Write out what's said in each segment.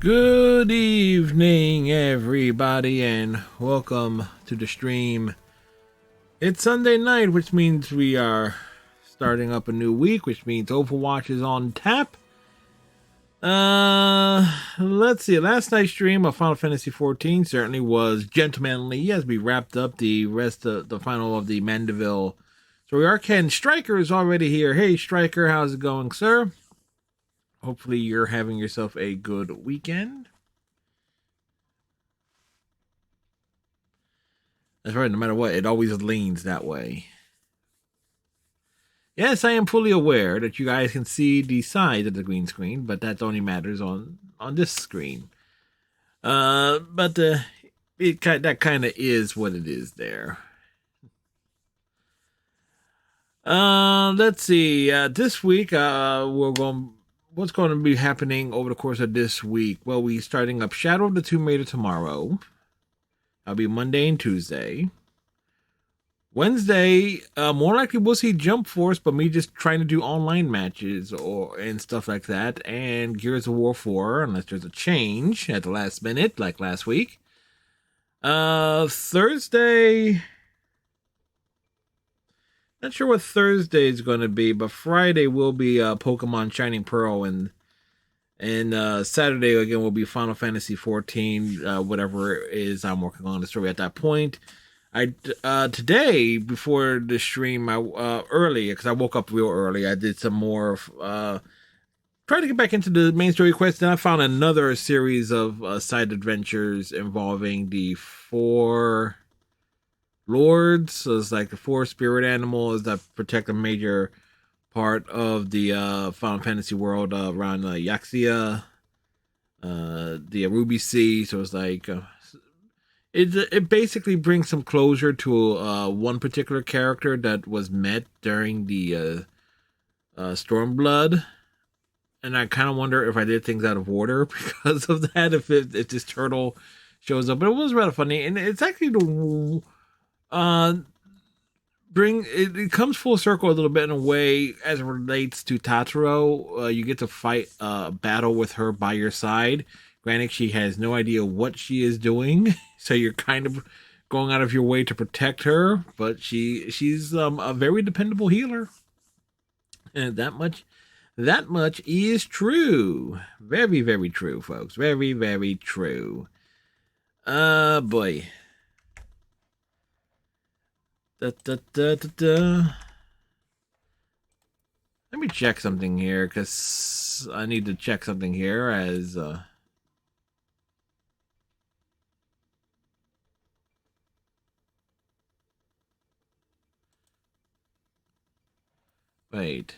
Good evening, everybody, and welcome to the stream. It's Sunday night, which means we are starting up a new week, which means Overwatch is on tap. Let's see. Last night's stream of Final Fantasy XIV certainly was gentlemanly as we wrapped up the rest of the final of the Mandeville. So we are Ken. Striker is already here. Hey, Striker, how's it going, sir? Hopefully you're having yourself a good weekend. That's right, no matter what, it always leans that way. Yes, I am fully aware that you guys can see the side of the green screen, but that only matters on this screen. But that kind of is what it is there. Let's see. This week, what's going to be happening over the course of this week? Well, we're starting up Shadow of the Tomb Raider tomorrow. That'll be Monday and Tuesday. Wednesday, more likely we'll see Jump Force, but me just trying to do online matches and stuff like that, and Gears of War 4, unless there's a change at the last minute, like last week. Thursday, not sure what Thursday is going to be, but Friday will be Pokemon Shining Pearl, and Saturday again will be Final Fantasy 14, whatever it is I'm working on the story at that point. Today before the stream, early because I woke up real early. I did some more, trying to get back into the main story quest. Then I found another series of side adventures involving the four lords. So it's like the four spirit animals that protect a major part of the Final Fantasy world around Yaxia, the Ruby Sea. So it's like. It basically brings some closure to one particular character that was met during the Stormblood, and I kind of wonder if I did things out of order because of that. If this turtle shows up, but it was rather funny, and it's actually the it comes full circle a little bit in a way as it relates to Tataro. You get to fight a battle with her by your side. Granted, she has no idea what she is doing, so you're kind of going out of your way to protect her. But she's a very dependable healer, and that much is true. Very, very true, folks. Very, very true. Boy. Let me check something here, because I need to check something here as wait.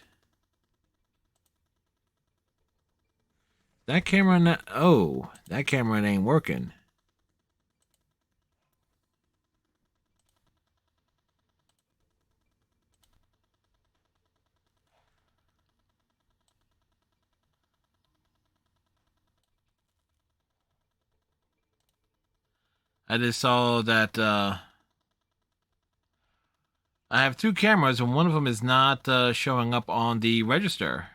That camera not... Oh, that camera ain't working. I just saw that I have two cameras and one of them is not showing up on the register.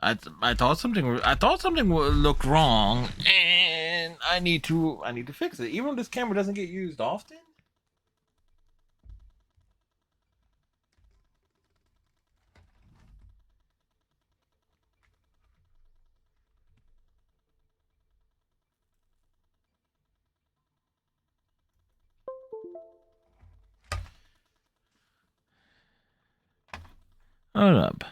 I thought something would look wrong, and I need to fix it. Even though this camera doesn't get used often. Hold up.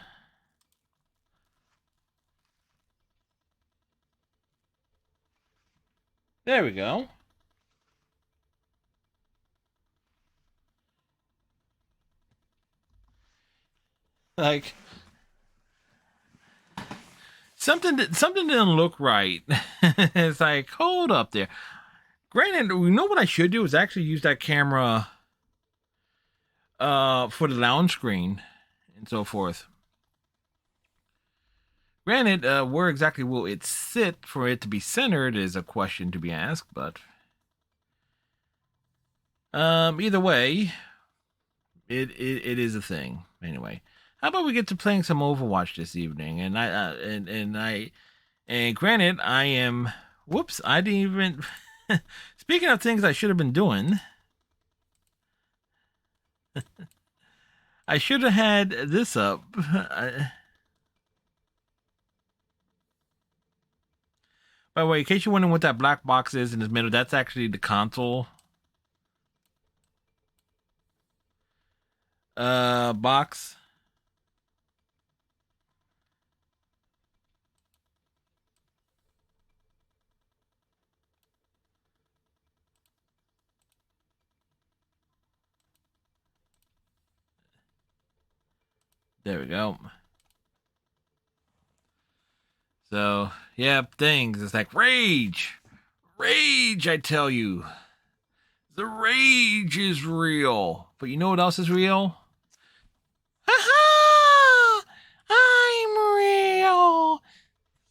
There we go. Like something didn't look right. It's like, hold up there. Granted, you know what I should do is actually use that camera for the lounge screen and so forth. Granted, where exactly will it sit for it to be centered is a question to be asked, but either way, it is a thing. Anyway, How about we get to playing some Overwatch this evening? And granted, I am. Whoops! I didn't even. Speaking of things I should have been doing, I should have had this up. By the way, in case you're wondering what that black box is in the middle, that's actually the console box. There we go. So, yeah, things. It's like rage. Rage, I tell you. The rage is real. But you know what else is real? Ha-ha! I'm real.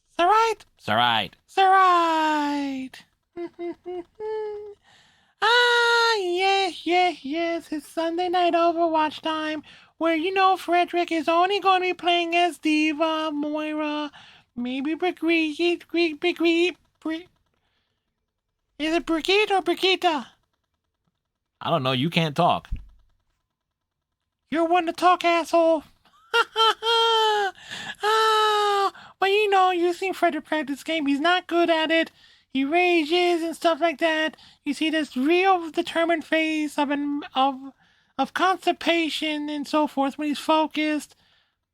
It's alright. It's alright. It's alright. Yes. It's Sunday night Overwatch time, where you know Frederick is only going to be playing as Diva, Moira, maybe Brigitte. Is it Brigitte or Brigitte? I don't know. You can't talk. You're one to talk, asshole. Well, you know, you've seen Frederick practice game. He's not good at it. He rages and stuff like that. You see this real determined face of constipation and so forth when he's focused.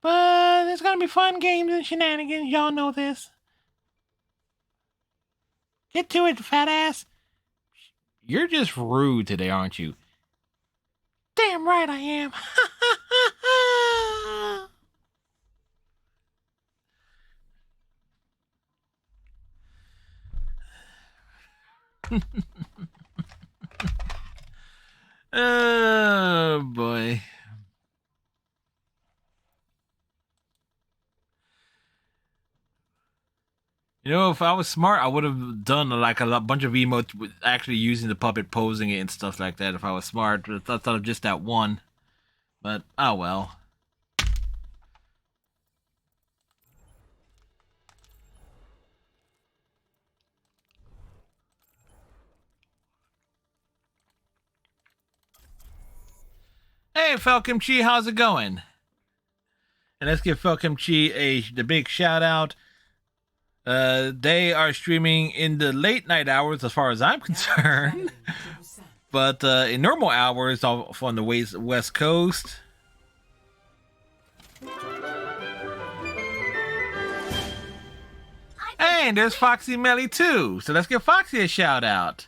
But there's gonna be fun games and shenanigans. Y'all know this. Get to it, fat ass. You're just rude today, aren't you? Damn right I am. Oh boy. You know, if I was smart, I would have done like a bunch of emotes with actually using the puppet, posing it and stuff like that. If I was smart, but I thought of just that one. But oh well. Hey, Falcon Chi, how's it going? And let's give Falcon Chi the big shout out. They are streaming in the late night hours, as far as I'm concerned. But in normal hours, off on the West Coast. And there's Foxy Melly too. So let's give Foxy a shout out.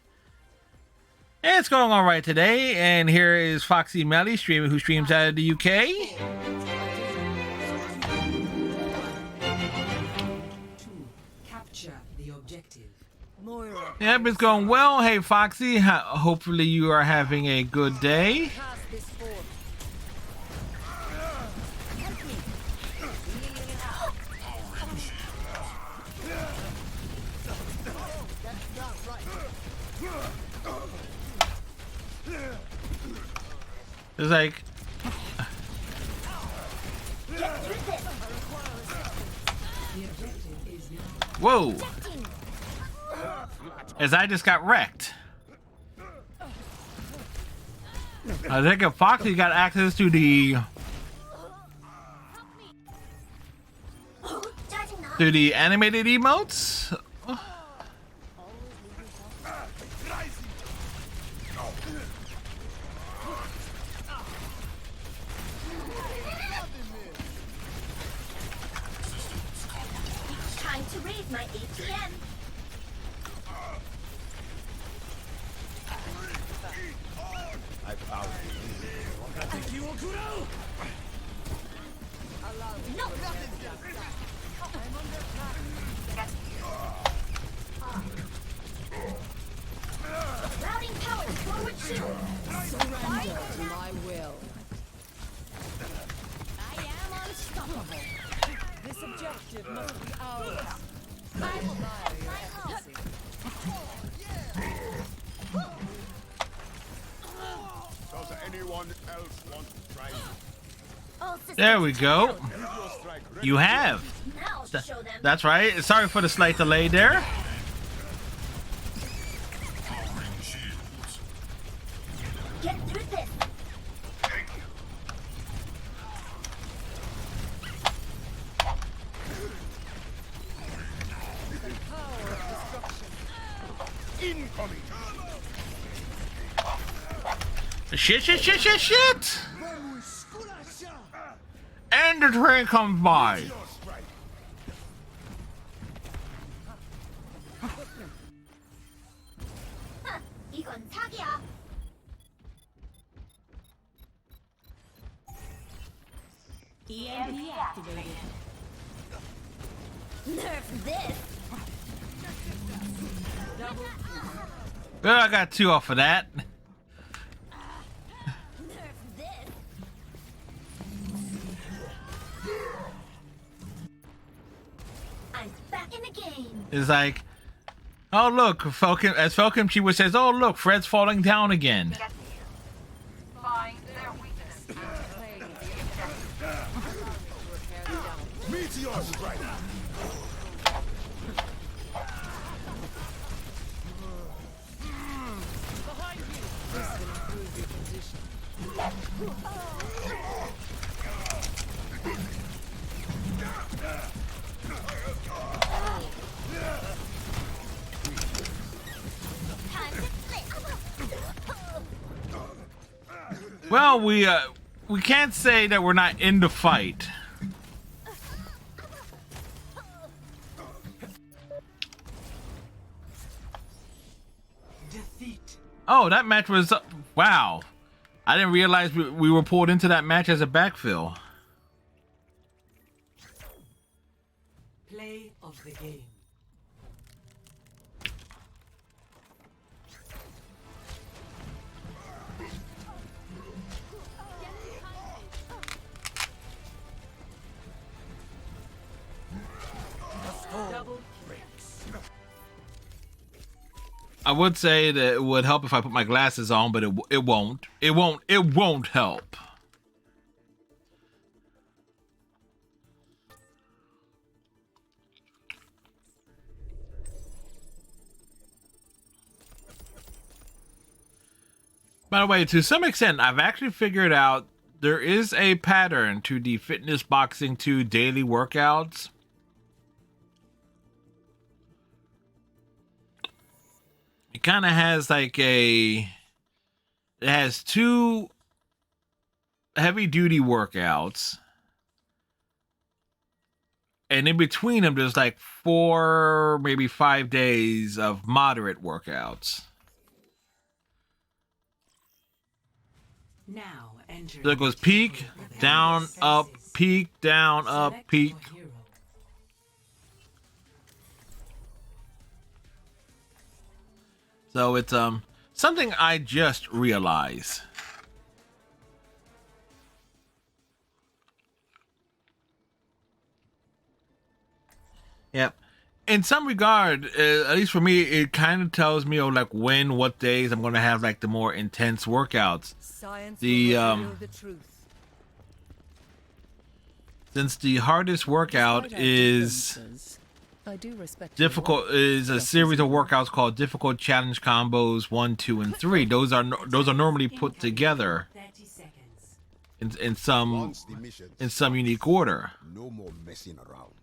And it's going all right today. And here is Foxy Melly who streams out of the UK. Yep, it's going well. Hey, Foxy, hopefully you are having a good day. It's like... Whoa! As I just got wrecked. I think if Foxy got access to the animated emotes. Trying to raise my ATM. I found you. No. Routing power to forward shield. Surrender to my will. I am unstoppable. This objective must be ours. I will buy your health. Does anyone else want to try? systems There we go. You have. Now I'll show them. That's right. Sorry for the slight delay there. Get through this. Incoming. Shit. And the train comes by. 이건 사기야. EMP activated. Nerf this. Double Well, I got 2 off of that. Nerf this. I'm back in the game. It's like, oh look, Falcon. As Falcon, she would says, oh look, Fred's falling down again. Find their weakness. playing the objective. Repair the damage. Meteor strike. Behind you. This will improve your position. Time to split. Well, we can't say that we're not in the fight. Defeat. Oh, that match was wow. I didn't realize we were pulled into that match as a backfill. Play of the game. Double I would say that it would help if I put my glasses on, but it won't. It won't help. By the way, to some extent, I've actually figured out there is a pattern to the Fitness Boxing 2 daily workouts. It kind of has like it has 2 heavy duty workouts, and in between them there's like 4, maybe 5 days of moderate workouts. now enter. So it goes peak, down, up, peak, down, up, Select peak. your hero. So it's something I just realized. Yep. In some regard, at least for me, it kind of tells me, like what days I'm going to have like the more intense workouts. Science The, will reveal the truth. Since the hardest workout Despite our is differences, I do respect your difficult, work. is a series of workouts called difficult challenge combos 1, 2, and 3. Those are normally put together 30 seconds. in some Launch the mission. unique order. No more messing around.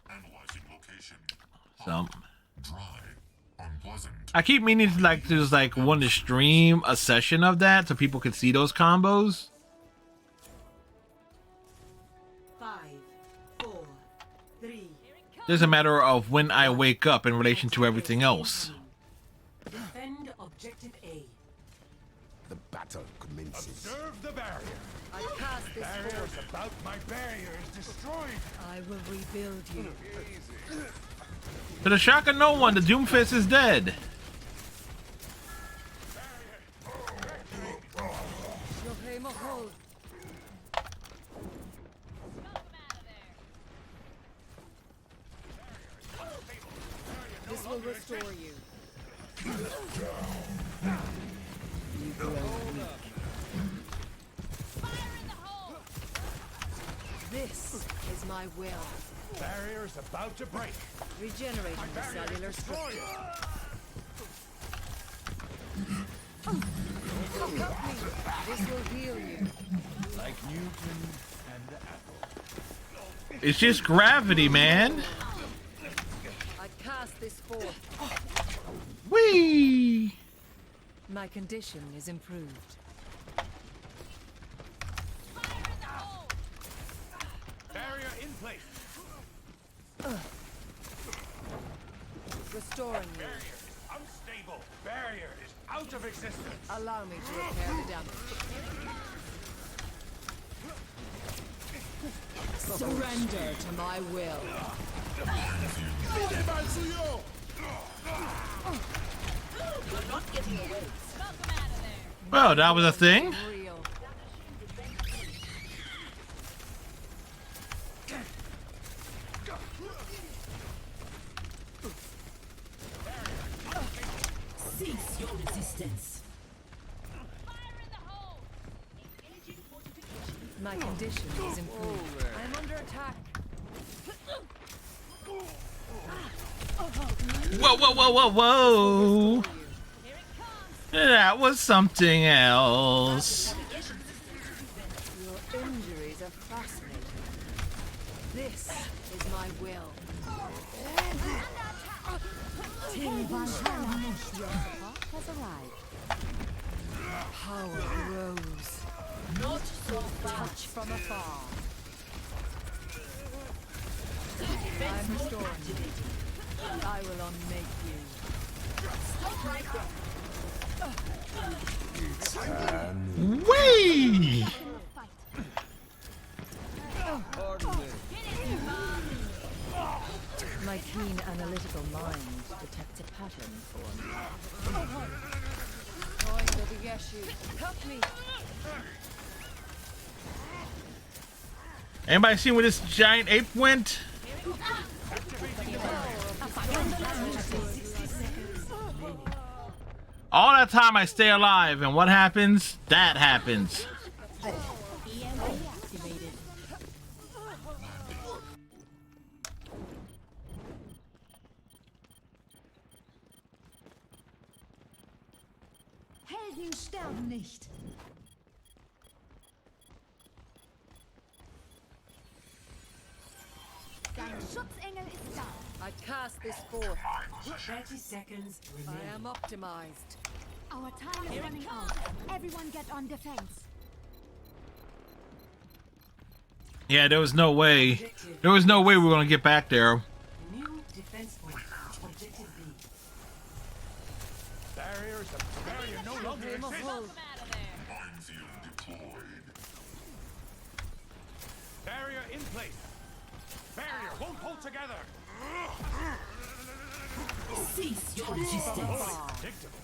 Analyzing location. So Dry. Unpleasant. I keep meaning to just want to stream a session of that so people can see those combos. 5, 4, 3. Just a matter of when I wake up in relation to everything else. Defend objective A. The battle commences. Observe the barrier. I cast this Barrier force. is about my barrier is destroyed. I will rebuild you. To the shock of no one, the Doomfist is dead. Shohei Mahol. This will restore you. You grow weak. This is my will. Barrier's about to break. Regenerating the cellular structure. Look up me. This will heal you. Like Newton and the apple. It's just gravity, man. I cast this forth. Whee! My condition is improved. Barrier in place. Restoring you. Unstable. Barrier is out of existence. Allow me to repair the damage. Surrender to my will. Well, that was a thing. Real. Cease your resistance. My condition is improved. I'm under attack. Whoa, whoa, whoa, whoa, whoa! That was something else. Your injuries are fascinating. This is my will. Power grows. Not so touch from afar. I'm restoring you. I will unmake you. Whee! My keen analytical mind detects a pattern for me. Going to the Yeshu. Help me. Anybody seen where this giant ape went? All that time I stay alive, and what happens? That happens. Helden sterben nicht. Dein Schutzengel ist da. I cast this forth. 30 seconds I remaining. am optimized. Our time is running out. Everyone get on defense. Yeah, there was no way. There was no way we were gonna get back there. New defense point. Objective B. Barrier no longer Game of exists. hold. Minefield deployed. Barrier in place. Barrier won't hold together. Cease your resistance. Predictable.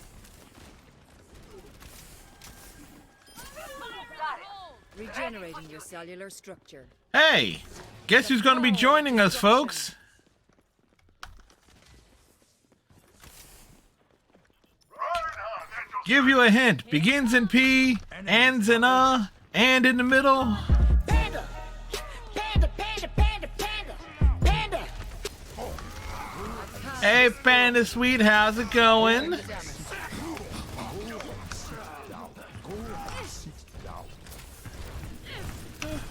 Regenerating your cellular structure. Hey, guess who's gonna be joining us, folks? Give you a hint. Begins in P, ends in and in the middle. Panda! Panda, panda, panda, panda! Panda! Hey, Panda Sweet, how's it going? The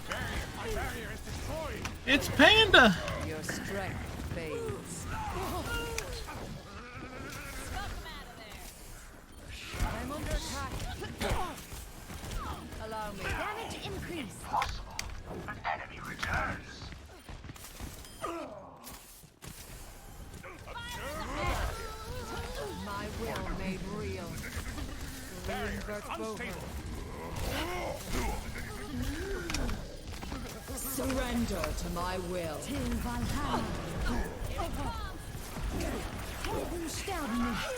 damage. Barrier is destroyed. It's Panda. Your strength fades. I'm under attack. Allow me. Damage increase. An enemy returns. My will made real. Reinvert Bover. Surrender to my will. Till Valhalla. Helden sterben nicht.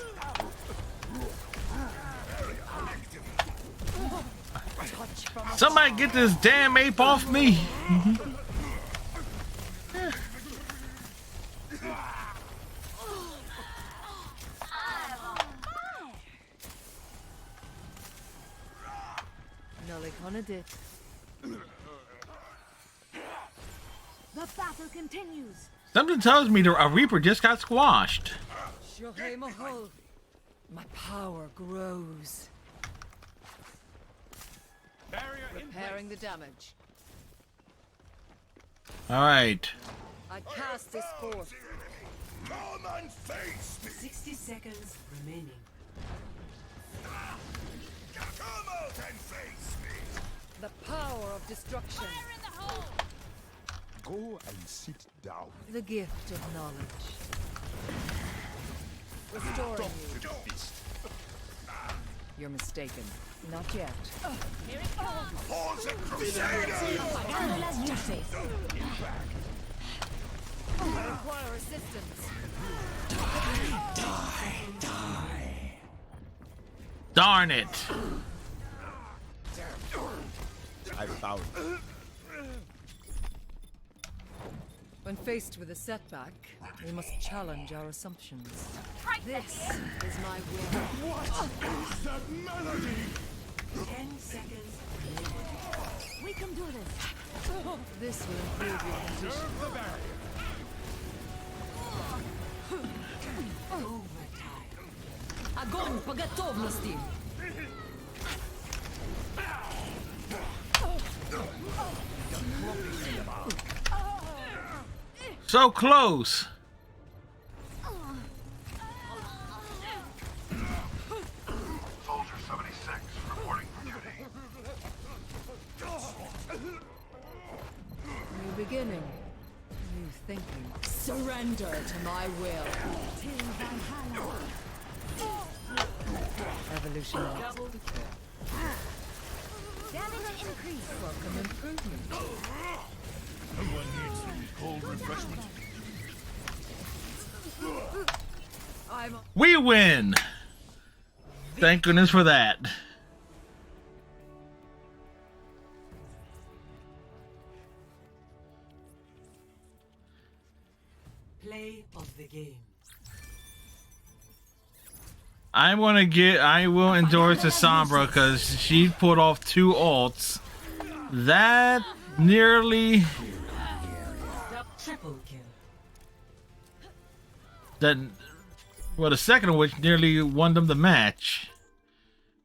Touch from Somebody get this damn ape off me. Like on a dit. The battle continues. Something tells me a Reaper just got squashed. Shohei Mahol. My power grows. Barrier in Repairing the place. damage. Alright. I cast this forth. Come and face me. 60 seconds remaining. Come out and face me. The power of destruction. Fire in the hole. Go and sit down. The gift of knowledge. Restoring you. You're mistaken. Not yet. Here it comes. Pause the crusader. Pagando las luces. I require assistance. Darn it. I found it. When faced with a setback, we must challenge our assumptions. This is my will. That melody. 10 seconds. We can do this. This will improve your condition. Serve the barrier. Overtime. Огонь по готовности! So close. Soldier 76 reporting for duty. New beginning. New thinking. Surrender to my will. Till Valhalla. Evolution. Damage increase. Welcome improvement. Someone needs some cold refreshment. I'm We win. Thank goodness for that. Play of the game. I will endorse the Sombra because she pulled off 2 ults. That nearly Triple kill. the second of which nearly won them the match.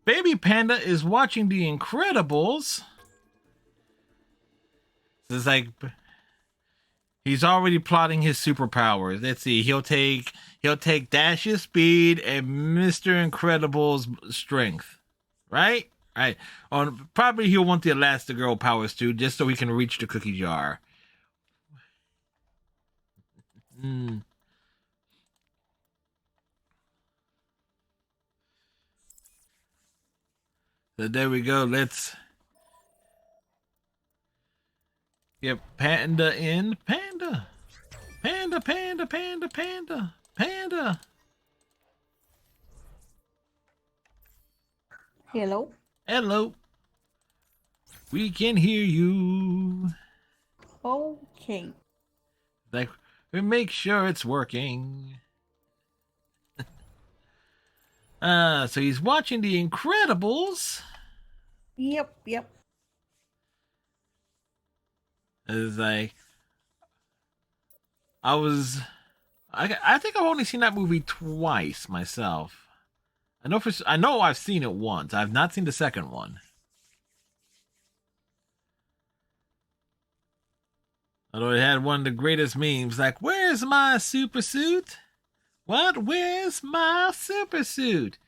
Baby Panda is watching The Incredibles. It's like he's already plotting his superpowers. Let's see. He'll take Dash's speed and Mr. Incredible's strength. Right? Right. Probably he'll want the Elastigirl powers too, just so he can reach the cookie jar. So there we go. Let's get Panda in. Panda. Panda, panda, panda, panda, panda. Hello. Hello. We can hear you. Okay. Like, we make sure it's working. So he's watching The Incredibles. Yep. It's like, I think I've only seen that movie twice myself. I know I've seen it once. I've not seen the second one. Although it had one of the greatest memes, like, where's my super suit? What? Where's my super suit?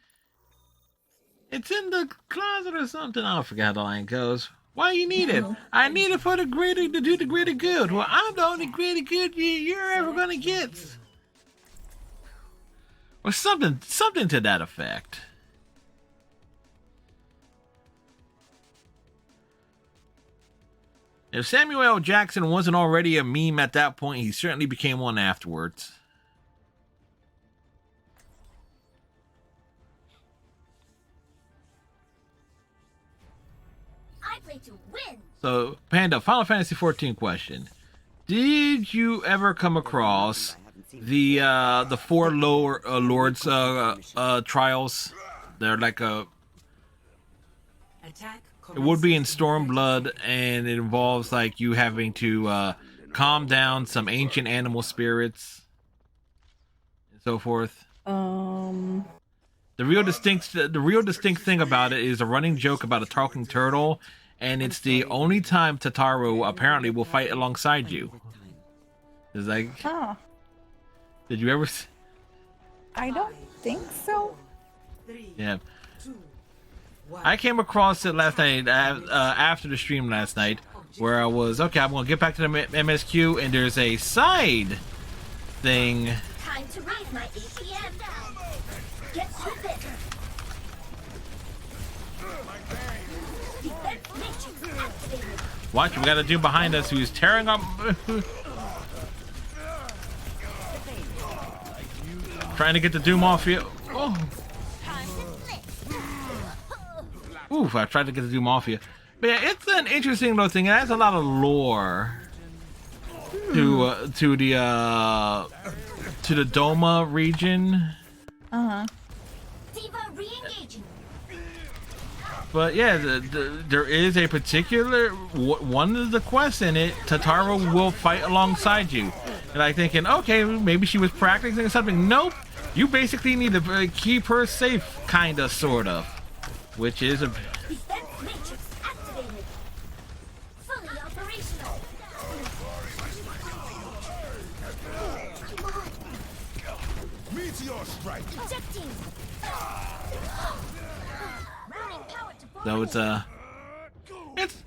It's in the closet or something. I don't forget how the line goes. Why you need it? I need it for to do the greater good. Well, I'm the only greater good you're ever gonna get. Or something to that effect. If Samuel L. Jackson wasn't already a meme at that point, he certainly became one afterwards. I play to win. So, Panda, Final Fantasy XIV question. Did you ever come across the 4 lower lords trials? They're like Attack It would be in commences in 30 Stormblood, and it involves like you having to calm down some ancient animal spirits and so forth. The real distinct thing about it is a running joke about a talking turtle, and it's the only time Tataru apparently will fight alongside you. It's like, Huh. did you ever? I don't think so. 3, Yeah, 2, 1. I came across it last night after the stream last night, where I was okay. I'm gonna get back to the MSQ, and there's a side thing. Time to raise my APM. Get through this. Defense matrix activated. Watch, we got a dude behind us who's tearing up. Trying to get the Doom off here. Oh. Time to flip. Oof, I tried to get the Doom off here. But yeah, it's an interesting little thing. It has a lot of lore to the Doma region. Uh-huh. Diva re-engaging. But yeah, there is a particular one of the quests in it. Tataru will fight alongside you, and I'm thinking, okay, maybe she was practicing something. Nope, you basically need to keep her safe, kinda, sort of, which is a. Defense matrix activated. Fully operational. Meteor strike. Ejecting. Routing power to So forward. it's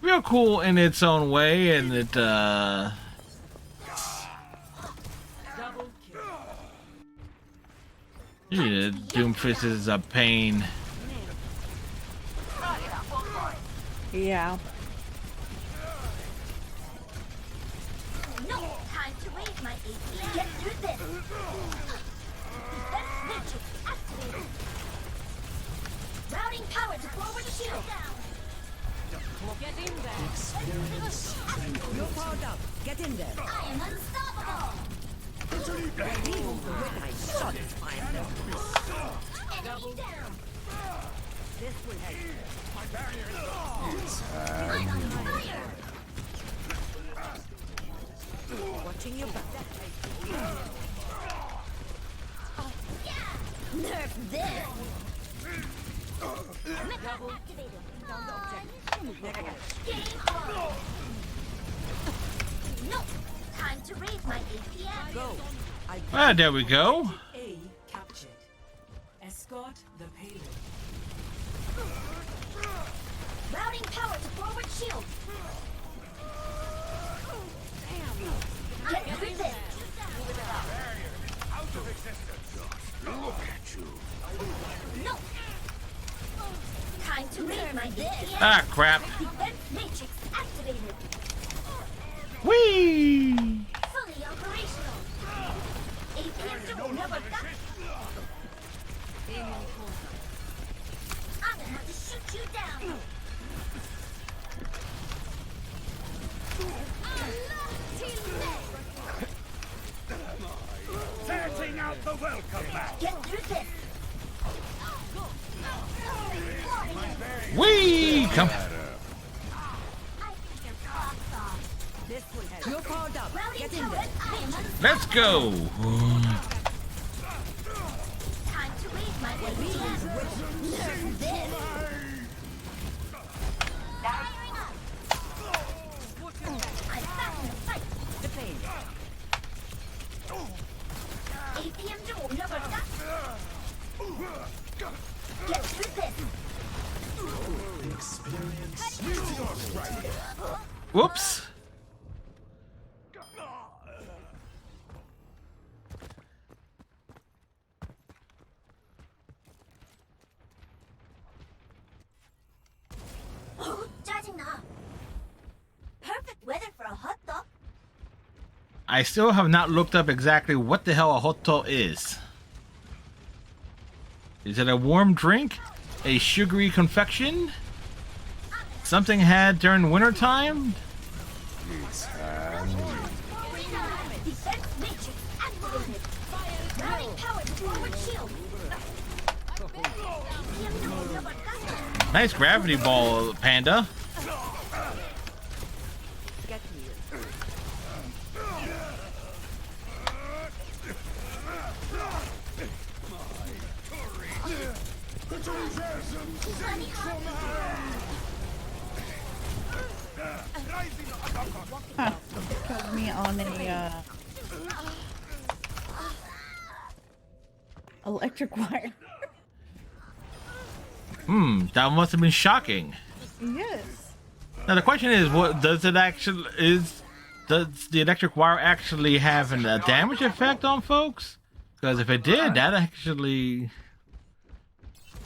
real cool in its own way, and it Double kill. yeah, Doomfist is a pain. Yeah. No time to raise my APM. Get through this. Defense matrix activated. Routing power to forward shield. Get in there. You're powered up. Get in there. I am unstoppable. I shot it. Enemy down. This will help. Fire. Watching your back. Nerf this. Meta activated. Game on. No. Time to raise my APM. Go. Ah, there we go. A captured. Escort the payload. Routing power to forward shield. Get through this. Out of existence. Look at you. No. Time to raise my APM. Ah, crap. Defense matrix activated. Whee! Fully operational. APM to never die. I'm gonna have to shoot you down. Setting out the welcome mat. Get through this. Whee! Come. This will help. You're powered up. Routing Get in power. there. I am Let's go. time to raise my APM. Nerf this. Firing up. I'm back in the fight. The pain. APM to never die. Get through this. Meteor strike. Whoops. 짜증나. Perfect weather for a hot dog. I still have not looked up exactly what the hell a hoto is. Is it a warm drink? A sugary confection? Something had during wintertime? Defense matrix activated. Routing power to forward shield. APM to never die. Nice gravity ball, Panda. Get here. Huh. Killed me on a electric wire. That must have been shocking. Yes. Now the question is, what does it actually does the electric wire actually have a damage effect on folks? Because if it did, that actually.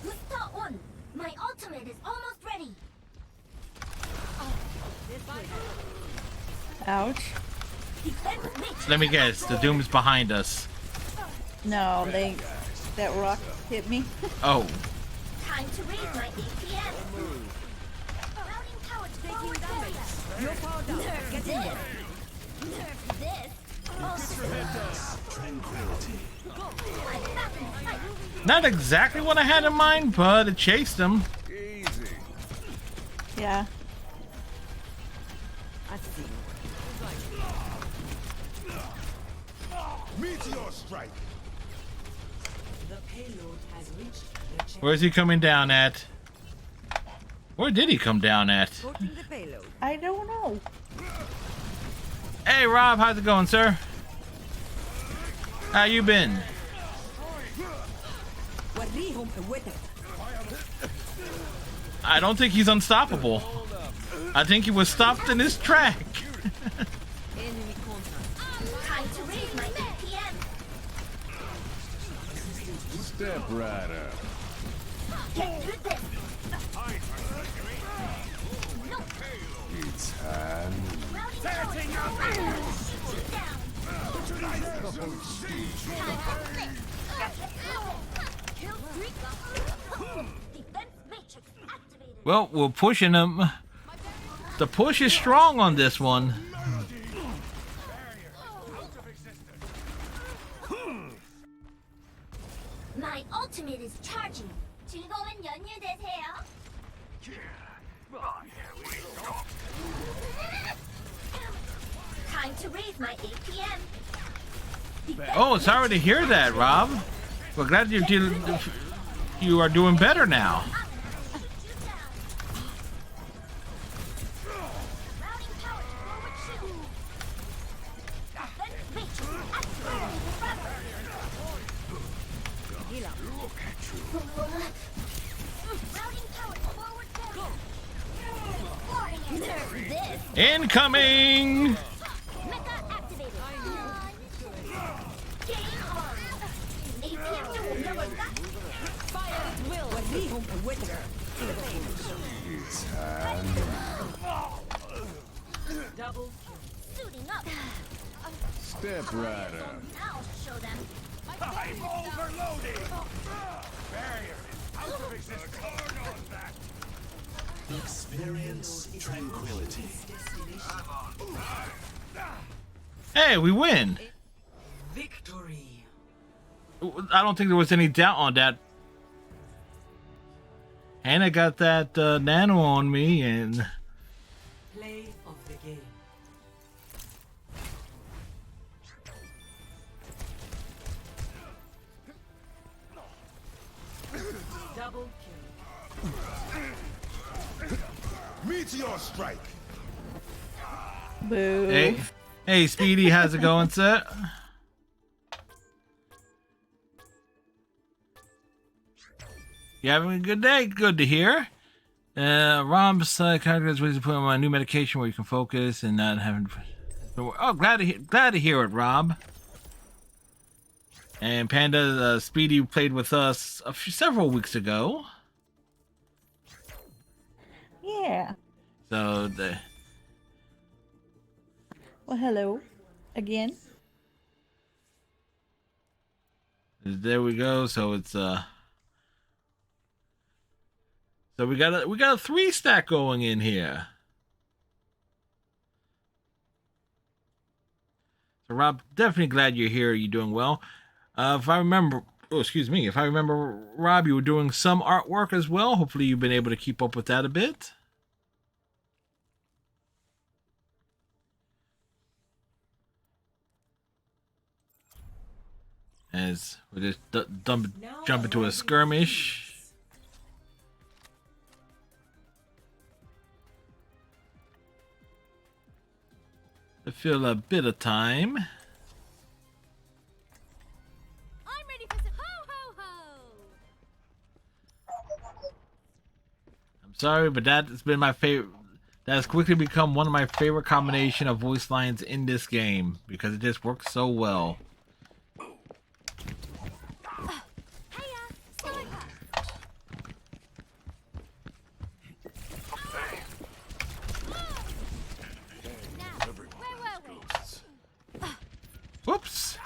Booster on. My ultimate is almost ready. Ouch. Defense matrix. Let me guess, the doom is behind us. No, that rock hit me. Oh, Time to raise my APM. Routing power to forward barrier. Your power down. Nerf Get in this. there. Nerf this. Tranquility. I'm back in the fight. not exactly what I had in mind, but it chased him. Easy. Yeah. I see. Meteor strike. The payload has reached the check. Where's he coming down at? Where did he come down at? Sorting the payload. I don't know. Hey Rob, how's it going, sir? How you been? I don't think he's unstoppable. I think he was stopped in his track. Enemy contact. Time to raise my APM. Step right up. Get through this. It's time. Routing power to forward barrier. Shoot down. Kill streak. Defense matrix activated. Well, we're pushing him. The push is strong on this one. My ultimate is charging. 즐거운 연휴 되세요. Time to raise my APM. Oh, sorry to hear that, Rob. We're glad you are doing better now. Routing power to forward shield. Defense matrix activated. Routing power to forward barrier. Nerf this. Incoming! Mecha activated. Game on. APM to 내려갈까? Fire at will. It's time. Double Suiting up. Step right up. I'll show them. I'm overloaded! Barrier is out of existence. Experience tranquility. Hey, we win. victory. I don't think there was any doubt on that. Hannah got that nano on me, and Play of the game. Double kill. Meteor strike. Boo. hey, Speedy, how's it going, sir? You having a good day? Good to hear. Rob's character is ready to put on my new medication where you can focus and not having. Oh, glad to hear it, Rob. And Panda, Speedy played with us several weeks ago. Yeah. So Well, hello. Again. there we go. So it's So we got a 3-stack going in here. So Rob, definitely glad you're here. You're doing well. If I remember oh, excuse me. If I remember, Rob, you were doing some artwork as well. Hopefully, you've been able to keep up with that a bit. As we just jump into a skirmish. To fill a bit of time. I'm ready for some ho-ho-ho! I'm sorry, but that has been my favorite. That has quickly become one of my favorite combination of voice lines in this game because it just works so well. Whoops.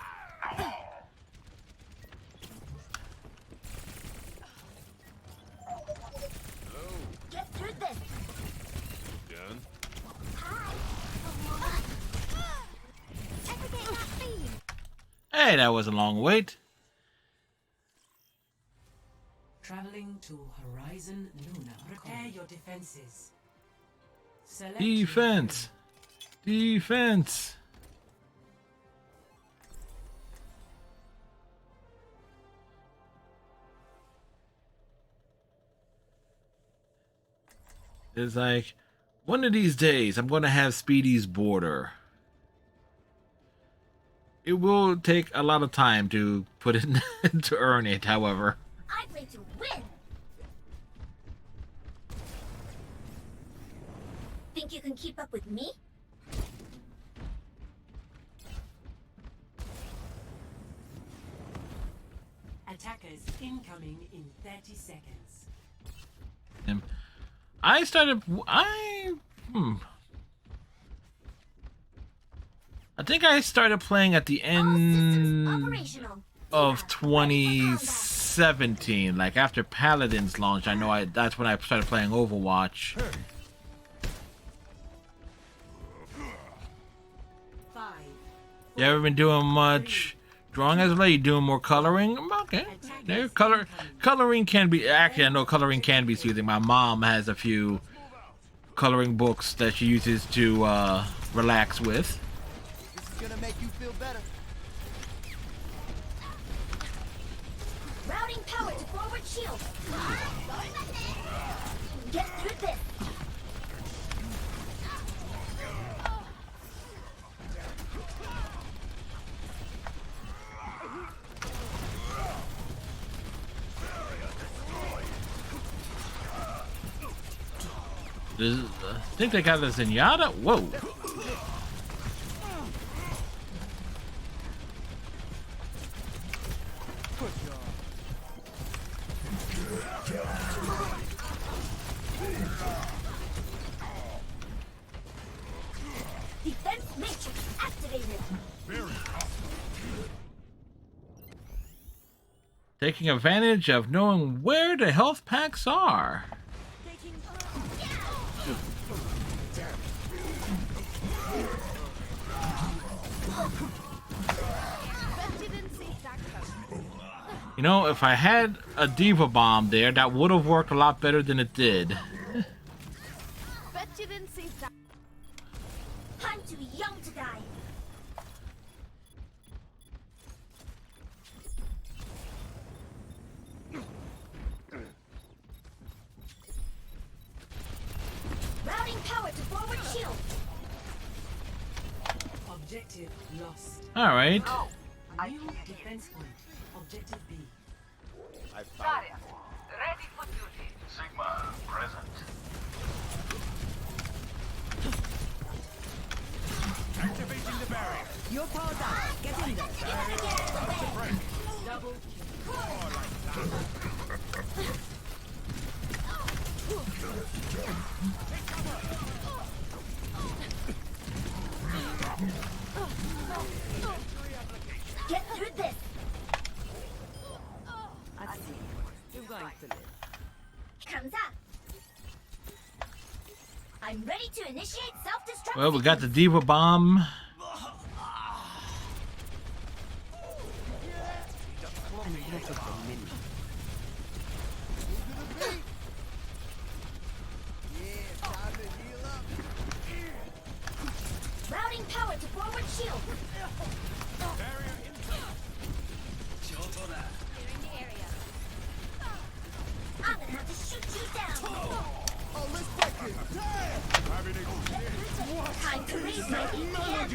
Get through this! Done. Everything that speed! Hey, that was a long wait. Traveling to Horizon Luna. Prepare your defenses. Select Defense. Defense. It's like, one of these days, I'm going to have Speedy's border. It will take a lot of time to put it to earn it, however. I play to win! Think you can keep up with me? Attackers incoming in 30 seconds. I think I started playing at the All systems end operational. of 2017, like after Paladin's launch. I know that's when I started playing Overwatch. 5. You ever been doing much drawing as of late? You doing more coloring? Okay. There, coloring can be, actually I know coloring can be soothing. My mom has a few coloring books that she uses to relax with. This is gonna make you feel better. Routing power to forward shield. Get through this. I think they got the Zenyatta. Whoa. Defense matrix activated. Taking advantage of knowing where the health packs are. You know, if I had a Diva Bomb there, that would have worked a lot better than it did. Bet you didn't see that. I'm too young to die. Routing power to forward shield. Objective lost. All right. New defense point. Objective B. Zarya, ready for duty. Sigma, present. Activating the barrier. Your power's out. Get in there. Double Get through this. I see. You're going to live. 감사. I'm ready to initiate self-destruct. Well, we got the Diva Bomb. An Routing power to forward shield. Clearing the area. I'm gonna have to shoot you down. Time to raise my EPM.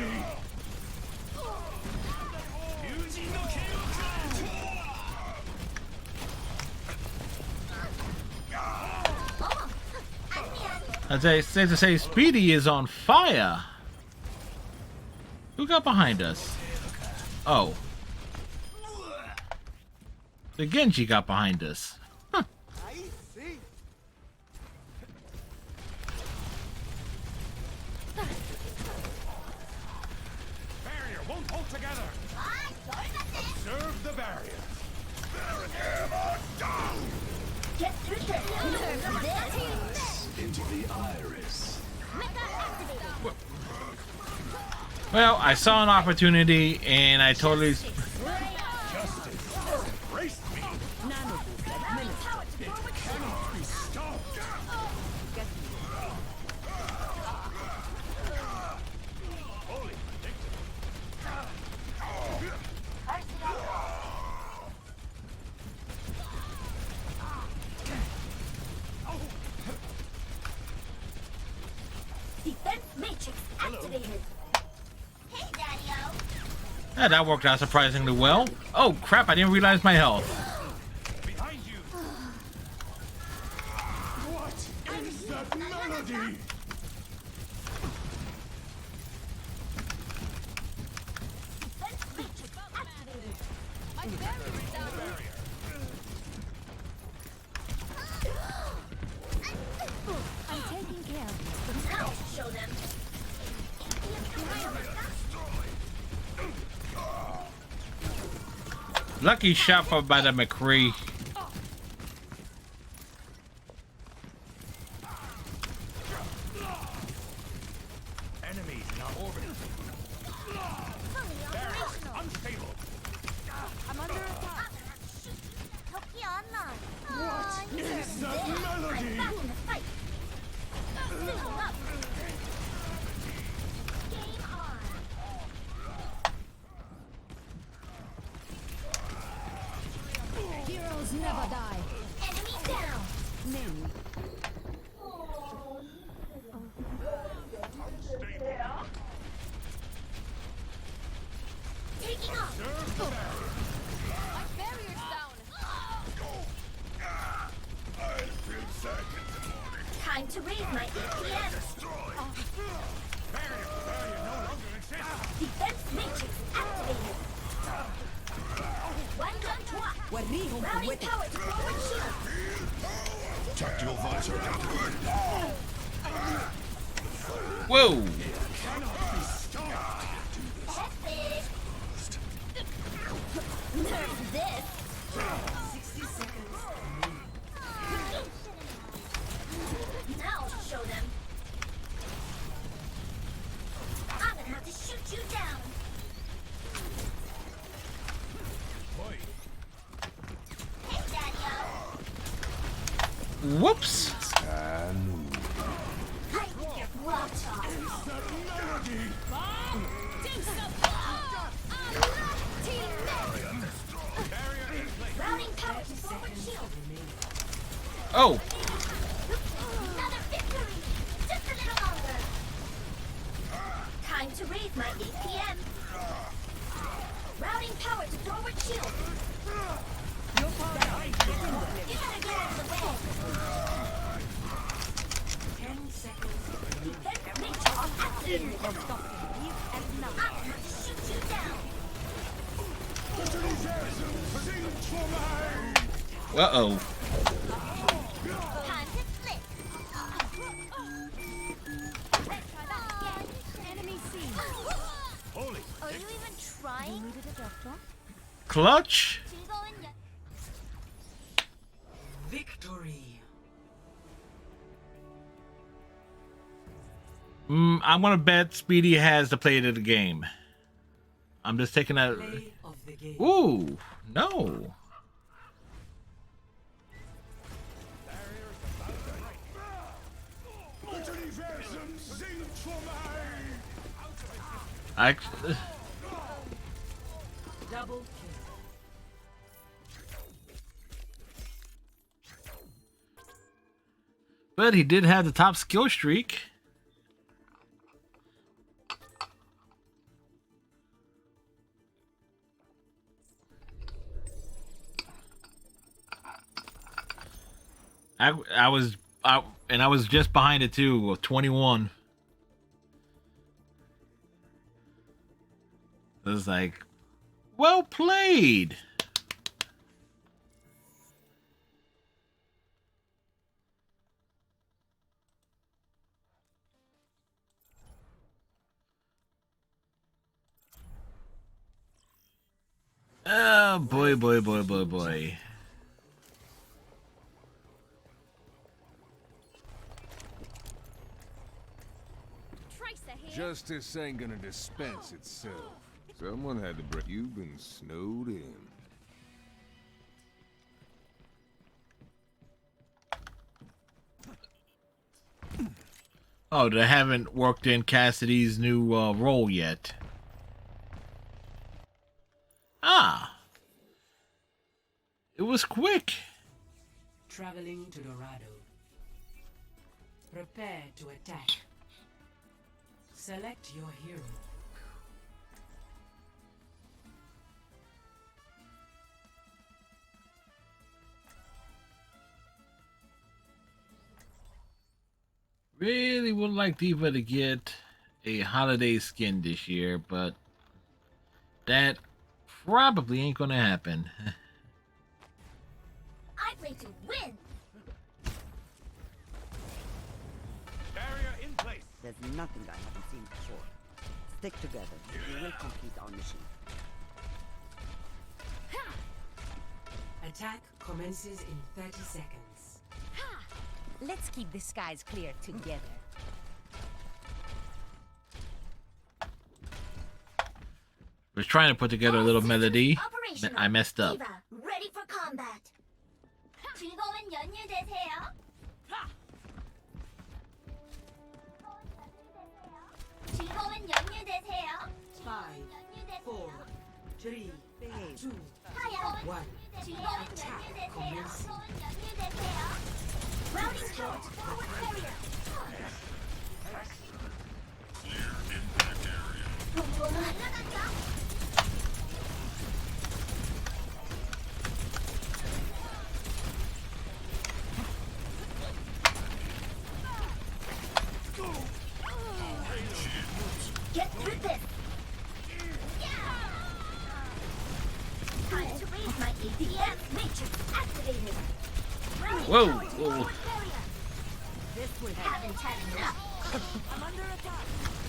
As I say to say, Speedy is on fire. Who got behind us? Oh. The Genji got behind us. Huh. Barrier won't hold together. Observe the barrier. Get through this. Into the iris. Well, I saw an opportunity and I totally... Justice. Embrace me. It cannot be stopped. Holy predictable. Defense matrix activated. Hey, Daddy-O. Yeah, that worked out surprisingly well. Oh crap, I didn't realize my health. Behind you. What is that melody? Defense matrix activated. I'm taking care of you. Now show them. Lucky shot for by the McCree. Enemies now orbiting. Barrier unstable. I'm under attack. What is that melody? Back in the fight. Suit up. Game on. Heroes never die. Enemy down. Many. Taking off. Observe the barrier. My barrier's down. Time to raise my EPM. Barrier no longer exists. Defense matrix activated. One gun twat. Routing power to forward shield. Tactical visor activated. Whoa! Nerf this. 60 seconds. Now I'll show them. I'm gonna have to shoot you down. Hey, Daddy-O. Whoops! I get rock Routing power to forward shield. Oh! Another victory! Just a little longer. Time to raise my EPM. Routing power to forward shield. You gotta get out of the way. 10 seconds. Defense matrix activated. I'm gonna shoot you down. Uh-oh. Time to split. Let's try that again. Enemy seen. Holy. Are you even trying? Needed a doctor? Clutch? Victory. I'm gonna bet Speedy has the play of the game. I'm just taking that. Play of the game. Ooh, no. Bitte Versen singt für mich! I Double kill. but he did have the top skill streak. I was and I was just behind it too, with 21. It was like, well played. Oh boy, boy, boy, boy, boy. Tracer here. Justice ain't gonna dispense itself. Someone had to break. You've been snowed in. Oh, they haven't worked in Cassidy's new role yet. Ah. It was quick. Traveling to Dorado. Prepare to attack. Select your hero. Really would like Diva to get a holiday skin this year, but that probably ain't gonna happen. I play to win. Barrier in place. There's nothing I haven't seen before. Stick together. We will complete our mission. Attack commences in 30 seconds. Ha! Let's keep the skies clear together. Was trying to put together a little melody. Operational. I messed up. Diva, ready for combat. 즐거운 연휴 되세요. 즐거운 연휴 되세요. 5, 4, 3, 2, 1. 즐거운 연휴 되세요. 즐거운 연휴 되세요. Routing point. Forward carrier. Clear impact area. 날아간다. Get through this. Time to raise my APM matrix activated. Whoa, whoa. This will haven't had enough. I'm under attack.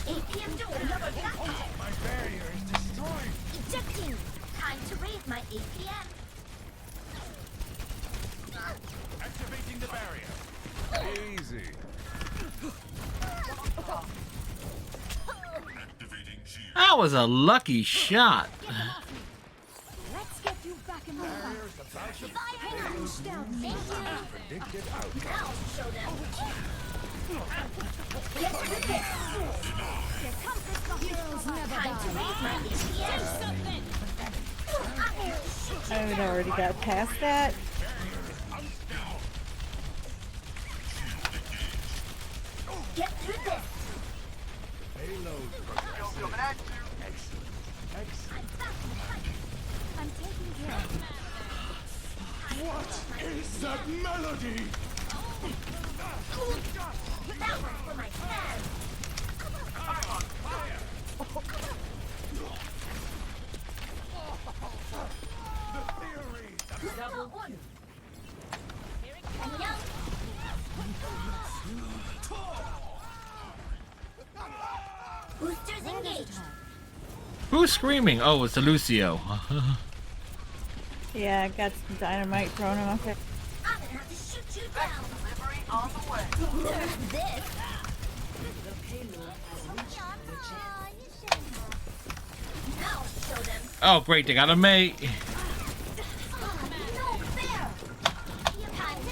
APM door number one. My barrier is destroyed. Ejecting. Time to raise my APM. Activating the barrier. Easy. Activating shield. That was a lucky shot. Let's get you back in the fight. If I had reached down, thank you. Predicted outcome. Now show them. Get through this. Here comes the heroes never time to raise my APM. I had already got past that. Get through this. Payload progressing. Excellent. Excellent. I'm taking care of you. What is that melody? That one's for my fans. The theory. Double kill. 안녕. Boosters engaged. Who's screaming? Oh, it's a Lucio. Yeah, I got some dynamite thrown in my face. I'm gonna have to shoot you down. Delivery on the way. This. The payload has reached the chest. Now show them. Oh, great, they got a mate. No fair. Time to.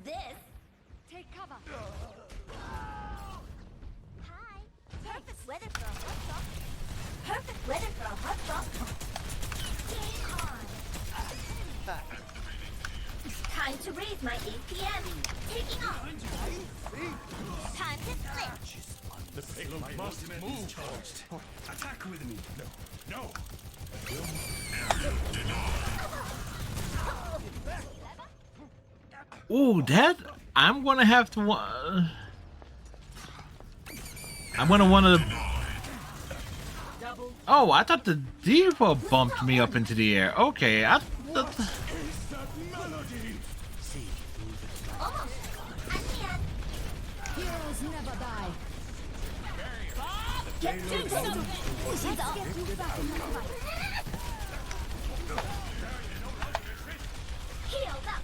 this. Take cover. Hi. Perfect weather for a hot dog. Perfect weather for a hot dog. Game on. Time to raise my APM. Taking off. Time to flip. The payload must move. Charged. Attack with me. No. Ooh, that I'm gonna have to. I'm gonna want to. Oh, I thought the diva bumped me up into the air. Okay, Is that melody? Almost. At the end. Heroes never die. Get to them. Push it up. Healed up.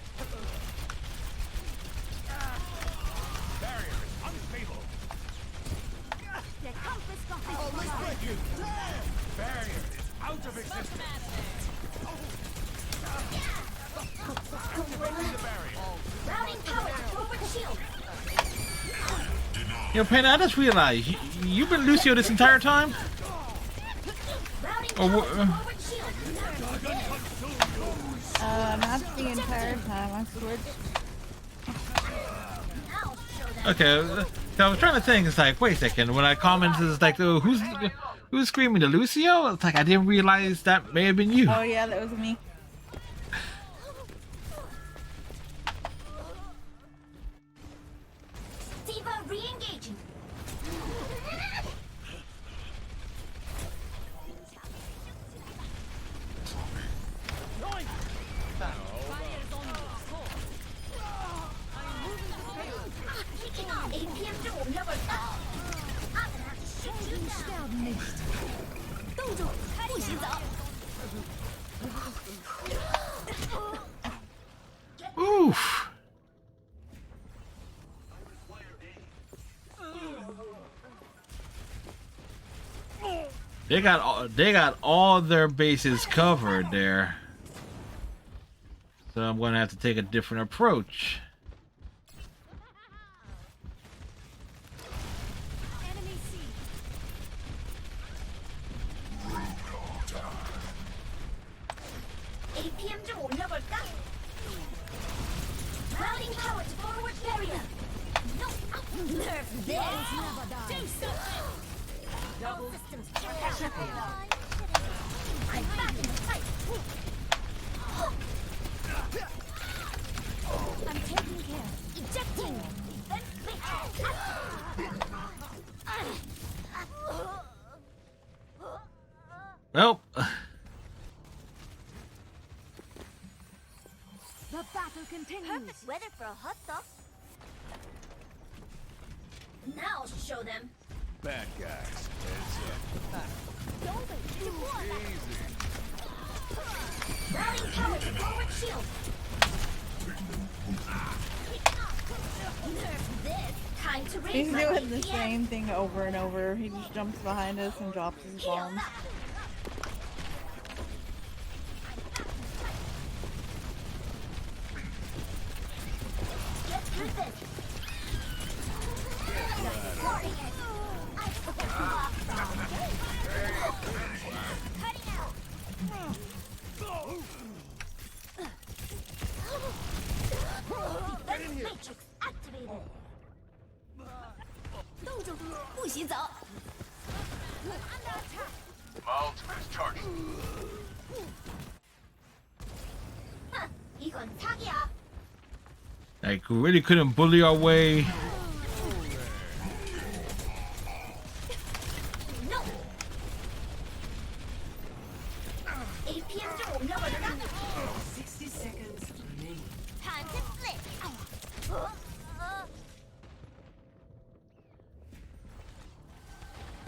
Barrier is unstable. The compass got Almost breaking. Barrier is out of existence. The barrier. Routing power to forward shield. You know, Panda, I just realized you've been Lucio this entire time. Routing Or power wha- to forward shield. Not the entire time. I switched. Now show them. Okay, so I was trying to think. It's like, wait a second. When I commented, it's like, oh, who's screaming to Lucio? It's like I didn't realize that may have been you. Oh yeah, that was me. Diva re-engaging. Kicking off. APM 좀 올려볼까? I'm gonna have to shoot you down. 动作不许走。 Oof. They got all their bases covered there. So I'm gonna have to take a different approach. Enemy C. APM 좀 올려볼까? Routing power to forward barrier. No, nerf this. Do something. Double systems protection. I'm back in the fight. I'm taking care. Ejecting. Defense Well, The battle continues. Perfect weather for a hot dog. Now show them. Bad guys. Heads up. Don't wait. Easy. Routing power to forward shield. Nerf this. Time to raise He's my doing the APM. same thing over and over. He just jumps behind us and drops his Heal bombs. up. Get through this. Cutting out. Defense matrix activated. 动作不许走。Under attack. My ultimate is charged. 이건 사기야. like we really couldn't bully our way. No. APM 좀 올려볼까? 60 seconds remaining. Time to flip.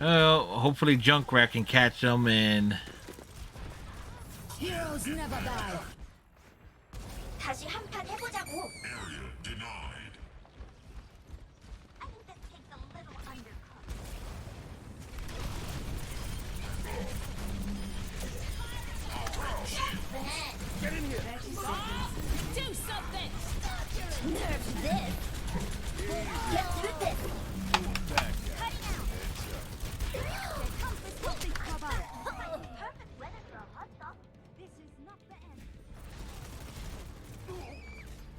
Hopefully Junkrat can catch them and Heroes never die. 다시 한판 해보자고. Area denied. I think that takes a little undercut. Get in here. Do something. Nerf this.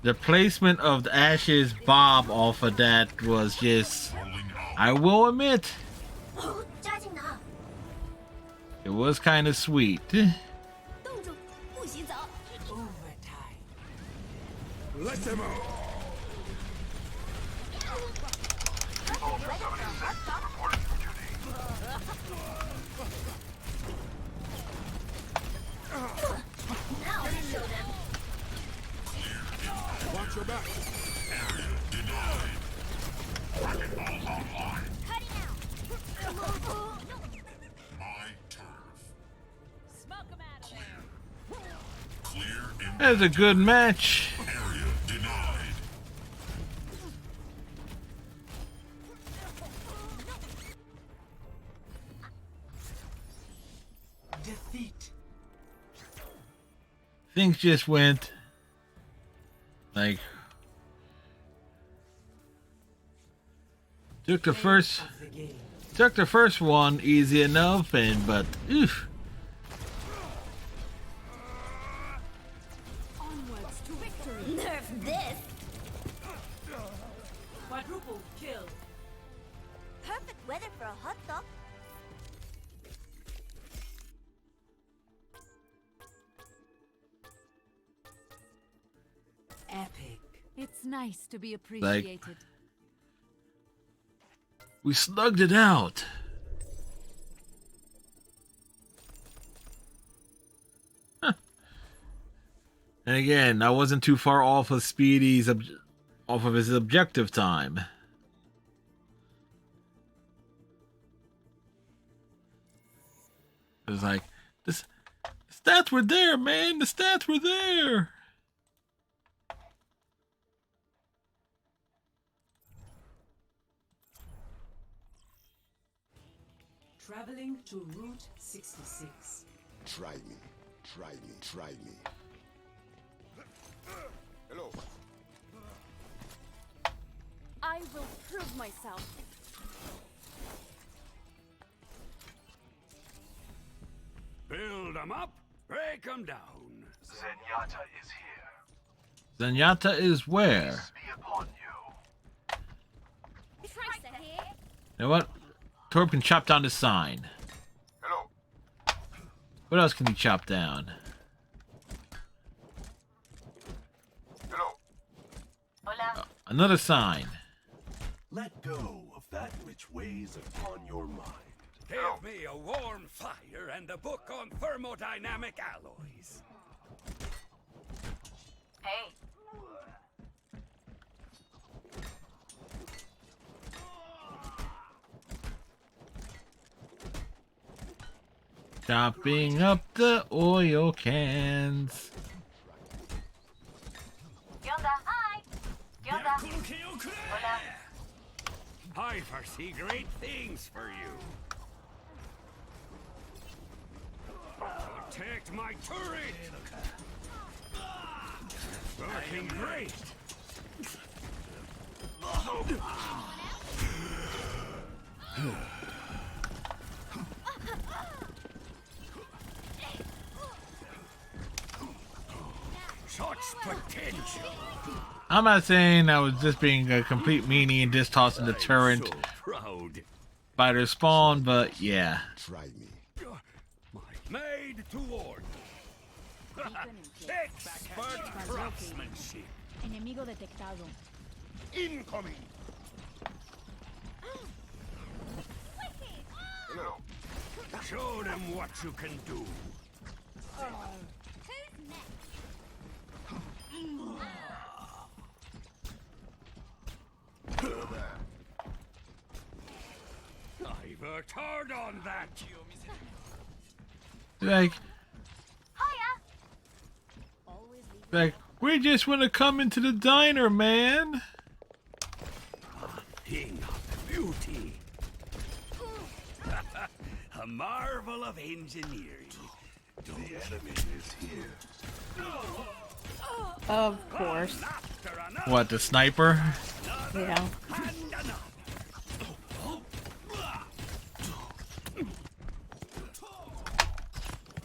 The placement of the Ash's bob off of that was just, I will admit, 짜증나. it was kind of sweet. 冻住，不许走。 Let them out. Now I'll show them. Watch your back. Cutting out. My turf. Smoke them out of there. Clear in That was a good match. area denied. Defeat. Things just went like took the first one easy enough, and but oof. Onwards to victory. Nerf this. Quadruple kill. Perfect weather for a hot dog. Epic. It's nice to be Like- appreciated. We slugged it out. Huh. And again, I wasn't too far off of Speedy's off of his objective time. It was like the stats were there, man. The stats were there. Traveling to Route 66. Try me. Try me. Try me. Hello. I will prove myself. Build them up, break them down. Zenyatta is here. Zenyatta is where? Be upon you. Tracer here. You know what? Torb can chop down the sign. Hello. What else can he chop down? Hello. Hola. Another sign. Let go of that which weighs upon your mind. Give me a warm fire and a book on thermodynamic alloys. Hey. Chopping up the oil cans. ¿Qué onda? Hi. ¿Qué onda? Hola. I foresee great things for you. Protect my turret! Working great! Such potential! I'm not saying I was just being a complete meanie and just tossing the turret So proud. by their spawn, but yeah. Try me. Made to order. Expert craftsmanship. Enemigo detectado. Incoming. Hello. Show them what you can do. Who's next? I worked hard on that. Like, Always leave. like, we just want to come into the diner, man. King of beauty. A marvel of engineering. The enemy is here. Of course. After another What, the sniper? Yeah. and another.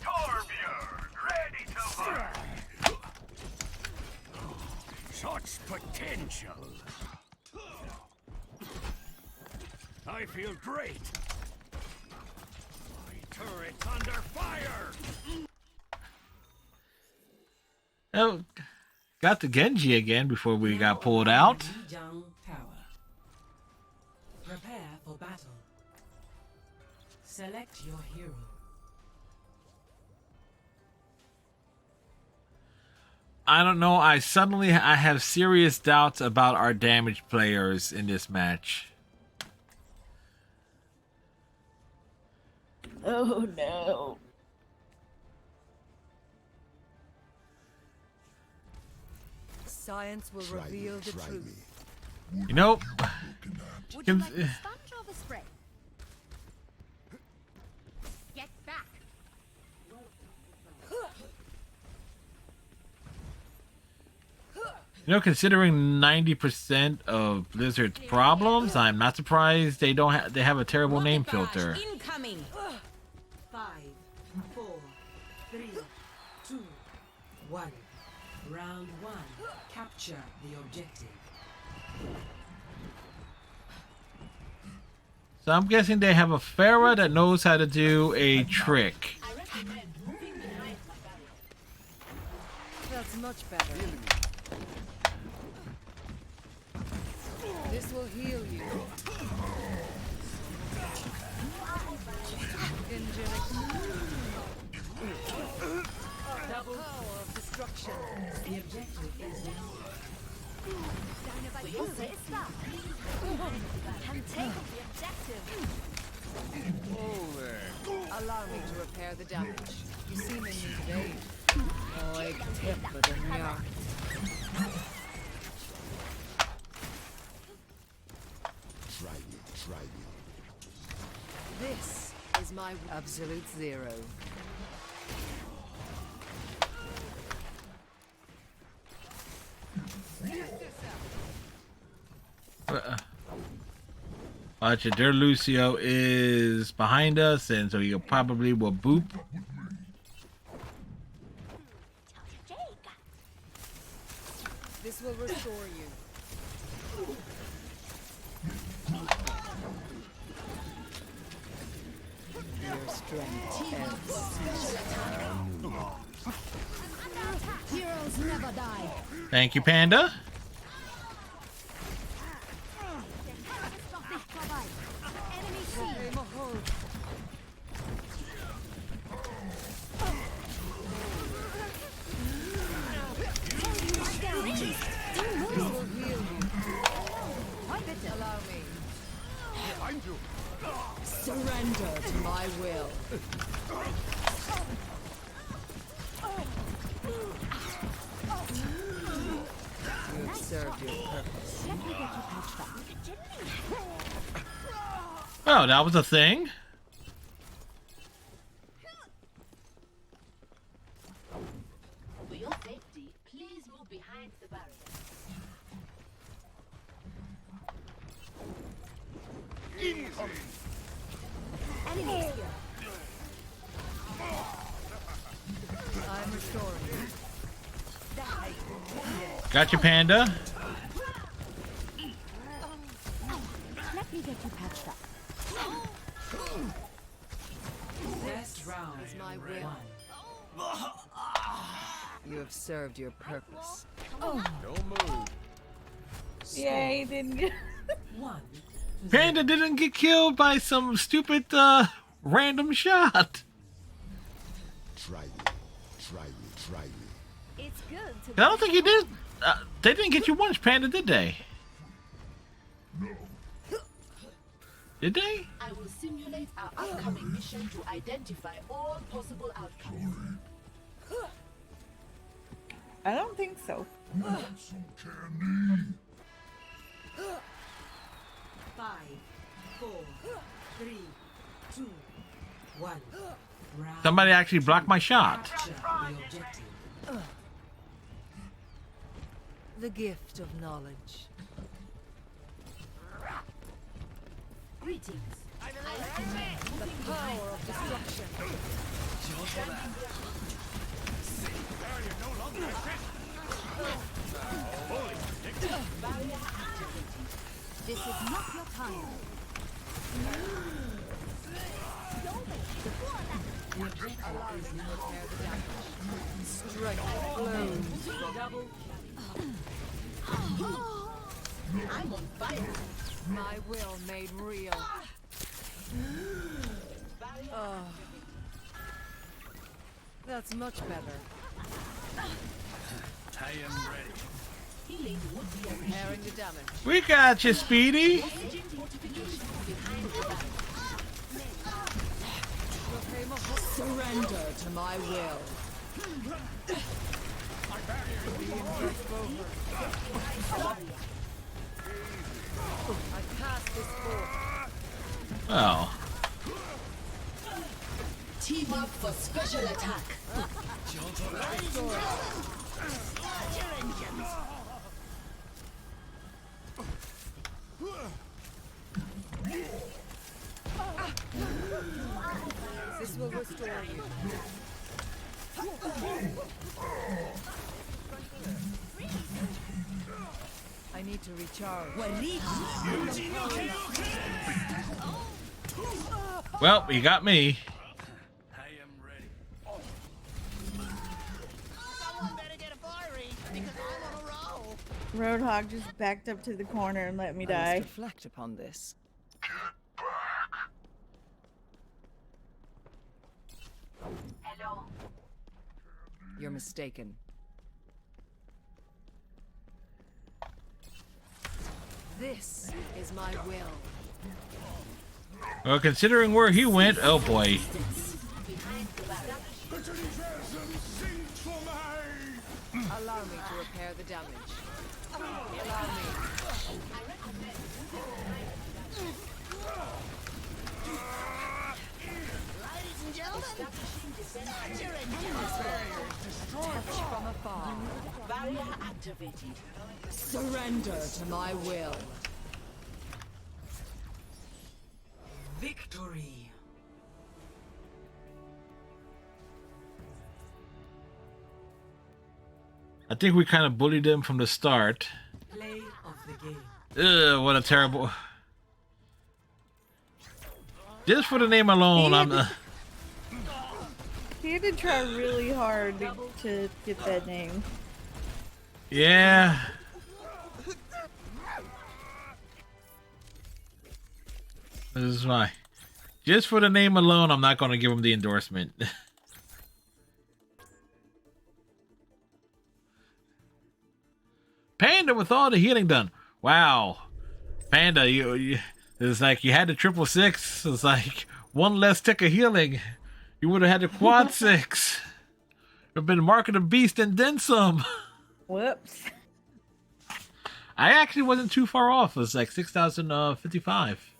Torbjörn, ready to work. I feel great. My turret's under fire. Oh, got the Genji again before we got pulled out. Tower. Prepare for battle. Select your hero. I don't know. I have serious doubts about our damaged players in this match. Oh no. Science will reveal the truth. You know, Would you like the sponge or the spray? Get back. considering 90% of Blizzard's problems, I'm not surprised they have a terrible name filter. Incoming. 5, 4, 3, 2, 1. Round 1. Capture the objective. So I'm guessing they have a Pharah that knows how to do a trick. That's much better. This will heal you. Double power of destruction. The objective is now. Can take the objective. Oh there. Allow me to repair the damage. You seem in need of aid. Oh, I tipper den jakt. Try me. This is my absolute zero. Watch it, their Lucio is behind us, and so he probably will boop. This will restore you. Your strength Heroes never die. Thank you, Panda. Enemy seen. Allow me. Surrender to my will. You have served your purpose. Let me get you patched up. Oh, that was a thing. For your safety, please move behind the barrier. Enemy here. I'm restoring you. Got you, Panda. Let me get you patched up. Best round Is my will. You have served your purpose. Don't move. Yeah, he didn't get. 1. Panda didn't get killed by some stupid random shot. Try me. It's good to I don't think he did. They didn't get you once, Panda, did they? Did they? I will simulate our upcoming mission to identify all possible outcomes. I don't think so. 5, 4, 3, 2, 1. Round Somebody actually blocked my shot. capture the objective. The gift of knowledge. Greetings. The power of destruction. This is not your time. Strike blows. Double. I'm on fire. My will made real. Oh. That's much better. I am ready. Healing would be Repairing the damage. We got you, Speedy. Surrender to my will. I cast this forth. Oh. team up for special attack. This will restore you. I need to recharge. Well, you got me. I am ready. Roadhog just backed up to the corner and let me die. Reflect upon this. Hello. You're mistaken. This is my will. Well, considering where he went, oh boy. Allow me to repair the damage. Allow me. Touch from afar. Barrier activated. Surrender to my will. Victory. I think we kind of bullied him from the start. Play of the game. Ugh, what a terrible... Just for the name alone, I'm... He had to try really hard to get that name. Yeah. This is why. Just for the name alone, I'm not going to give him the endorsement. Panda with all the healing done. Wow. Panda, you it's like you had the 666. It's like one less tick of healing. You would have had the quad 6. You've been Mark of the Beast and then some. Whoops. I actually wasn't too far off. It was like 6,055.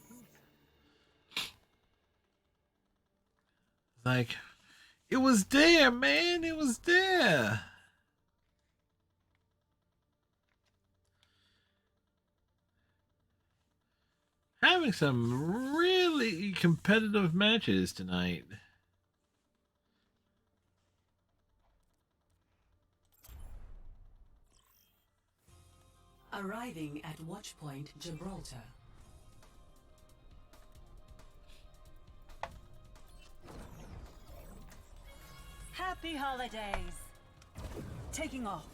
Like, it was there, man. It was there. Having some really competitive matches tonight. Arriving at Watchpoint Gibraltar. Happy holidays. Taking off.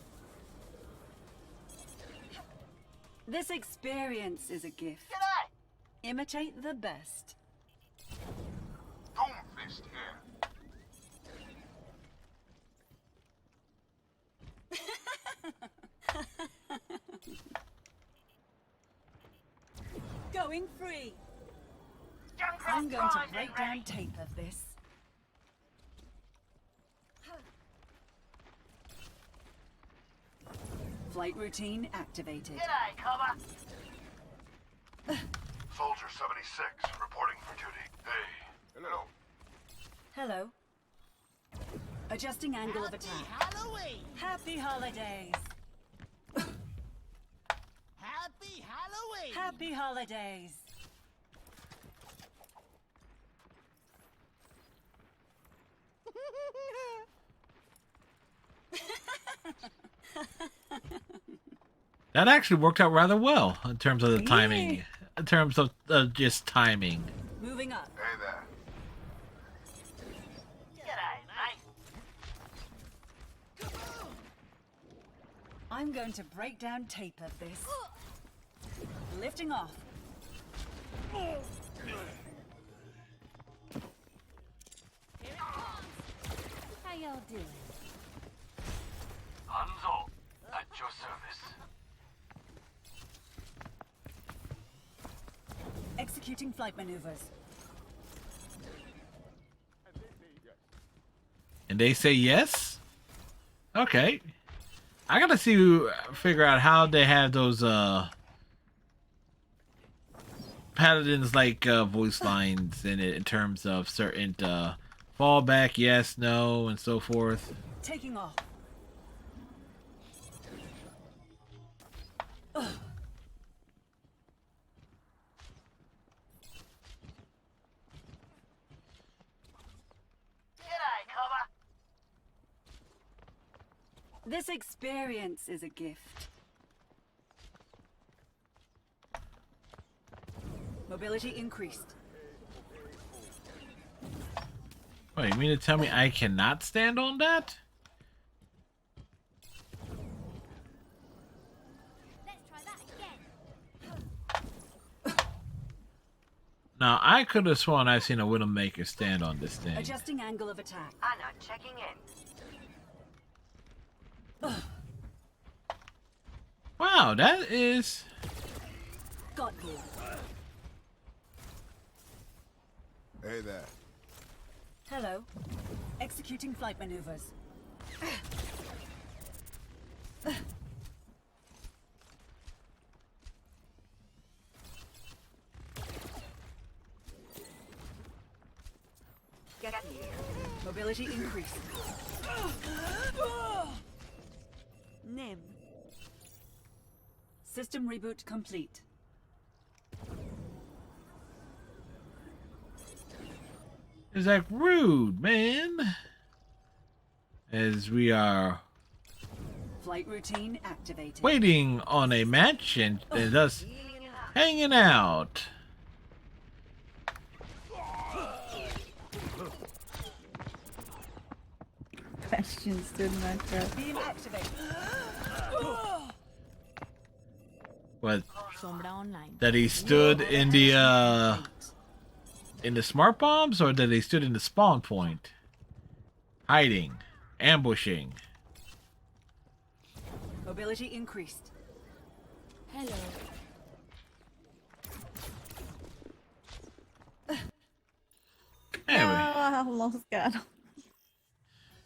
This experience is a gift. Imitate the best. Doomfist here. Going free. I'm going to break down tape of this. Flight routine activated. Soldier 76, reporting for duty. Hey. Hello. Hello. Adjusting angle of attack. Halloween! Happy holidays. Happy Halloween! Happy holidays. That actually worked out rather well in terms of the timing. in terms of just timing. Moving up. Hey there. I'm going to break down tape of this. Lifting off. How y'all doing? Hanzo, at your service. Executing flight maneuvers. And they say yes? Okay. I gotta figure out how they have those paladins like voice lines in it in terms of certain fallback, yes, no, and so forth. Taking off. This experience is a gift. Mobility increased. Wait, you mean to tell me I cannot stand on that? Let's try that again. Now, I could have sworn I've seen a Widowmaker stand on this thing. Adjusting angle of attack. Anna, checking in. Wow, that is... Got you. Hey there. Hello. Executing flight maneuvers. Get me. Mobility increased. Nim. System reboot complete. It's like rude, man. As we are Flight routine activated. waiting on a match and us hanging out. Bastion stood in that crap. Beam activated. What? Sombra online. That he stood in the smart bombs, or that he stood in the spawn point, hiding, ambushing. Mobility increased. Hello. Anyway, I almost got him.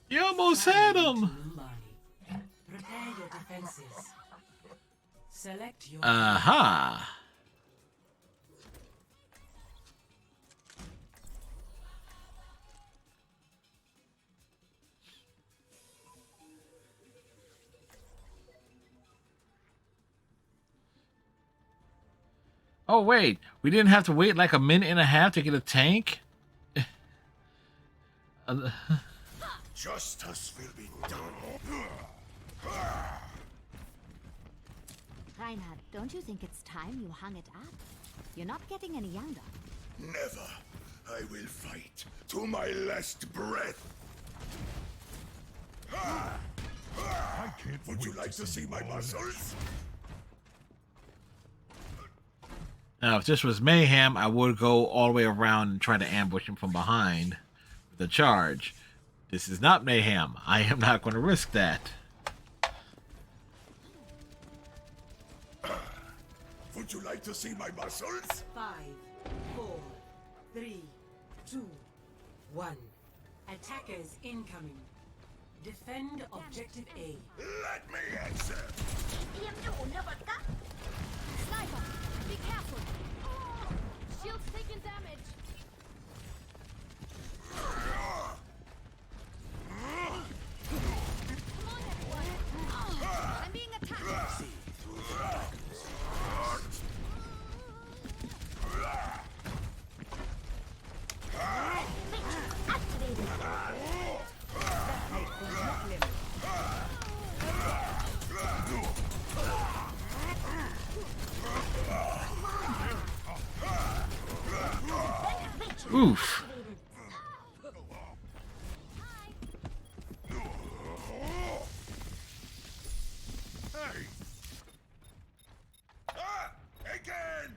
you almost had him. Prepare your defenses. Select your Aha. Oh wait, we didn't have to wait like a minute and a half to get a tank? Justice will be done. Reinhard, don't you think it's time you hung it up? You're not getting any younger. Never. I will fight to my last breath. Would you like to see my muscles? Now, if this was Mayhem, I would go all the way around and try to ambush him from behind with a charge. This is not Mayhem. I am not going to risk that. Would you like to see my muscles? 5, 4, 3, 2, 1. Attackers incoming. Defend objective A. Let me answer. Sniper, be careful. Oh, shield's taking damage. Come on, everyone. I'm being attacked. Oof.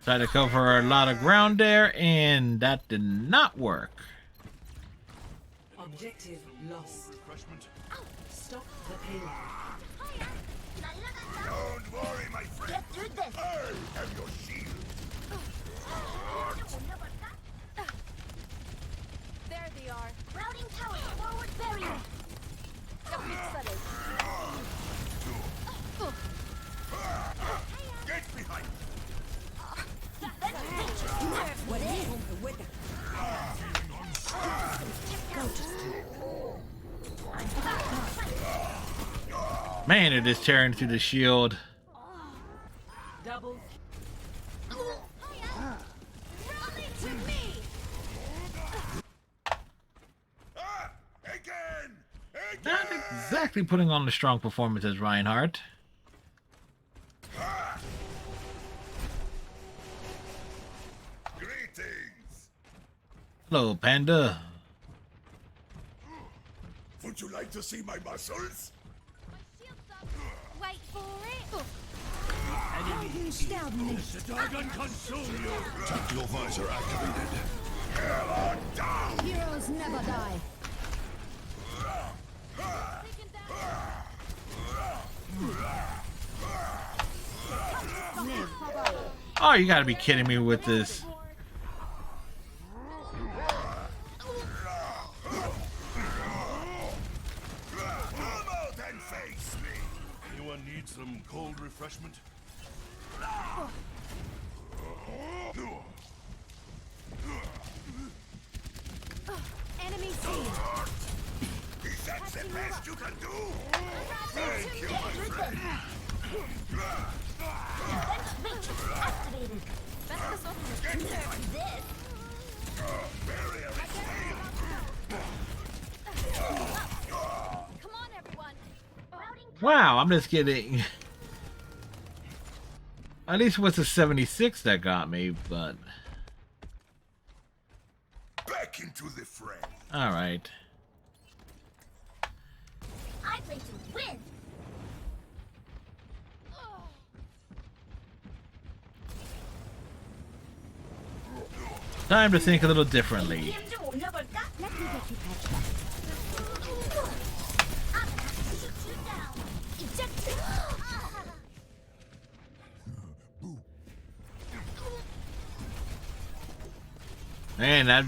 Tried to cover a lot of ground there, and that did not work. Objective lost. Stop the payload. Don't worry, my friend. Get through this. I have your shield. There they are. Routing tower forward barrier. Get behind. Man, it is tearing through the shield. Double. Not exactly putting on the strong performance as Reinhardt. Greetings. Hello, Panda. Would you like to see my muscles? Wait for it. Tactical visor activated. Heroes never die. Oh, you gotta be kidding me with this. Anyone need some cold refreshment? Enemy seen. Is that the best you can do? Thank you, my friend. Matrix activated. This. Barrier is failed. Come on, everyone. Wow, I'm just kidding. At least it was the 76 that got me, but... Back into the fray. Alright. I play to win. Time to think a little differently. Let me get you patched up. I'm gonna have to shoot you down. Eject. Man, that...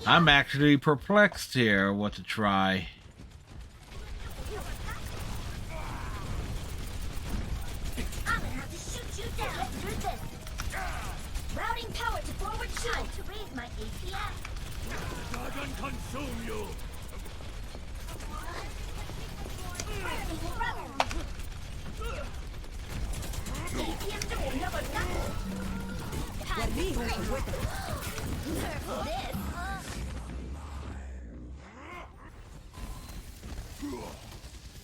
I'm actually perplexed here what to try. I'm gonna have to shoot you down. Get through this. Routing power to forward shield to raise my APM. Dragon consume you!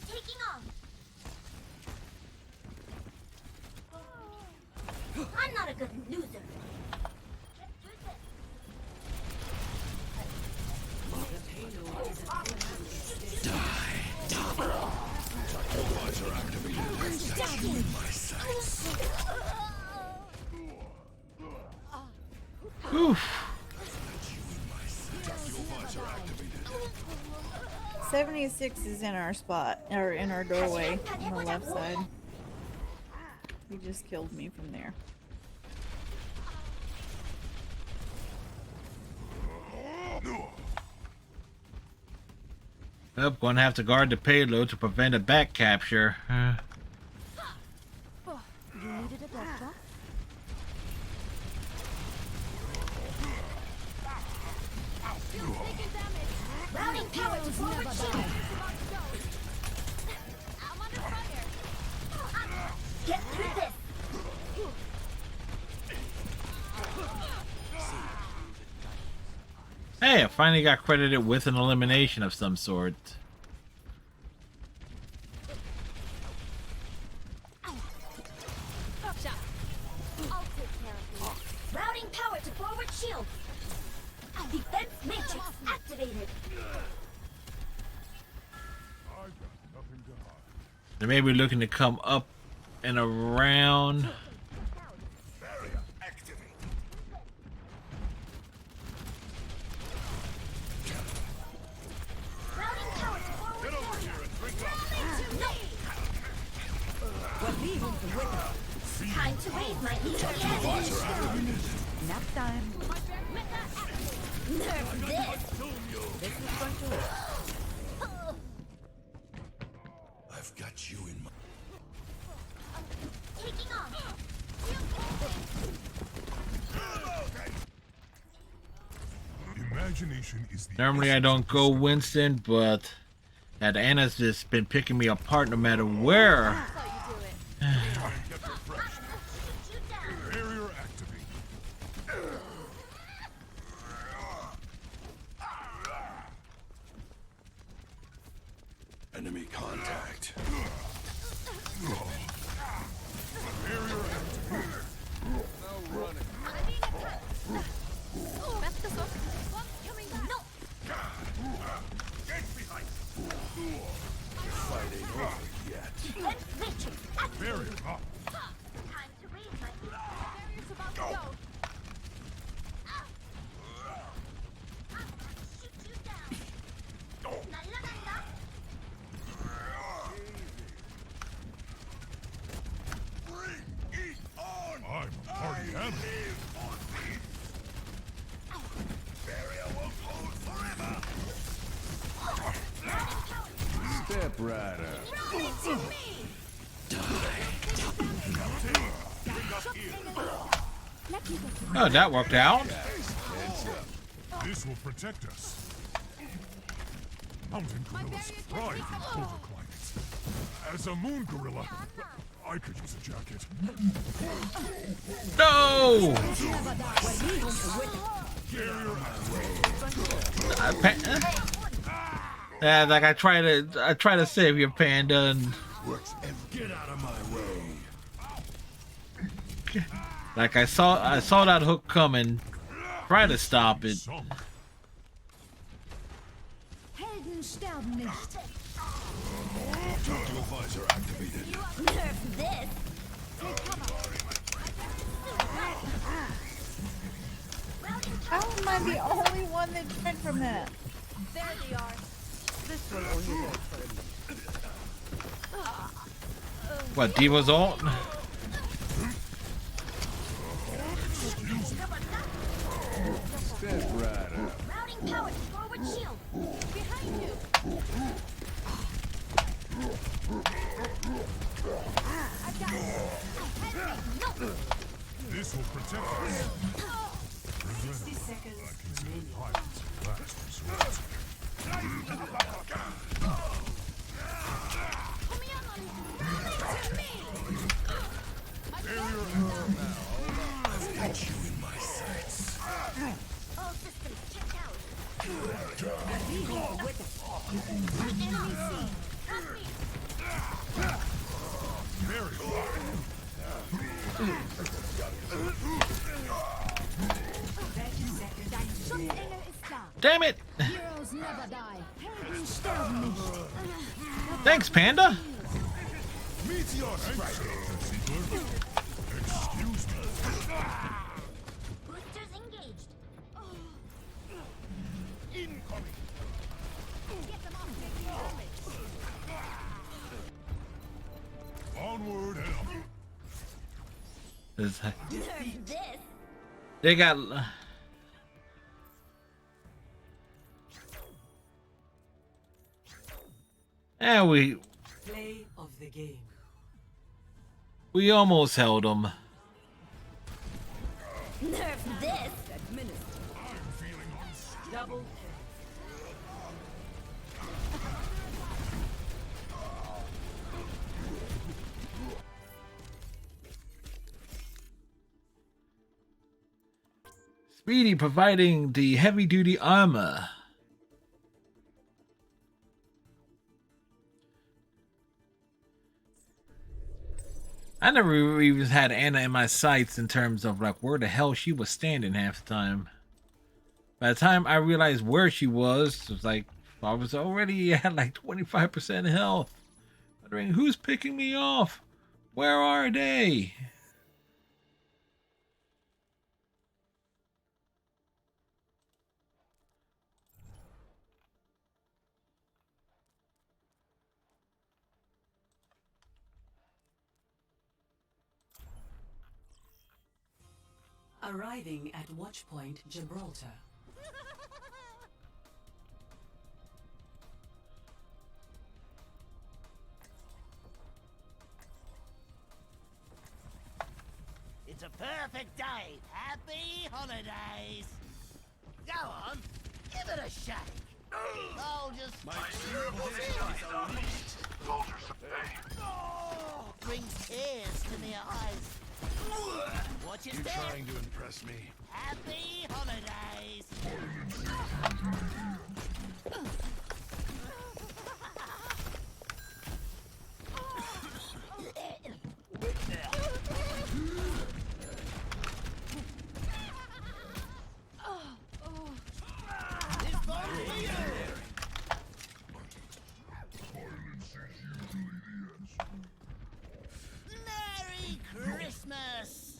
Taking off. I'm not a good loser. Visor activated. My sights. Oof. 76 is in our spot, or in our doorway on the left side. He just killed me from there. Nope, gonna have to guard the payload to prevent a back capture. You needed a doctor? Routing power to forward shield. I'm under fire. Get through this. Hey, I finally got credited with an elimination of some sort. Forward shield. Defense matrix activated. They may be looking to come up and around. Barrier activated. Routing tower to forward. Get over here and drink up. Time to raise my EMP. Nap time. Nerf this. This is going to work. I've got you in my... Taking off. Imagination is the... Normally I don't go Winston, but that Anna's just been picking me apart no matter where. Barrier activated. Enemy contact. Barrier activated. No running. Get behind. Fight ain't over yet. Defense matrix activated. Barrier up. Time to raise my barrier's about to go. Shoot you down. 날라간다. Bring it on. I'm a party animal. Live on me. Barrier won't hold forever. Step right up. Oh, that worked out. This will protect us. Mountain gorillas thrive in colder climates. As a moon gorilla, I could use a jacket. No! Yeah, like I try to save your Panda, and Works and get out of my way. like I saw that hook coming. Try to stop it. Some. Helden sterben nicht. Tactical visor activated. Nerf this. How am I the only one that died from that? There they are. This will only work for a minute. What, Diva's ult? Step right up. Routing power to forward shield. Behind you. I've got it. No. This will protect us. Prevent pirates at last resort. I've got you in my sights. All systems checked out. Enemy seen. Trust me. Very Schutzengel ist da. Damn it! Heroes never die. Helden sterben nicht. Thanks, Panda. Meteor strike. Excuse me. Boosters engaged. Incoming. Get them off taking damage. Onward and up. Nerf this. They got. And Play of the game. we almost held them. Nerf this. I'm feeling unstoppable. Double Speedy providing the heavy duty armor. I never even had Anna in my sights in terms of like where the hell she was standing half the time. By the time I realized where she was, it was like I was already at like 25% health. Wondering who's picking me off? Where are they? Arriving at Watchpoint Gibraltar. It's a perfect day. Happy holidays. Go on, give it a shake. I'll just... Brings tears to their eyes. Watch it there. Trying to impress me. Happy holidays. Merry Christmas!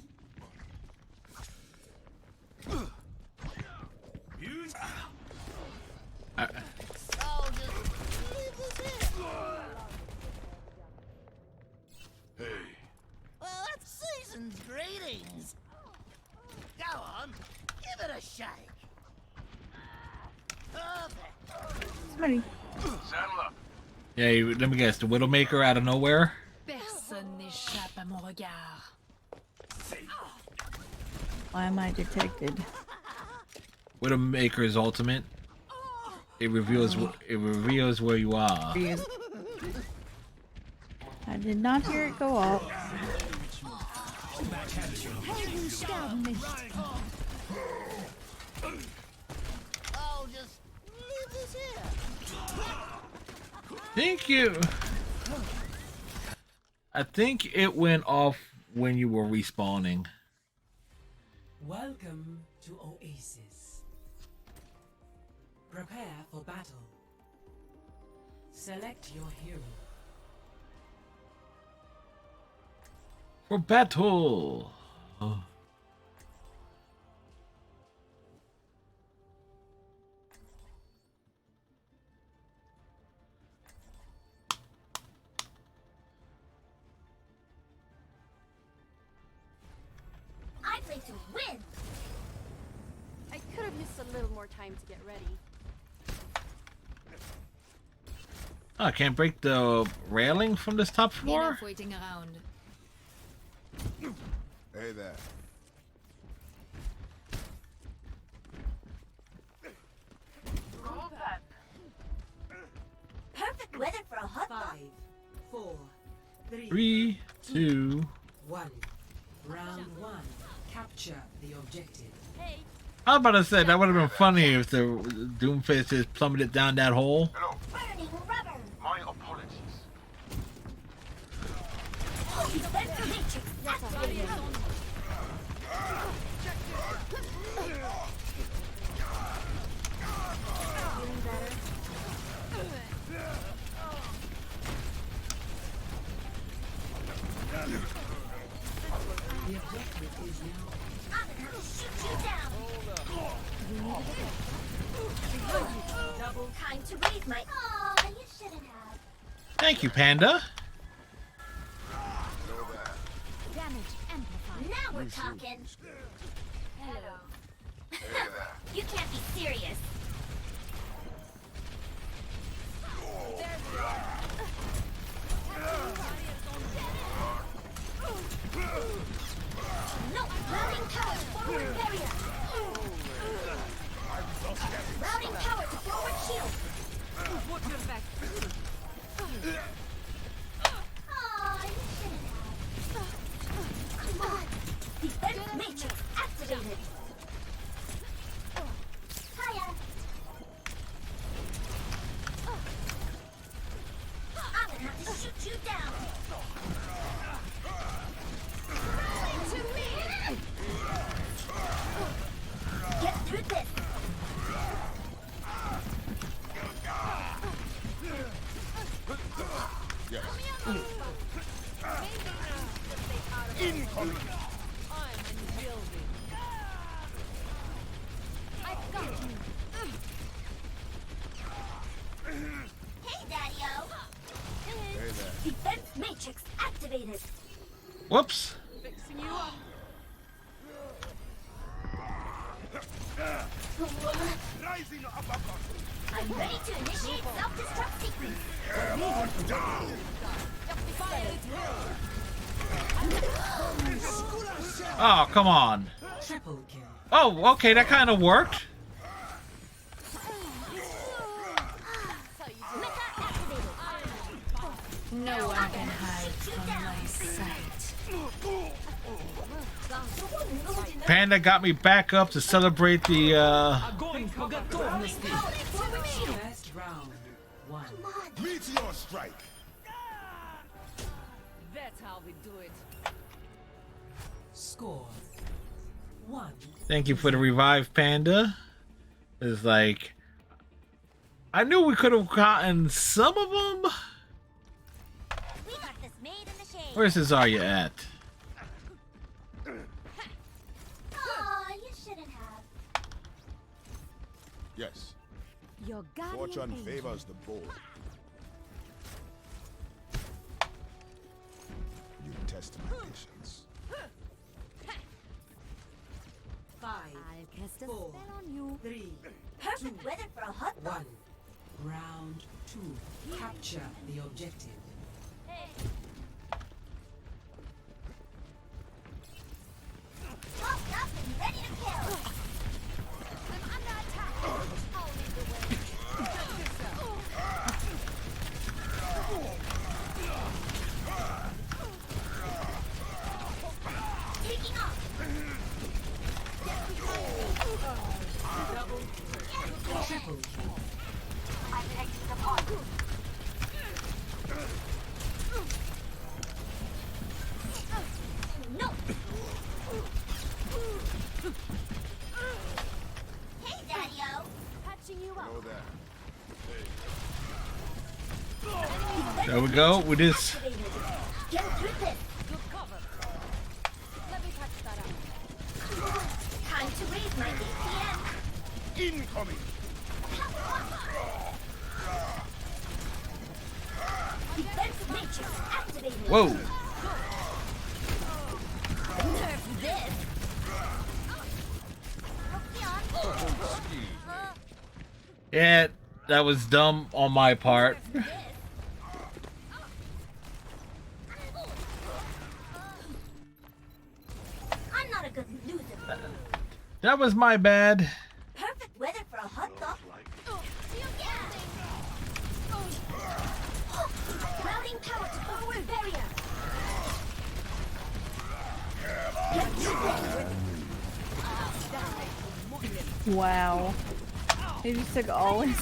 Hey. Well, that's season's greetings. Go on, give it a shake. Perfect. Somebody. Saddle up. Yeah, let me guess. The Widowmaker out of nowhere? Personne n'échappe à mon regard. Why am I detected? Widowmaker's ultimate. It reveals where you are. I did not hear it go off. I'll just leave this here. Thank you. I think it went off when you were respawning. Welcome to Oasis. Prepare for battle. Select your hero. For battle. Oh. I play to win. I could have used a little more time to get ready. Oh, I can't break the railing from this top floor? Enough waiting around. Hey there. Perfect weather for a hot dog. 5, 4, 3, 3, 2. 1. Round 1. Capture the objective. Hey, I was about to say that would have been funny if the Doomfist just plummeted down that hole. Hello. Burning rubber. My apologies. Defense matrix activated. feeling better? The objective is now. I'm gonna shoot you down. Double time to raise my. Aw, you shouldn't have. Thank you, Panda. Damage amplified. Now we're talking. Hello. You can't be serious. No, routing tower to forward barrier. Routing tower to forward shield. Watch your back. Aw, you shouldn't have. Come on. Defense matrix activated. Hiya. Incoming! I'm unyielding. I've got you. Hey, Daddy-O. Hey there. Defense matrix activated. Whoops. Fixing you up. Rising uppercut! I'm ready to initiate self-destruct sequence. Hammer down! Fire at will. Oh, come on. Triple kill. Oh, okay, that kind of worked. Mecha activated. No one can hide from my sight. Panda got me back up to celebrate the First round. One. Meteor strike! That's how we do it. Score. 1. Thank you for the revive, Panda. It's like I knew we could have gotten some of them. We got this made in the shade. Where's Zarya at? Aw, you shouldn't have. Yes, Your fortune favors the bold. You test my patience. 5. I'll cast a 4. spell on you. 3. Perfect weather for a hot 1. Round 2. Capture the objective. Locked up and ready to kill. I'm under attack. I'll lead the way. Taking off. Triple kill. I'm taking the part. No. Hey, Daddy-O. Patching you up. Know that. There we go with this. Get through this. Good cover. Let me patch that up. Time to raise my APM. Incoming! Defense matrix activated. Whoa. Nerf this. Yeah, that was dumb on my part. I'm not a good loser. That was my bad. Perfect weather for a hot dog. Routing power to forward barrier. Wow. He just took all his.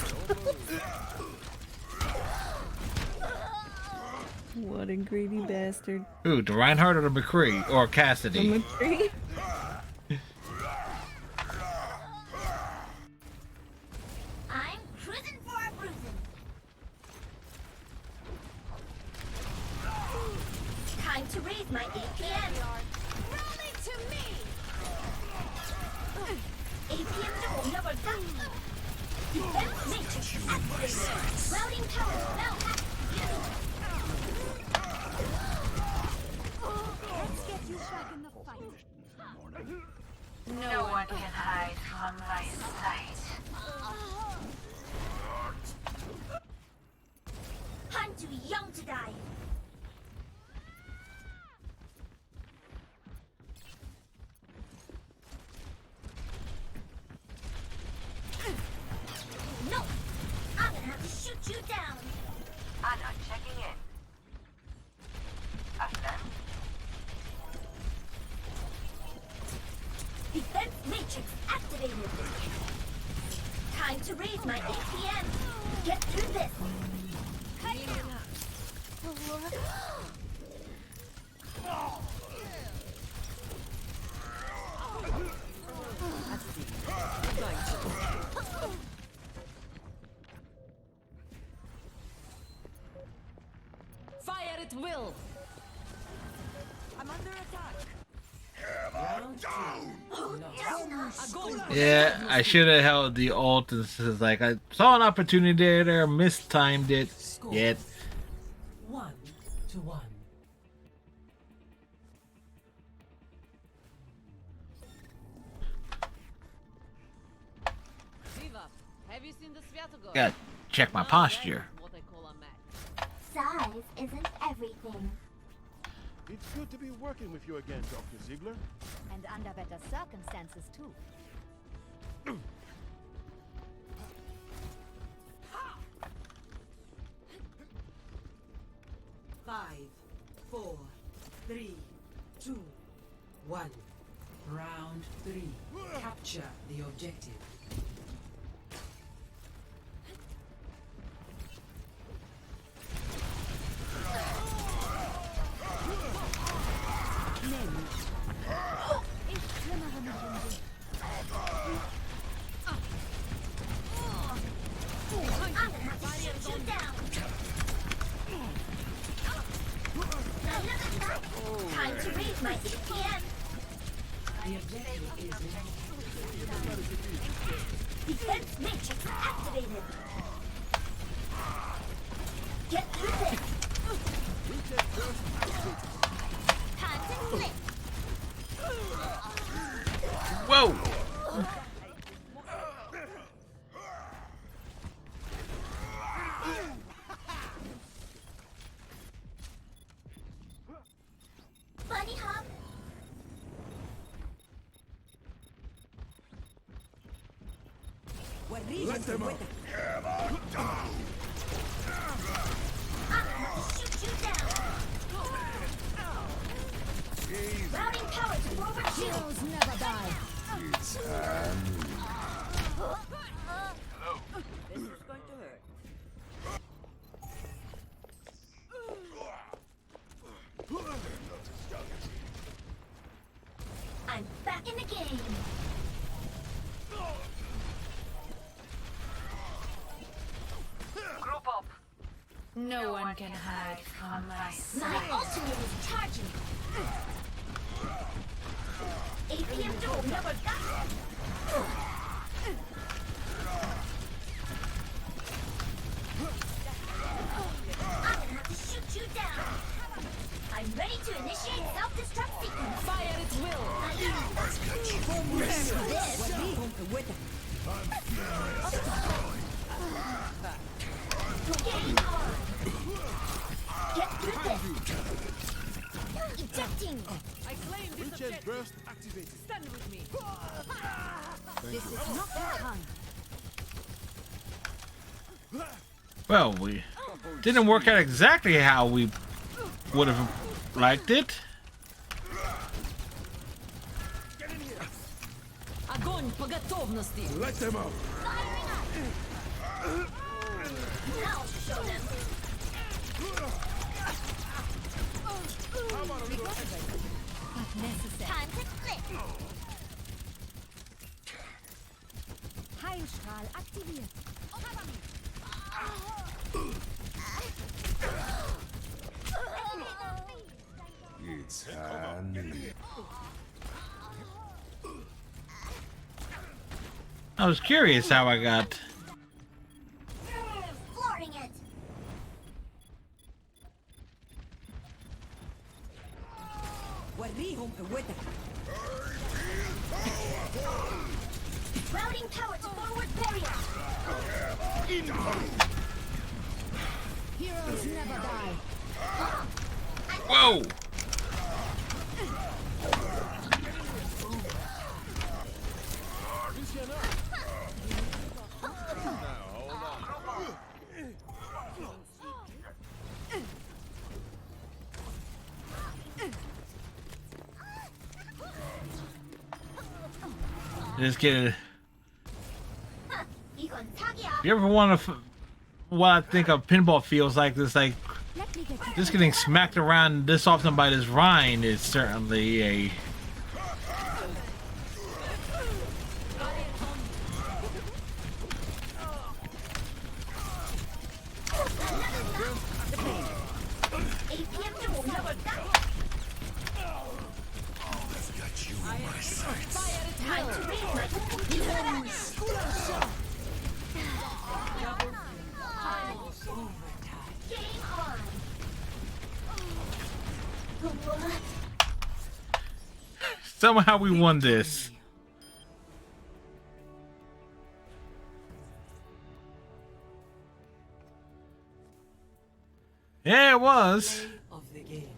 What a greedy bastard. Ooh, the Reinhardt or the McCree or Cassidy? The McCree? I'm cruising for a bruising. Time to raise my APM. Rally to me. APM double number done. Defense matrix activated. Routing power now active. Let's get you back in the fight. No one can hide from my sight. I'm too young to die. No! I'm gonna have to shoot you down. I'm not checking in. Aslan? Defense matrix activated. Time to raise my APM. Get through this. Fire at will. I'm under attack. Yeah, I should have held the ult. This is like I saw an opportunity there, mistimed it. Yet 1-1. Have you seen the Sviatogo? gotta check my posture. What I call a match. Size isn't everything. It's good to be working with you again, Dr. Ziegler. And under better circumstances, too. 5, 4, 3, 2, 1. Round 3. Capture the objective. Time to raise my CPM. The objective is Defense matrix activated. Get through this. Time to flip. Whoa! Bunny hop. Let them up. Down. I'm gonna shoot you down. Routing power to forward shields never die. It's This is going to hurt. I'm back in the game. Group up. No one can hide from my sight. My ultimate is charging. APM door never got. I'm gonna have to shoot you down. I'm ready to initiate self-destruct sequence. Fire at will. Game on. Get through this. Ejecting. I claim this Breach and objective. burst activated. Stand with me. This is not the time. Well, we didn't work out exactly how we would have liked it. Огонь по готовности. Let them up. Now show them. Necessary. Time to click. Heilstrahl aktiviert. It's handy. I was curious how I got. Flooring it. Routing power to forward barrier. Heroes never die. Whoa! Just kidding. If you ever want to, what I think a pinball feels like, this like just getting smacked around this often by this Rhine is certainly a. APM door never got. I've got you in my sights. Somehow we won this. Yeah, it was. Play of the game.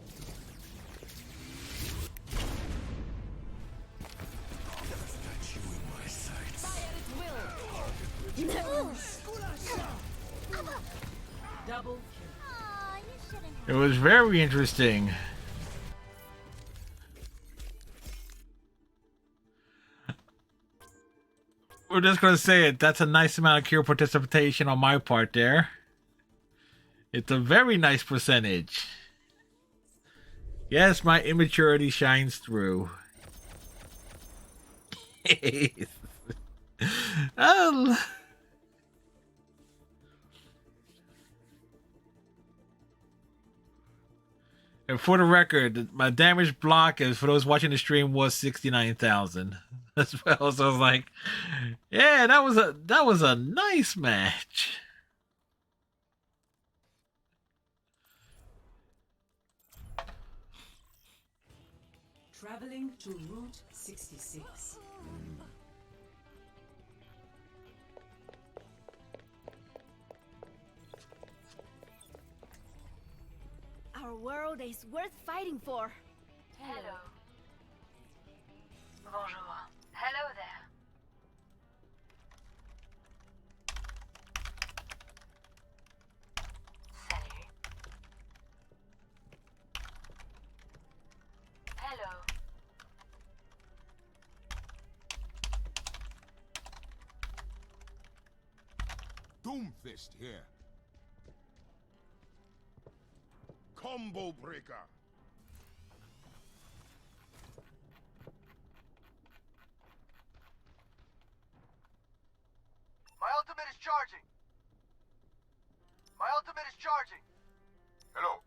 Double kill. It was very interesting. We're just gonna say it. That's a nice amount of Kira participation on my part there. It's a very nice percentage. Yes, my immaturity shines through. Oh. And for the record, my damage block is for those watching the stream was 69,000 as well. So I was like, yeah, that was a nice match. Traveling to Route 66. Our world is worth fighting for. Hello. Bonjour. Hello there. Salut. Hello. Doomfist here. Combo breaker. My ultimate is charging. My ultimate is charging. Hello.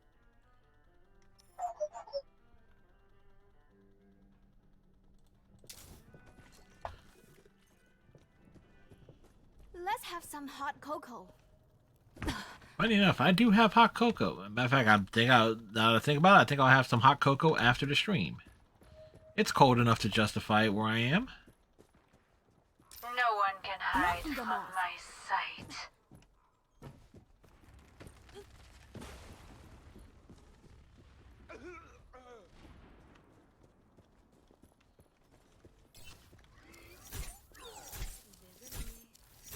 Let's have some hot cocoa. Funny enough, I do have hot cocoa. Matter of fact, now that I think about it, I think I'll have some hot cocoa after the stream. It's cold enough to justify it where I am. No one can hide from my sight.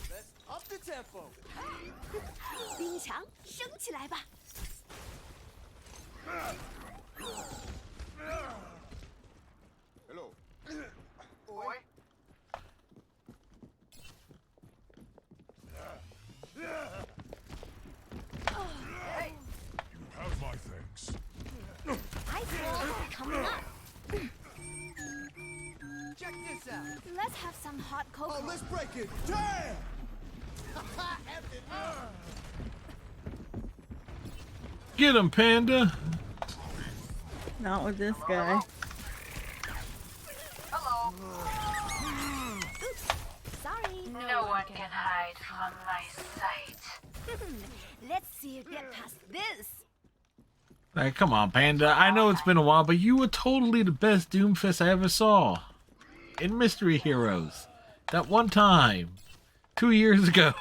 Let's up the tempo. 冰墙升起来吧。 Hello. Boy. Hey. You have my thanks. Ice wall coming up. Check this out. Let's have some hot cocoa. Oh, let's break it. Damn! Get him, Panda. Not with this guy. Hello. Oops. Sorry. No one can hide from my sight. Let's see you get past this. Like, come on, Panda. I know it's been a while, but you were totally the best Doomfist I ever saw. In Mystery Heroes. That one time. 2 years ago.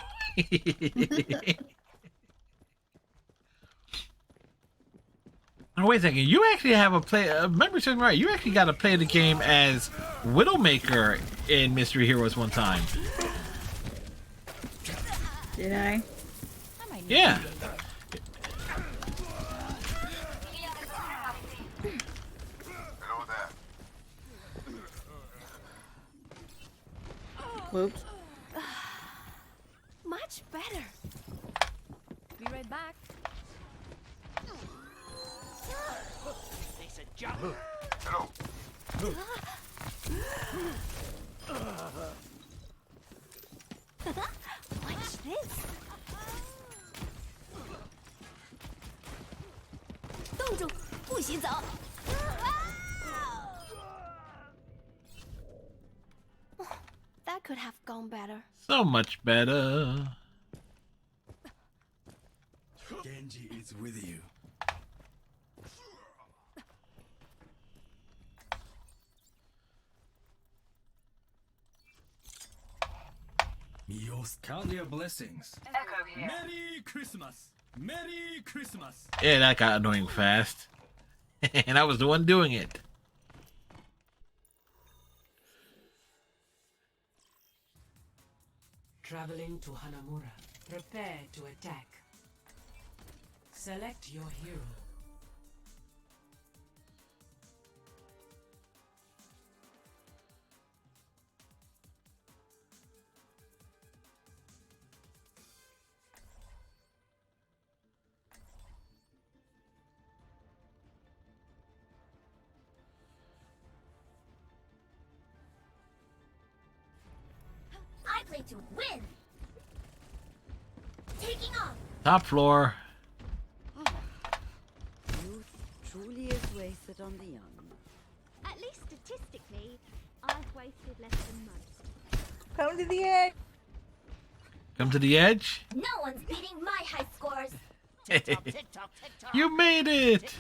Oh, wait a second. You actually have a play. Remember something right? You actually got to play the game as Widowmaker in Mystery Heroes one time. Did I? Yeah. Hello there. Whoops. Much better. Be right back. Nice a jump. Hello. Watch this. 冻住，不许走。That could have gone better. So much better. Genji is with you. Count your blessings. Merry Christmas. Merry Christmas. Yeah, that got annoying fast. And I was the one doing it. Traveling to Hanamura. Prepare to attack. Select your hero. I play to win. Taking off. Top floor. Youth truly is wasted on the young. At least statistically, I've wasted less than most. Come to the edge. Come to the edge. No one's beating my high scores. You made it.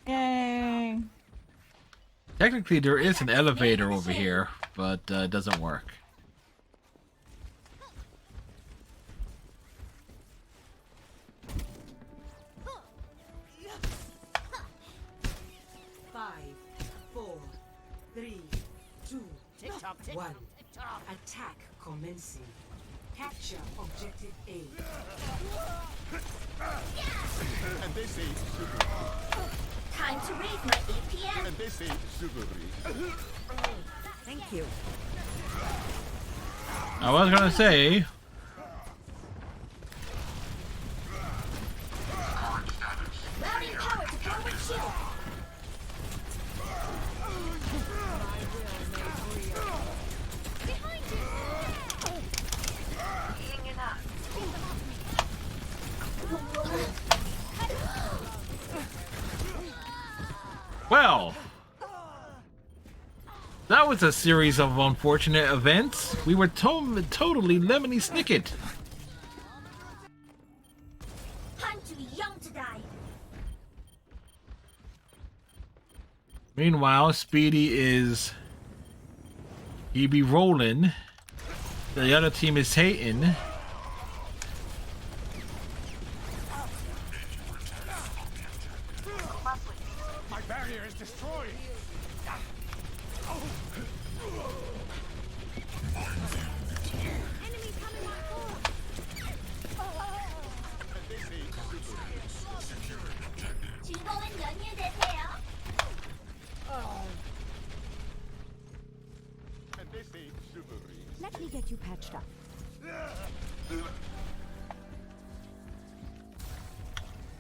Yay. Technically, there is an elevator over here, but it doesn't work. One. Attack commencing. Capture objective A. And they say Time to raise my APM. and they say chivalry. Thank you. I was gonna say. Routing power to forward shield. Behind you. Healing enough. Well, that was a series of unfortunate events. We were totally lemony snicket. I'm too young to die. Meanwhile, Speedy is he be rolling. The other team is hating. My barrier is destroyed. Enemy coming on board. 즐거운 연휴 되세요. And they say chivalry. Let me get you patched up.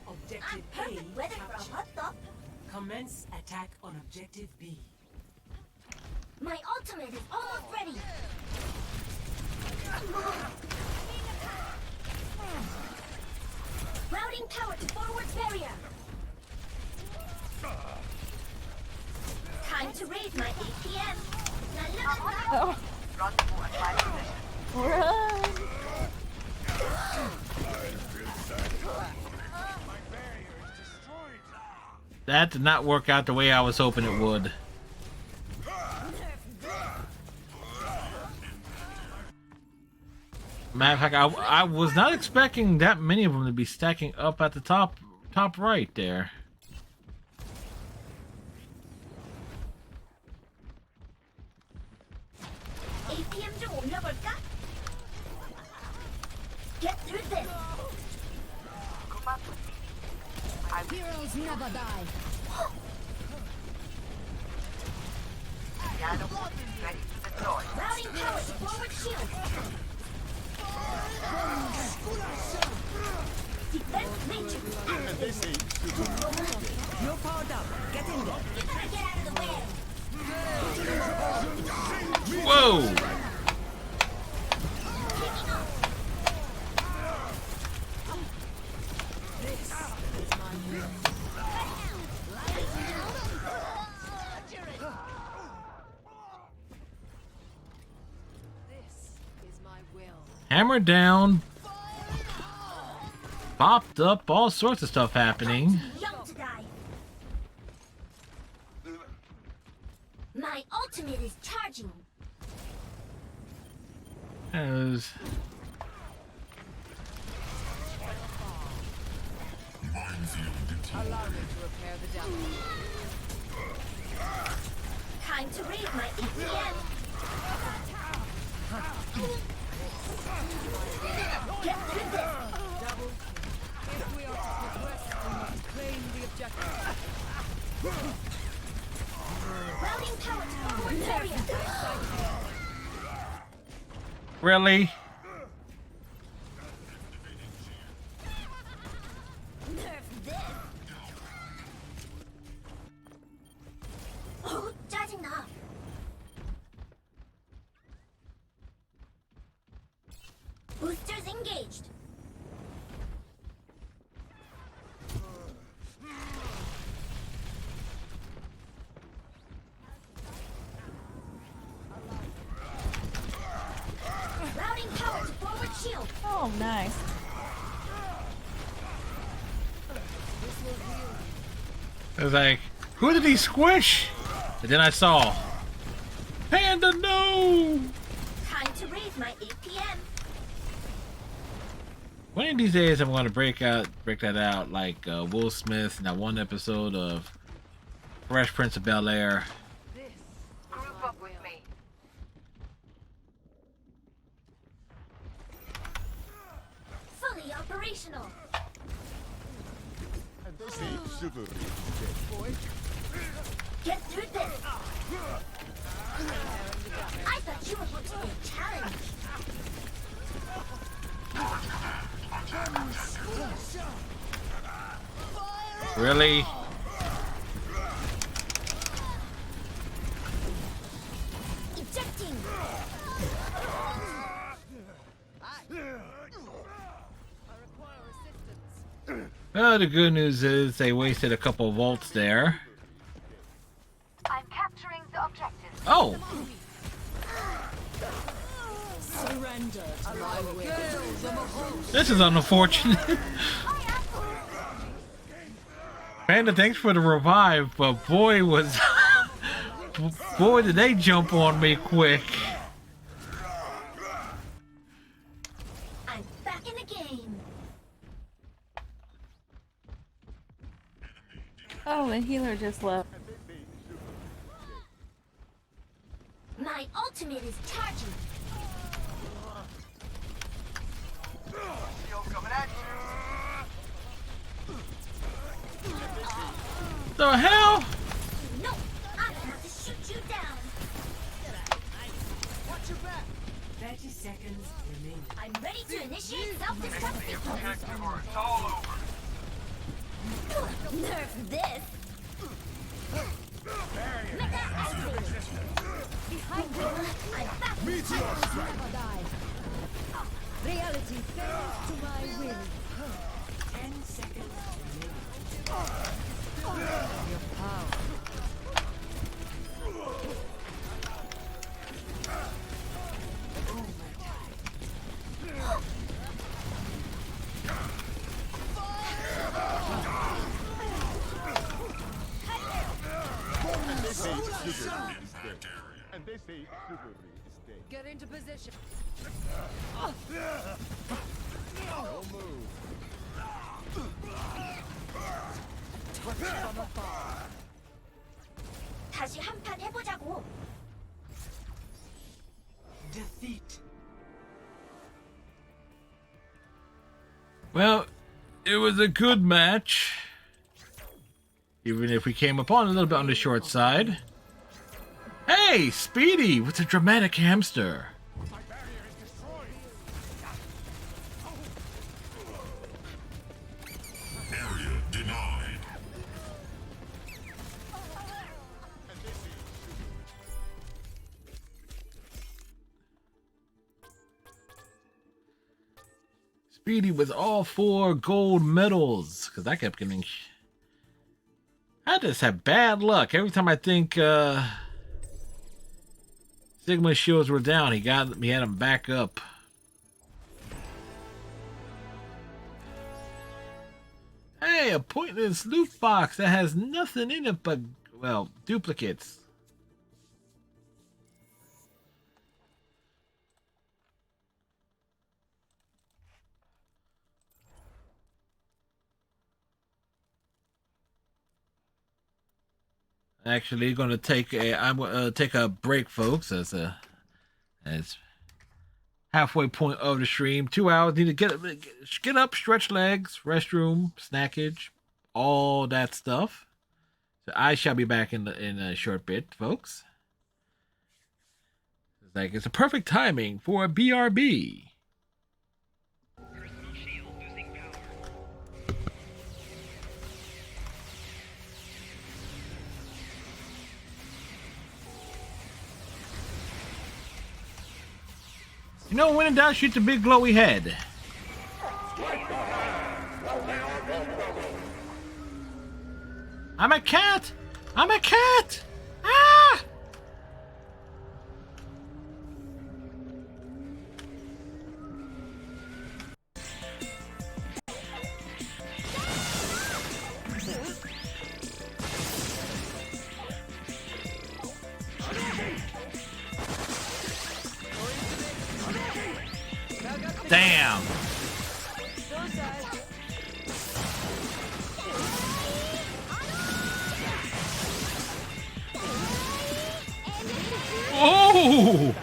Objective Perfect A weather for a captured. hot dog. Commence attack on objective B. My ultimate is almost ready. Routing power to forward barrier. Time to raise my APM. Oh. Run. That did not work out the way I was hoping it would. Matter of fact, I was not expecting that many of them to be stacking up at the top right there. APM 좀 올려볼까? Get through this. Heroes never die. Routing power to forward shield. Defense matrix. And they say chivalry. You're powered up. Get in there. You better get out of the way. Whoa! Taking off. This is my will. Hammer down. Popped up, all sorts of stuff happening. Young to die. My ultimate is charging. As Allow me to repair the damage. Time to raise my APM. Get through this. Double. If we are to progress, we must claim the objective. Routing power to forward area. Really? Nerf this. Oh, 짜증나. Boosters engaged. Routing power to forward shield. Oh, nice. I was like, who did he squish? And then I saw Panda. No. Time to raise my APM. One of these days, I'm going to break that out like Will Smith in that one episode of Fresh Prince of Bel-Air. Group up with me. Fully operational. And they say chivalry is dead. Get through this. I thought you were going to be a challenge. Really? Ejecting. Well, the good news is they wasted a couple volts there. I'm capturing the objective. Oh! Surrender to my will. This is unfortunate. Panda, thanks for the revive, but boy boy did they jump on me quick. I'm back in the game. Oh, the healer just left. My ultimate is charging. Coming at you. The hell? No, I'm about to shoot you down. Watch your back. 30 seconds remaining. I'm ready to initiate self-destruct sequence. It's all over. Nerf this. Mega activate. Behind me. I'm back. Never die. Reality fails to my will. 10 seconds remaining. Your power. And they say chivalry is dead. And they say chivalry is dead. Get into position. No move. Touch from afar. 다시 한 판 해보자고. Defeat. Well, it was a good match. Even if we came upon a little bit on the short side. Hey, Speedy with the dramatic hamster. Area denied. Speedy with all 4 gold medals. Because I kept getting... I just have bad luck. Every time I think Sigma shields were down, he had them back up. Hey, a pointless loot box that has nothing in it but, well, duplicates. actually going to take I'm going to take a break, folks, as halfway point of the stream. 2 hours. Need to get up, stretch legs, restroom, snackage, all that stuff. So I shall be back in a short bit, folks. It's a perfect timing for a BRB. You know, when in doubt, shoot the big glowy head. I'm a cat! I'm a cat! Ah! Damn! Oh!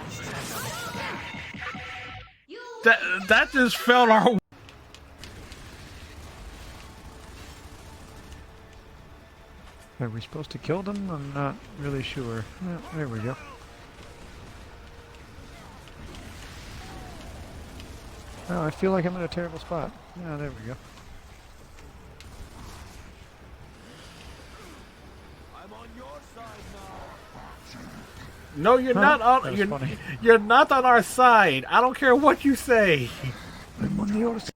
That just fell our way. Are we supposed to kill them? I'm not really sure. Yeah, there we go. Oh, I feel like I'm in a terrible spot. Yeah, there we go. I'm on your side now. No, you're not on. You're not on our side. I don't care what you say. I'm on the other side.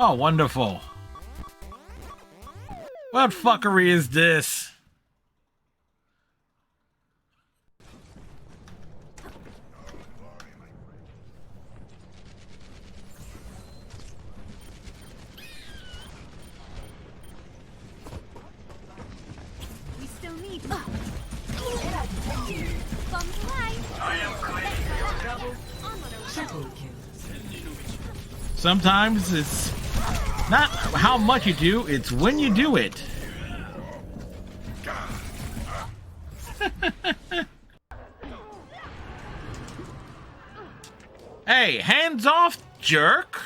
Oh, wonderful. What fuckery is this? We still need bombs away. Sometimes it's not how much you do, it's when you do it. Hey, hands off, jerk.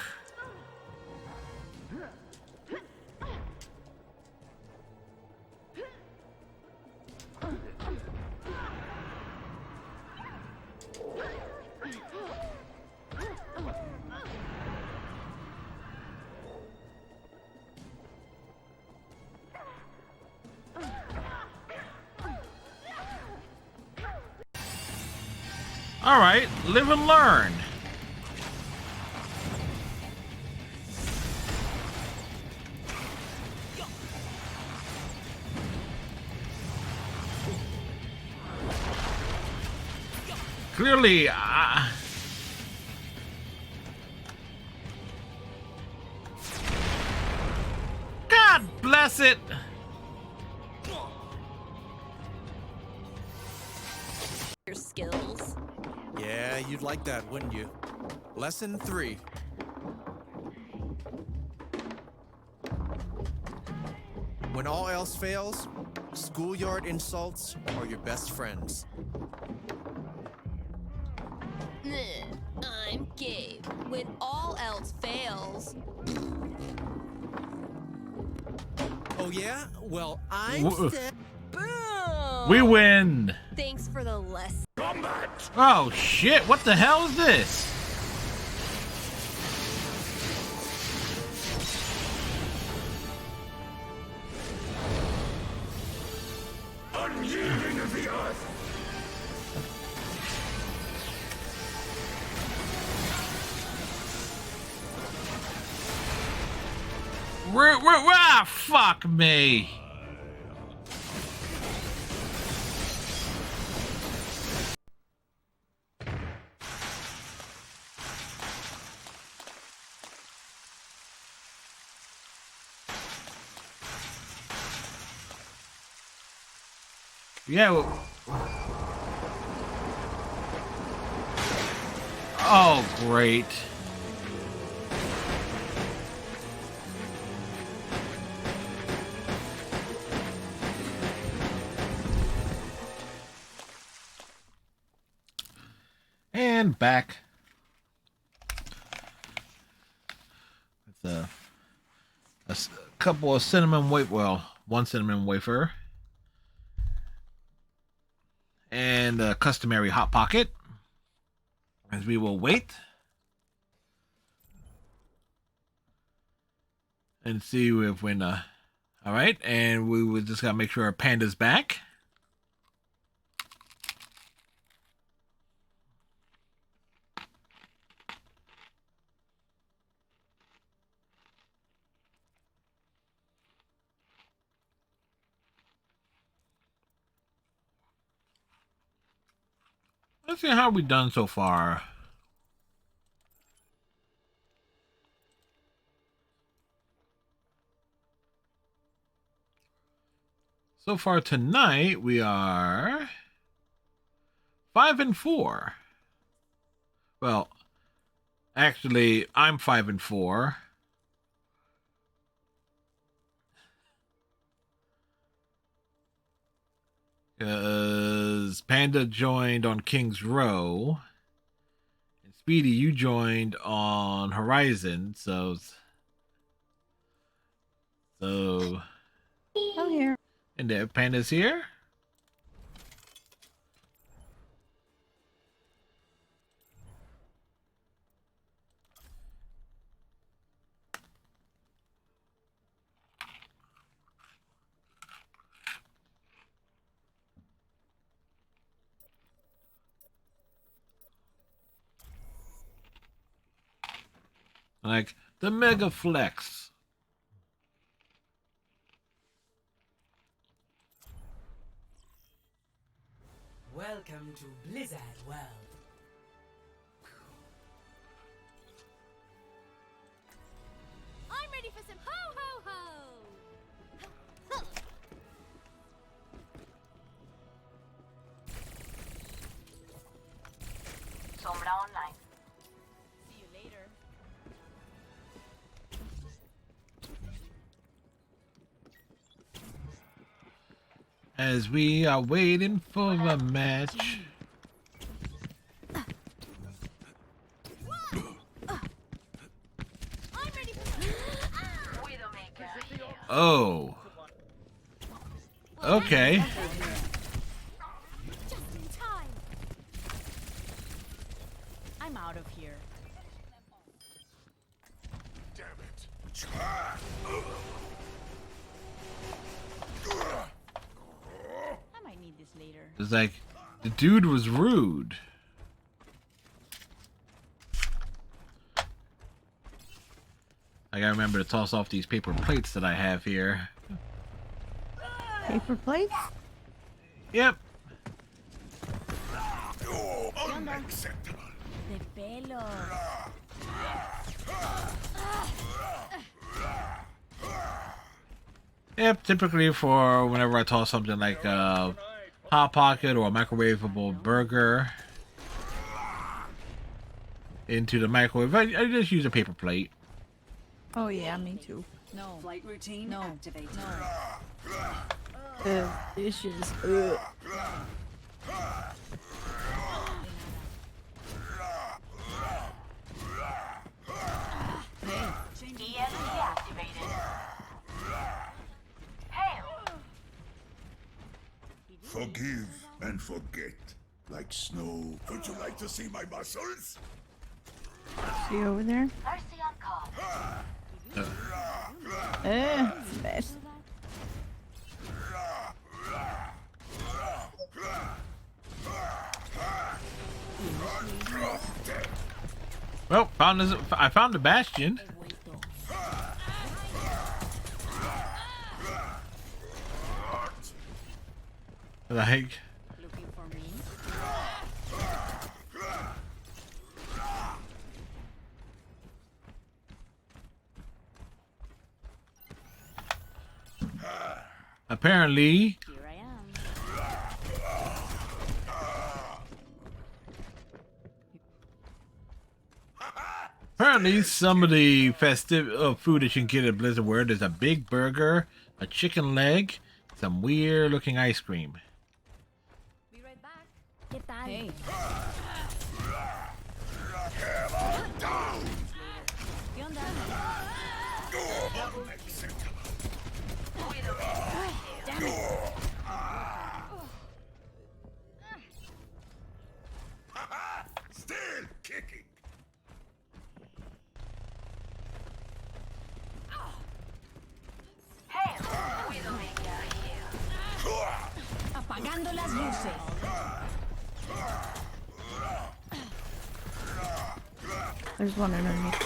All right, live and learn. Clearly, God bless it. Your skills. Yeah, you'd like that, wouldn't you? Lesson 3. When all else fails, schoolyard insults are your best friends. I'm Gabe. When all else fails. Oh yeah? Well, I'm Boom! We win. Thanks for the lesson. Oh shit, what the hell is this? Unyielding of the earth. Fuck me. Yeah. Oh, great. And back. It's a couple of cinnamon one cinnamon wafer. And a customary hot pocket. As we will wait. And see if when alright, and we would just gotta make sure our panda's back. Let's see how we done so far. So far tonight, we are 5-4. Well, actually, I'm 5-4. Because Panda joined on King's Row. And Speedy, you joined on Horizon. So I'm here. And the Panda's here. Like the Mega Flex. Welcome to Blizzard World. I'm ready for some ho ho ho! Sombra online. See you later. As we are waiting for a match. Oh. Okay. Just in time. I'm out of here. Damn it. I might need this later. It's like the dude was rude. I gotta remember to toss off these paper plates that I have here. Paper plates? Yep. Unacceptable. De pelo. Yep, typically for whenever I toss something like a Hot Pocket or a microwavable burger into the microwave, I just use a paper plate. Oh yeah, me too. No. Flight routine activated. Dishes. ESP activated. Hail. Forgive and forget. Like snow. Would you like to see my muscles? See over there? Mercy on call. Best. Well, I found the bastion. Like, Looking for me? apparently, Here I am. apparently some of the festive food that you can get at Blizzard World is a big burger, a chicken leg, some weird looking ice cream. Hey. Still kicking. Apagando las luces. There's one underneath.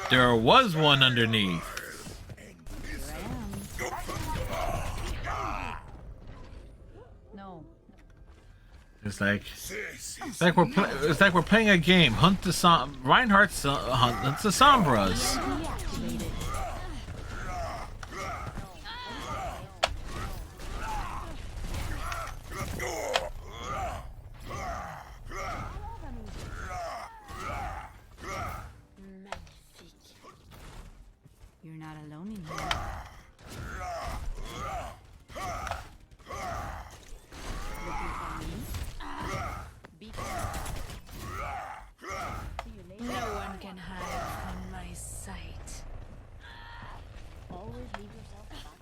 There was one underneath. No. It's like we're playing a game. Hunt the Reinhardt's hunt the Sombras. You're not alone in here. No one can hide from my sight. Always leave yourself back.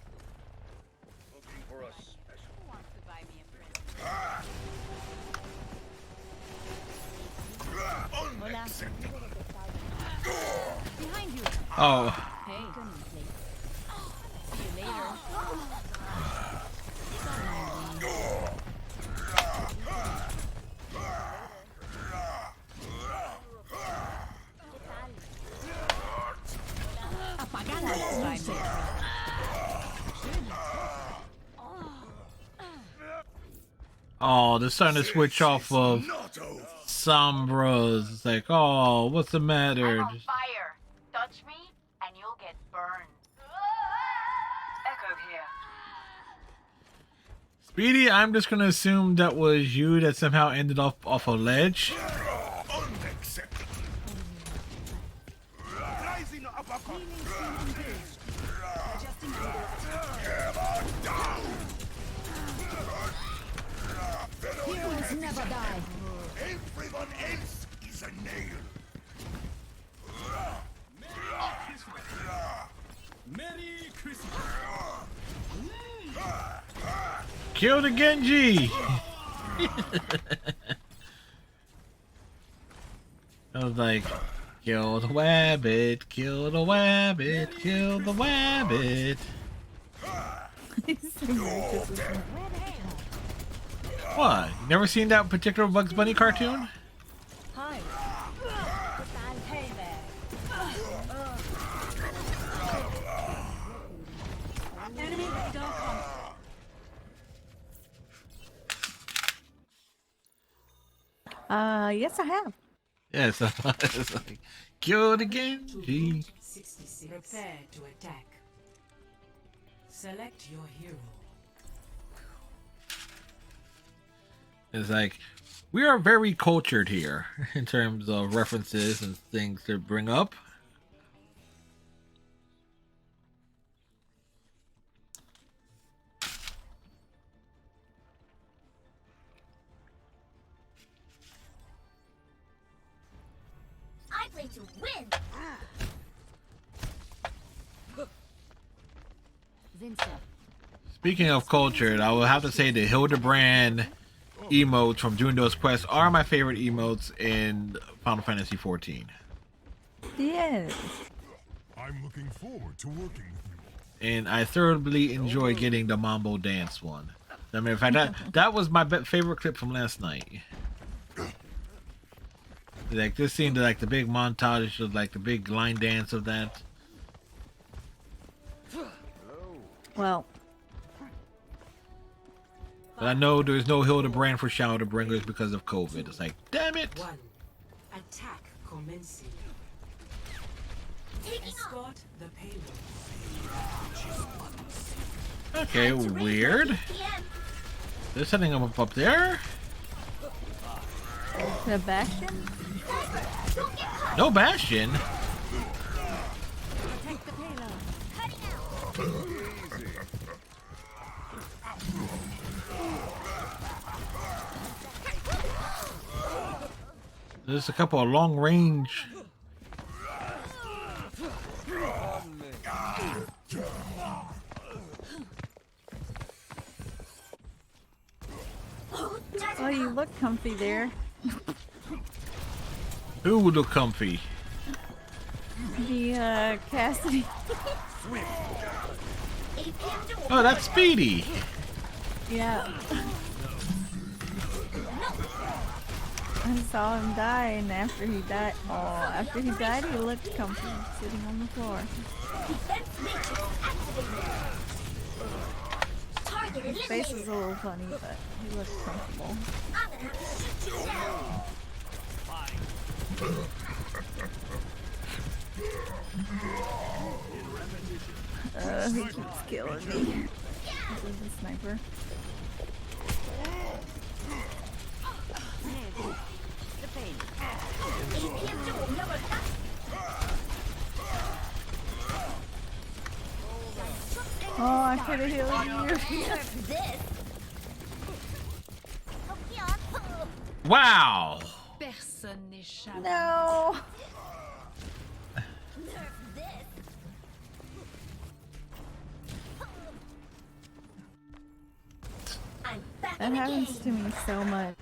Looking for a special. Who wants to buy me a present? Unacceptable. Behind you. Oh. Hey. See you later. Apagando las luces. Oh, they're starting to switch off of Sombras. It's like, oh, what's the matter? I'm on fire. Touch me and you'll get burned. Echo here. Speedy, I'm just gonna assume that was you that somehow ended up off a ledge. Unacceptable. Rising uppercut. Heroes never die. Everyone else is a nail. Merry Christmas. Kill the Genji! I was like, kill the wabbit, kill the wabbit, kill the wabbit. What? You never seen that particular Bugs Bunny cartoon? Hi. Hey there. Enemy radar contact. Yes, I have. Yes, it's like, kill the Genji. 66. Prepare to attack. Select your hero. It's like, we are very cultured here in terms of references and things to bring up. I play to win. Vincent. Speaking of cultured, I will have to say the Hildebrand emotes from doing those quests are my favorite emotes in Final Fantasy XIV. Yes. I'm looking forward to working with you. And I thoroughly enjoy getting the Mambo dance one. I mean, in fact, that was my favorite clip from last night. Like, this seemed like the big montage of like the big line dance of that. Well, but I know there's no Hildebrand for Shadowbringers because of COVID. It's like, damn it! One. Attack commencing. Escort the payload. Okay, weird. They're setting them up there. The Bastion? No Bastion. Protect the payload. There's a couple of long range. Oh, you look comfy there. Who would look comfy? The Cassidy. Oh, that's Speedy. Yeah. I saw him die, and after he died, he looked comfy sitting on the floor. His face is a little funny, but he looks comfortable. He keeps killing me. This is a sniper. Oh, I could have healed you. Wow. No. That happens to me so much.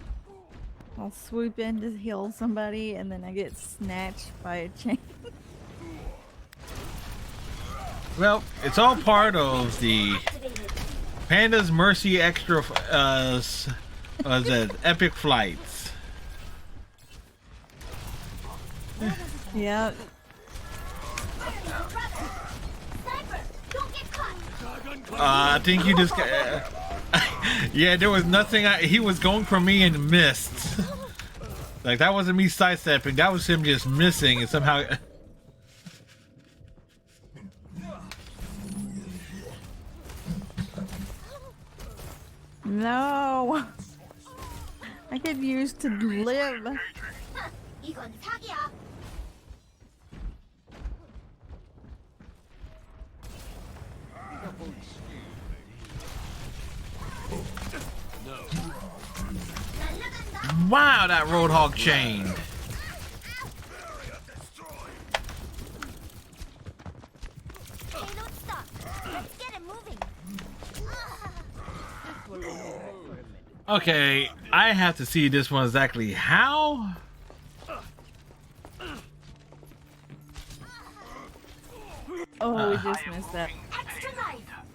I'll swoop in to heal somebody and then I get snatched by a chain. Well, it's all part of the Panda's Mercy Extra epic flights. Yep. I think you just got... yeah, there was nothing. He was going for me and missed. Like, that wasn't me sidestepping. That was him just missing and somehow... No. I could use to live. Wow, that Roadhog chained. Okay, I have to see this one exactly how. Oh, we just missed that.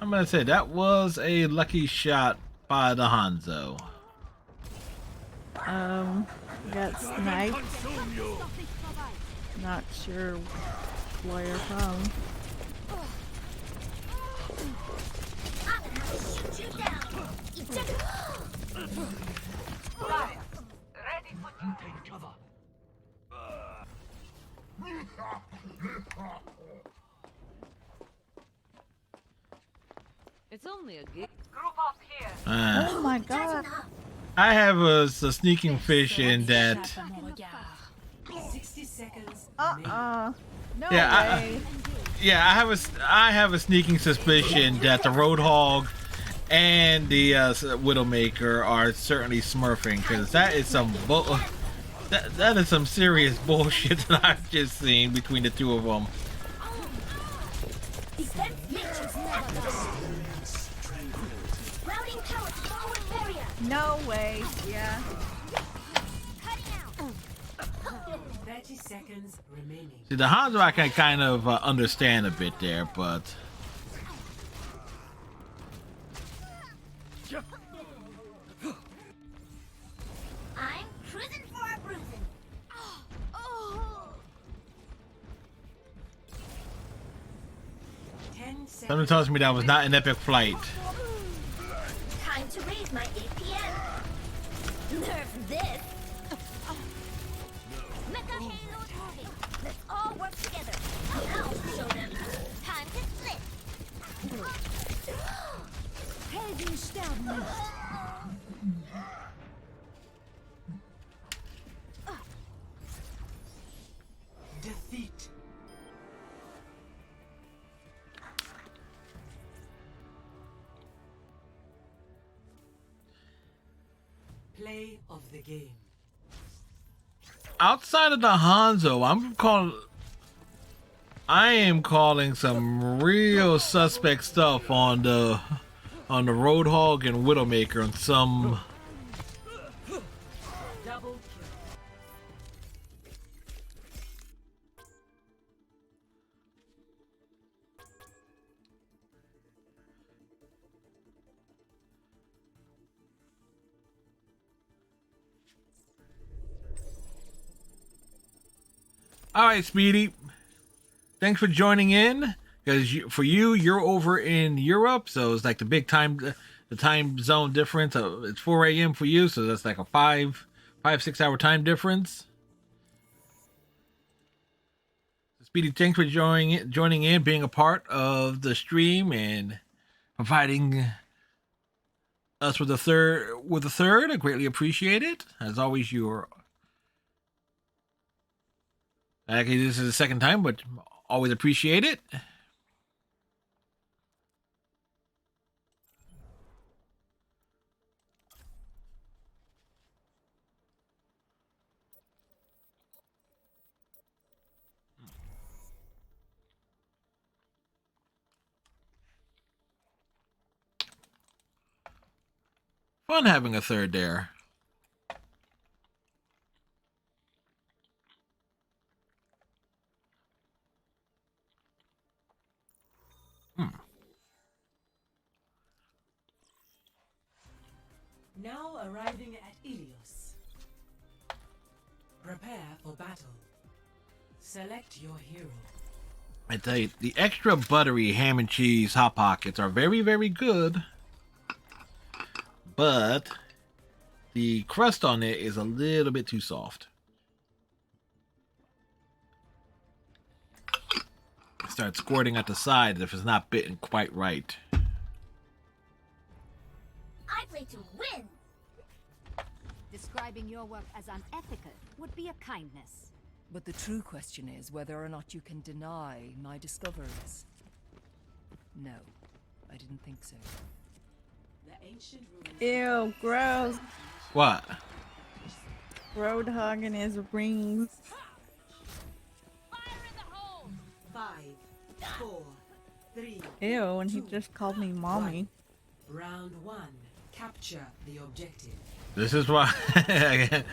I'm gonna say that was a lucky shot by the Hanzo. Got sniped. Not sure where from. Ready for you. Take cover. It's only a gig. Group up here. Oh my god. I have a sneaking fish in that. 60 seconds. No Yeah, way. I have a sneaking suspicion that the Roadhog and the Widowmaker are certainly smurfing, because that is some that is some serious bullshit that I've just seen between the two of them. No way. Yeah. 30 seconds remaining. See, the Hanzo I can kind of understand a bit there, but I'm cruising for a bruising. something tells me that was not an epic flight. Time to raise my APM. Nerf this. Mecha Halo target. Let's all work together. I'll show them. Time to split. Helden sterben nicht. Play of the game. Outside of the Hanzo, I am calling some real suspect stuff on the Roadhog and Widowmaker and some. Double kill. All right, Speedy. Thanks for joining in. Because you're over in Europe, so it's like the time zone difference. It's 4 a.m. for you, so that's like a 6 hour time difference. Speedy, thanks for joining in, being a part of the stream, and providing us with a third. I greatly appreciate it. As always, actually, this is the second time, but always appreciate it. Fun having a third there. Now arriving at Ilios. Prepare for battle. Select your hero. I tell you, the extra buttery ham and cheese Hot Pockets are very, very good. But the crust on it is a little bit too soft. It starts squirting at the sides if it's not bitten quite right. I play to win. Describing your work as unethical would be a kindness. But the true question is whether or not you can deny my discoveries. No, I didn't think so. The ancient Ew, gross. What? Roadhog and his rings. 5, 4, 3. Ew, and he just called me mommy. Round 1. Capture the objective. This is why. Powered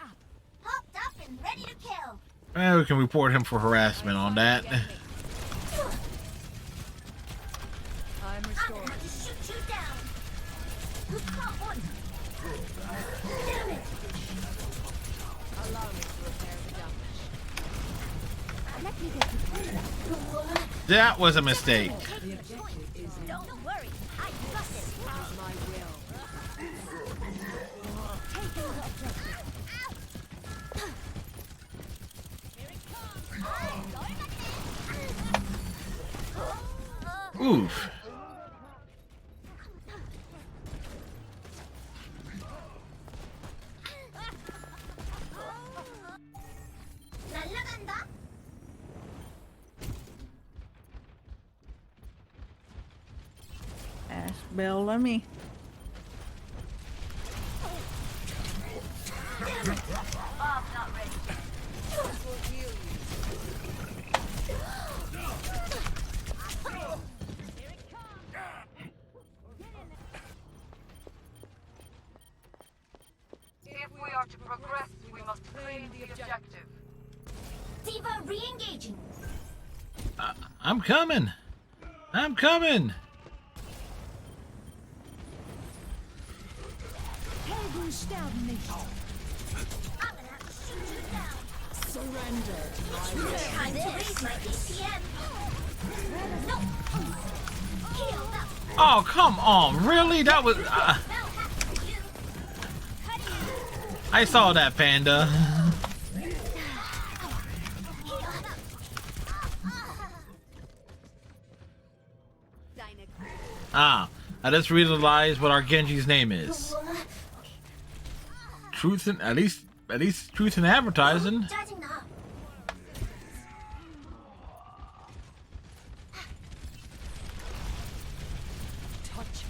up. Hopped up and ready to kill. Well, we can report him for harassment on that. I'm restored. I'm gonna have to shoot you down. Who's caught one? Damn it. Allow me to repair the damage. Let me get you. That was a mistake. Don't worry, I got this. As my will. Take the objective. Here it comes. Oof. 날라간다. Ash Bellamy. I'm not ready. If we are to progress, we must claim the objective. Diva re-engaging. I'm coming. I'm coming. Helden sterben nicht. I'm gonna have to shoot you down. Surrender to my will. Time to raise my ATM. No. Healed up. Oh, come on. Really? That was... I saw that, Panda. Ah, I just realized what our Genji's name is. Truth in at least truth in advertising. Touch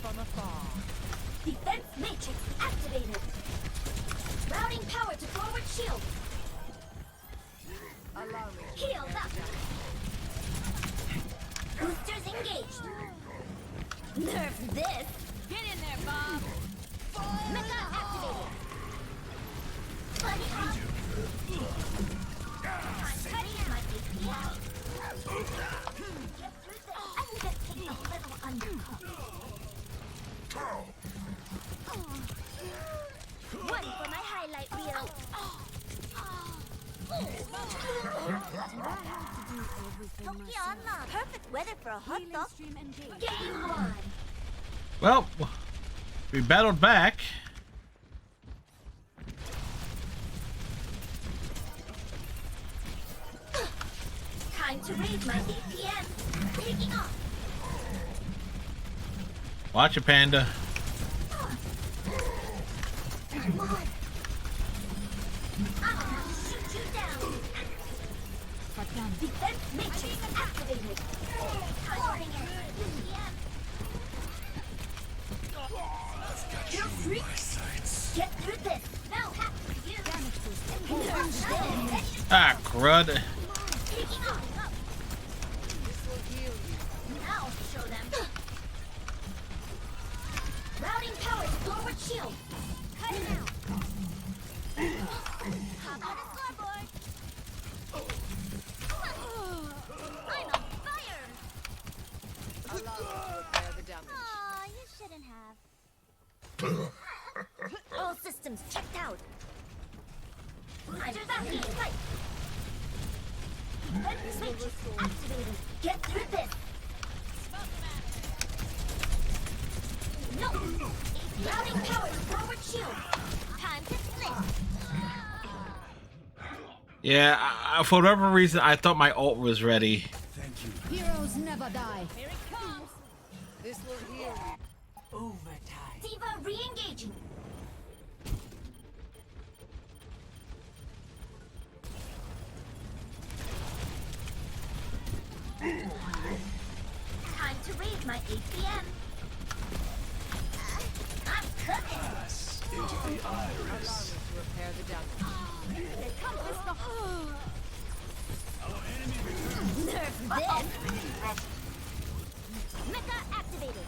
from afar. shield. Heal up. Boosters engaged. Nerf this. Get in there, Bob. Mecha activated. Buddy up. Cutting my API. Get through this. I'm just taking a little undercut. One for my highlight reel. Perfect weather for a hot dog. Game on. Well, we battled back. Time to raise my APM. Taking off. Watch it, Panda. Come on. I'm gonna shoot you down. Defense matrix activated. Targeting it. Kill streak. Get through this. Now hack for you. Ah, crud. Taking off. This will heal you. Now show them. Routing power to forward shield. Cut it out. Hop on the scoreboard. I'm on fire. Allow me to repair the damage. Aw, you shouldn't have. All systems checked out. I'm back in fight. Let's matrix activated. Get through this. No. Routing power to forward shield. Time to split. Yeah, for whatever reason, I thought my ult was ready. Heroes never die. Here it comes. This will heal you. Overtime. Diva re-engaging. Time to raise my APM. I'm cooking. Into the iris. Allow me to repair the damage. Here comes the Nerf this. Mecha activated.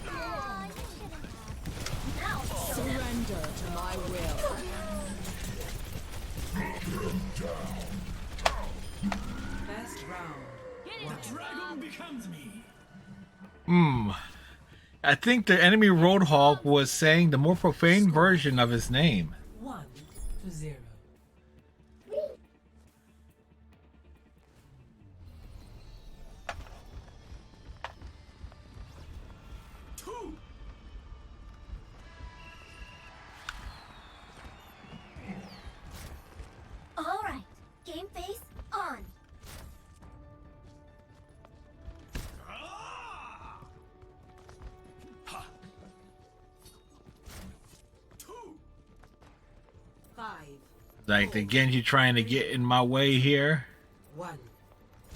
Now Surrender to my will. Best round. The dragon becomes me. I think the enemy Roadhog was saying the more profane version of his name. 1-0. all right. Game face on. Like the Genji trying to get in my way here. 1.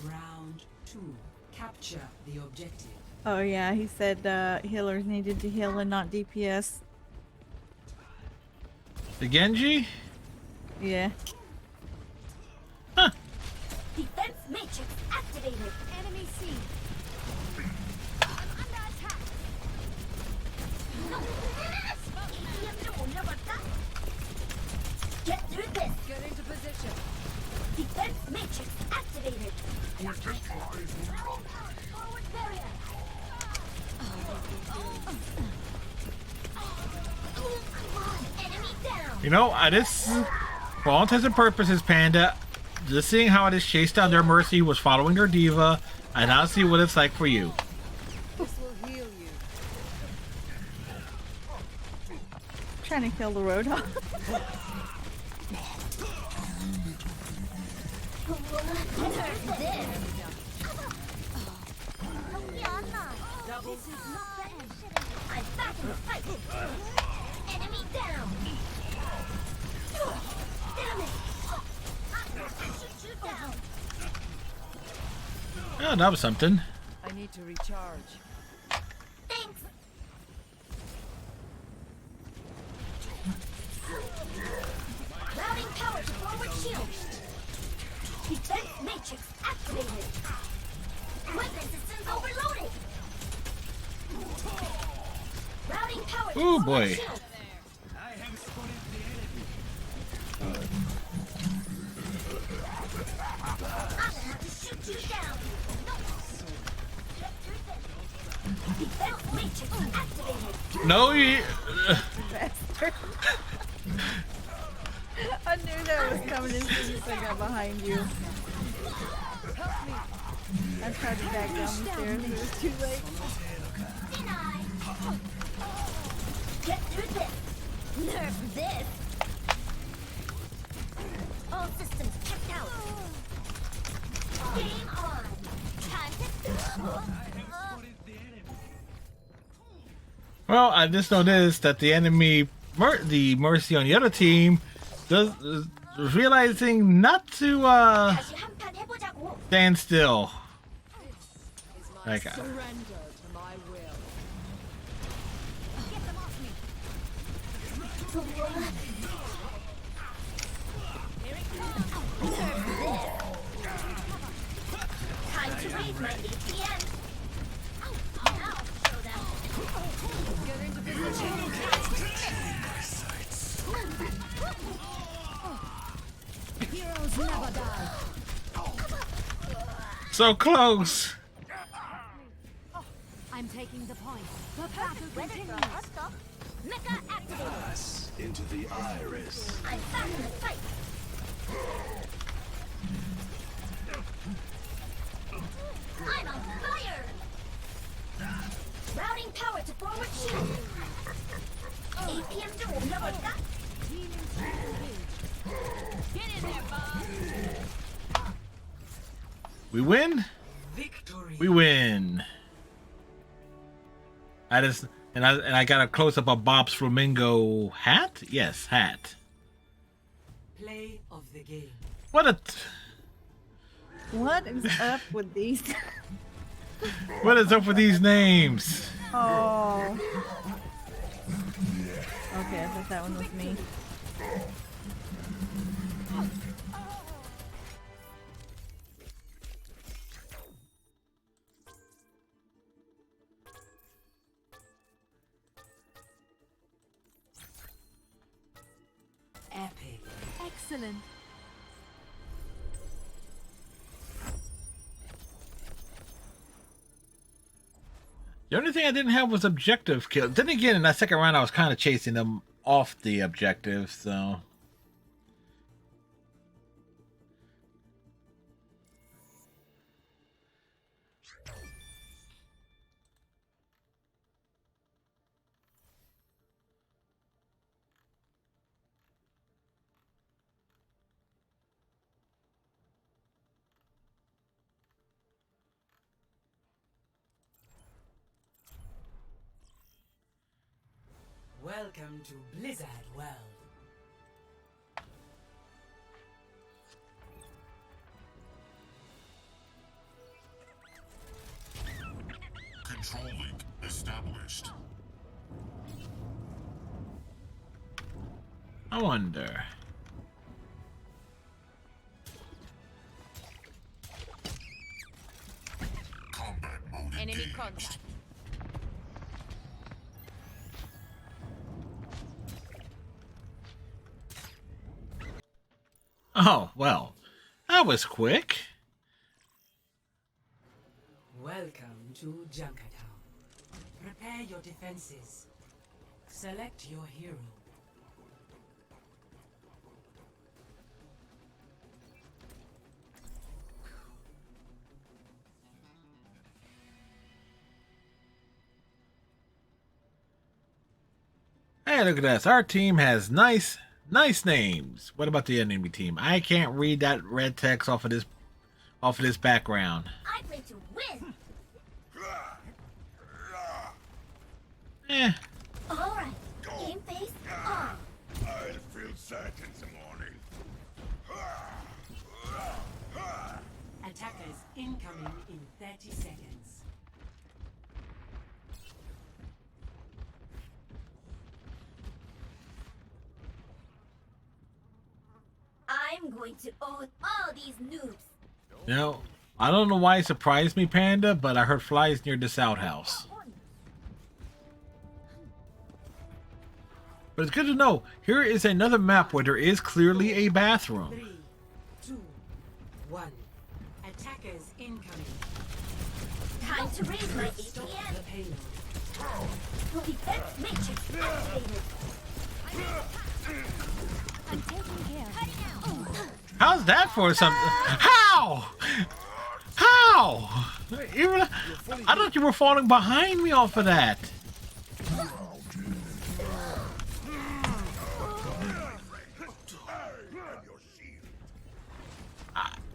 Round 2. Capture the objective. Oh yeah, he said healers needed to heal and not DPS. The Genji? Yeah. Defense matrix activated. Enemy seen. I'm under attack. No. Get through this. Get into position. Defense matrix activated. Forward barrier. Come on, enemy down. You know, for all intents and purposes, Panda, just seeing how I just chased down their Mercy, was following their Diva, I now see what it's like for you. This will heal you. Trying to kill the Roadhog. This is not the end. I'm back in the fight. Enemy down. Damn it. I'm going to shoot you down. Oh, that was something. I need to recharge. Thanks. Routing power to forward shield. Matrix activated. Weapon systems overloaded. Routing power. Oh boy. I have spotted the enemy. I'm gonna have to shoot you down. Get through this. Defense matrix activated. No, you. Bastard. I knew that was coming as soon as I got behind you. I tried to back down the stairs, but it was too late. Get through this. Nerf this. All systems checked out. Game on. Time to. Well, I just noticed that the enemy, the Mercy on the other team, was realizing not to stand still. Like, Surrender to my will. Get them off me. Here it comes. Time to raise my ATM. Now show them. Get into position. Heroes never die. so close. I'm taking the point. The battle continues. Mecha activated. Pass into the iris. I'm back in the fight. I'm on fire. Routing power to forward shield. APM dual number that. Get in there, Bob. We win. Victory. We win. I got a close up of Bob's flamingo hat. Yes, hat. Play of the game. What a. What is up with these? What is up with these names? Oh. Okay, I thought that one was me. Epic. Excellent. The only thing I didn't have was objective kill. Then again, in that second round, I was kind of chasing them off the objective, so. Welcome to Blizzard World. Control link established. I wonder. Combat mode Enemy engaged. contact. Oh, well. That was quick. Welcome to Junkertown. Prepare your defenses. Select your hero. Hey, look at this. Our team has nice names. What about the enemy team? I can't read that red text off of this background. I play to win. Eh. All right. Game face on. I'll feel sad in the morning. Attackers incoming in 30 seconds. I'm going to own all these noobs. You know, I don't know why it surprised me, Panda, but I heard flies near this outhouse. But it's good to know. Here is another map where there is clearly a bathroom. 3, 2, 1. Attackers incoming. Time to raise my APM. The payload. The defense matrix activated. I'm taking care. How's that for something? How? How? Even, I thought you were falling behind me off of that.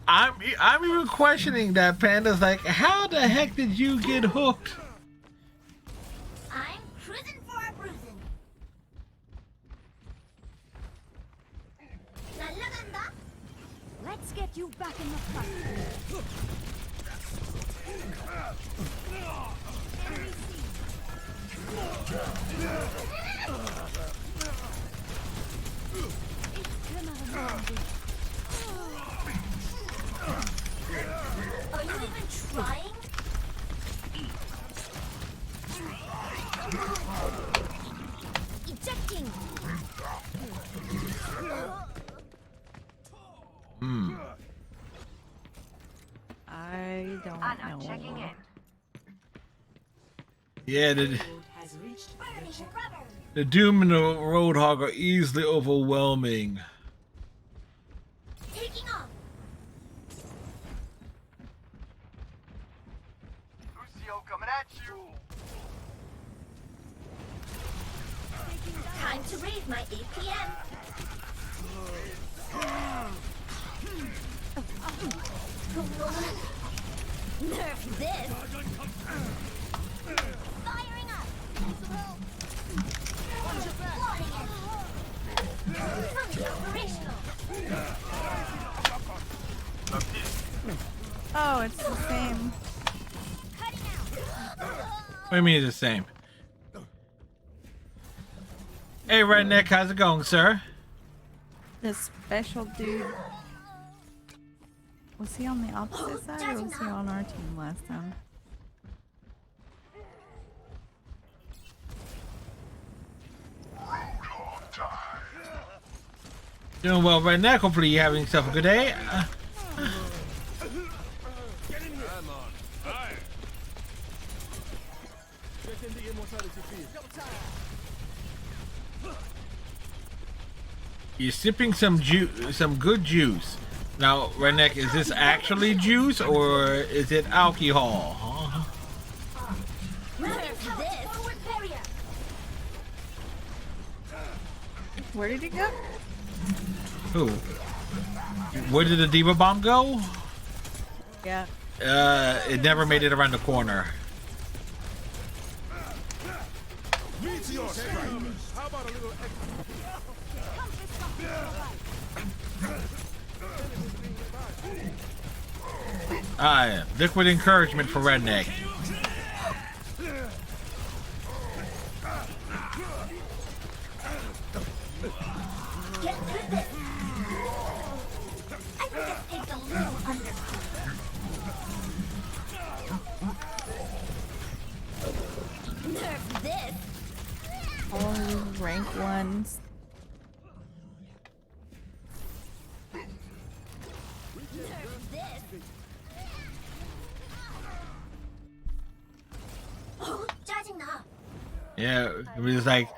I'm even questioning that. Panda's like, how the heck did you get hooked? I'm cruising for a bruising. Let's get you back in the fight. Enemy seen. Are you even trying? Ejecting. I don't know. Checking in. Yeah, the Doom and the Roadhog are easily overwhelming. Taking off. Lucio coming at you. Time to raise my APM. Nerf this. Firing up. Lauding it. Fully operational. Oh, it's the same. What do you mean it's the same? Hey, Redneck, how's it going, sir? This special dude. Was he on the opposite side or was he on our team last time? Doing well, Redneck. Hopefully you're having yourself a good day. You're sipping some good juice. Now, Redneck, is this actually juice or is it alcohol? Where did he go? Who? Where did the Diva Bomb go? Yeah. It never made it around the corner. How about a little Yeah. Liquid encouragement for Redneck. Get through this. I think this takes a little under. Nerf this. All rank ones. Nerf this. 짜증나. Yeah, it was like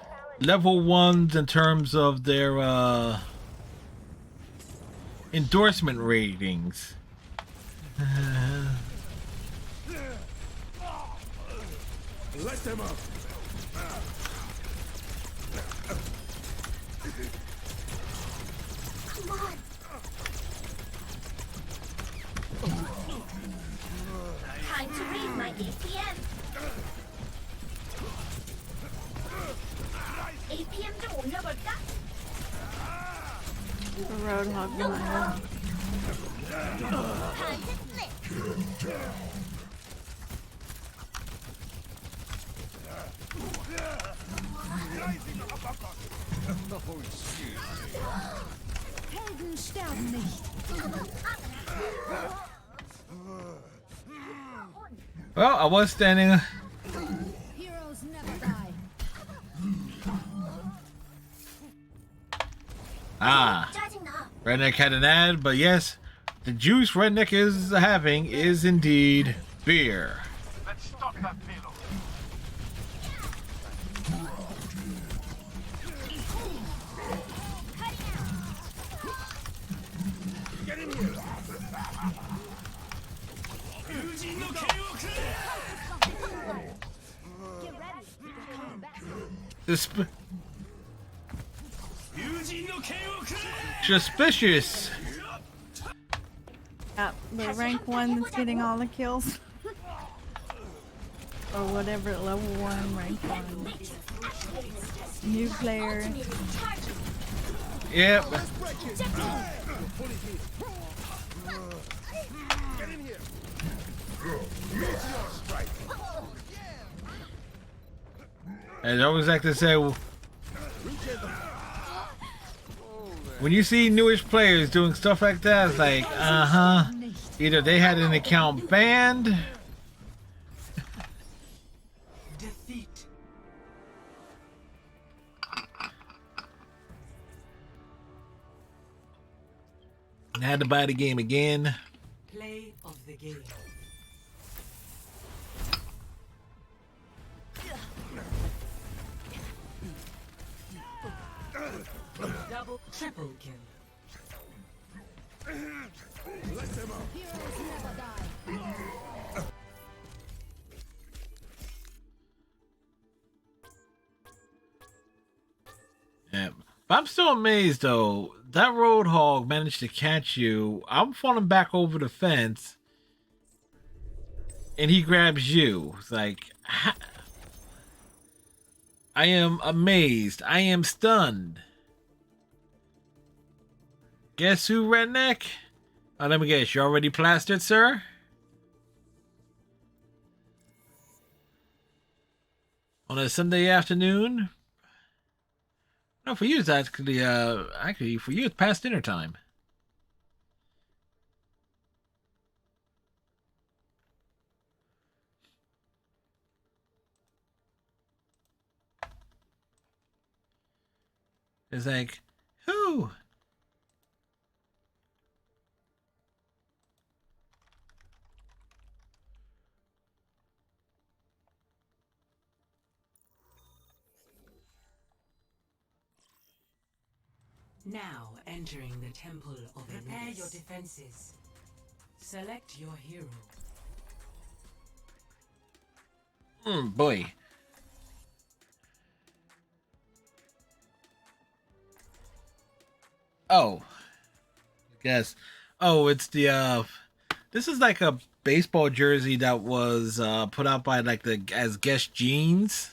level ones in terms of their endorsement ratings. Let them up. Come on. Time to raise my APM. APM 좀 올려볼까? The Roadhog behind him. Time to flip. Helden sterben nicht. Well, I was standing. Heroes never die. Ah, Redneck had an ad, but yes, the juice Redneck is having is indeed beer. Let's stop that payload. Get in here. Suspicious. The rank 1 that's getting all the kills. Or whatever, level 1, rank 1. New player. Yep. As I always like to say, when you see newish players doing stuff like that, it's like, either they had an account banned, Defeat. and had to buy the game again. Play of the game. Double, triple kill. Let them out. Heroes never die. Yeah. But I'm still amazed though. That Roadhog managed to catch you. I'm falling back over the fence, and he grabs you. It's like, I am amazed. I am stunned. Guess who, Redneck? Let me guess. You already plastered, sir? On a Sunday afternoon? No, for you it's actually for you it's past dinner time. It's like, who? Now entering the temple of Prepare your defenses. Select your hero. Boy. Oh. Guess. Oh, it's the this is like a baseball jersey that was put out by like as Guess Jeans.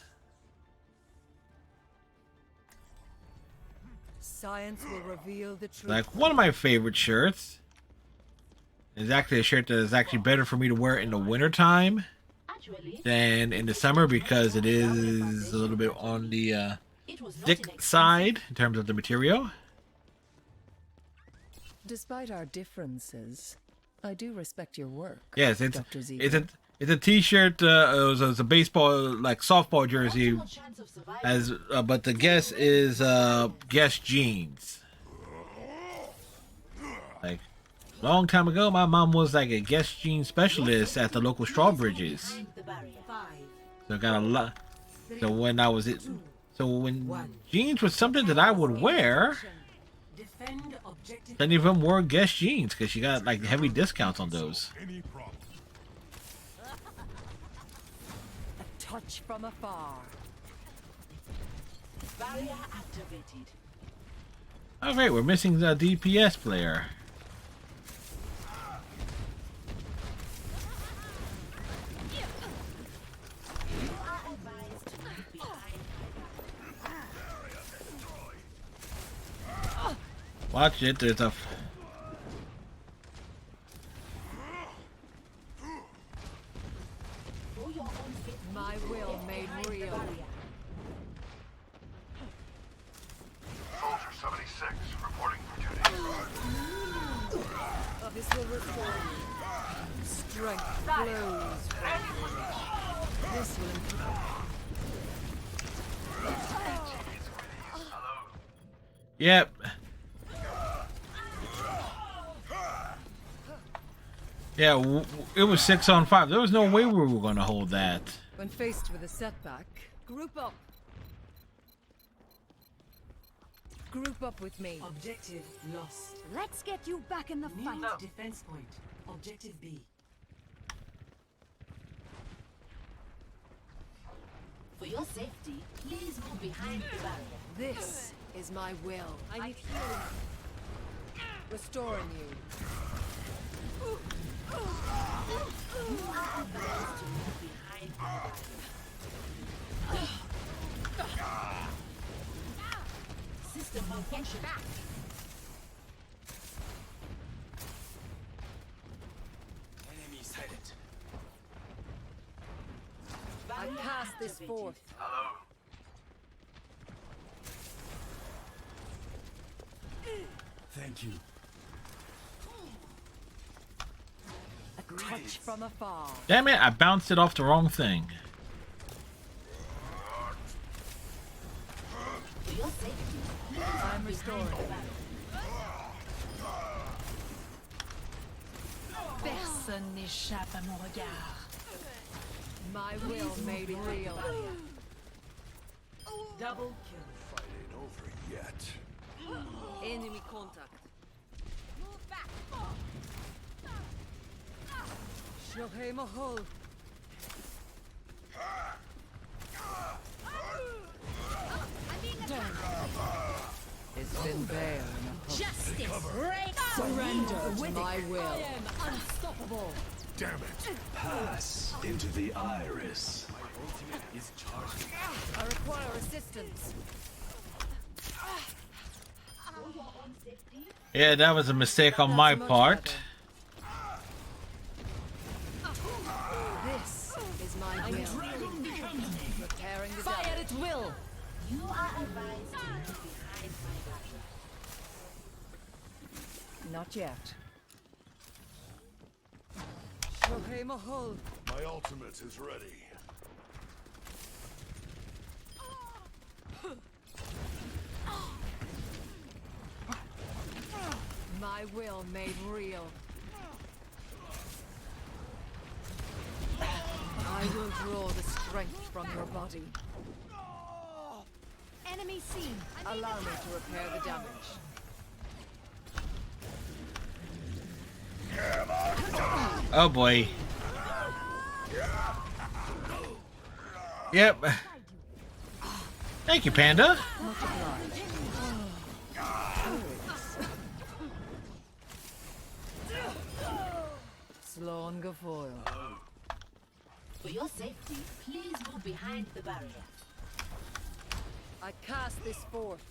Science will reveal the truth. Like one of my favorite shirts. It's actually a shirt that is actually better for me to wear in the wintertime than in the summer because it is a little bit on the thick side in terms of the material. Despite our differences, I do respect your work. Yes, Dr. it's a t-shirt. It's a baseball like softball jersey, as but the guess is Guess Jeans. Like long time ago, my mom was like a Guess Jeans specialist at the local Strawbridges. So I got a lot. So when I was when jeans was something that I would wear. Many of them wore Guess Jeans because she got like heavy discounts on those. A touch from afar. Barrier activated. Oh great, we're missing the DPS player. Watch it, there's a... My will made real. Soldier 76, reporting for duty. This will restore you. strength flows from you. This will improve. Yep. Yeah, it was 6-on-5. There was no way we were going to hold that. When faced with a setback, group up. Group up with me. Objective lost. Let's get you back in the fight. New defense point. Objective B. For your safety, please move behind the barrier. This is my will. I need healing. Restoring you. You are advised to move behind the barrier. System malfunction. Enemy sighted. I cast this forth. Hello. Thank you. A touch from afar. Damn it, I bounced it off the wrong thing. For your safety, I'm restoring. Personne n'échappe à mon regard. My will made real. Double kill. Fight ain't over yet. Enemy contact. Move back. Shohei Mahol. It's been bare enough. Justice breaks. Surrender to my will. I am unstoppable. Damn it. Pass into the iris. My ultimate is charging. I require assistance. Yeah, that was a mistake on my part. This is my will. Preparing the Fire at will. you are advised to move behind my barrier. Not yet. Shohei Mahol. My ultimate is ready. My will made real. I will draw the strength from your body. Enemy seen. Allow me to repair the damage. Oh boy. Yep. Thank you, Panda. Much obliged. Sloan Gafoil. For your safety, please move behind the barrier. I cast this forth.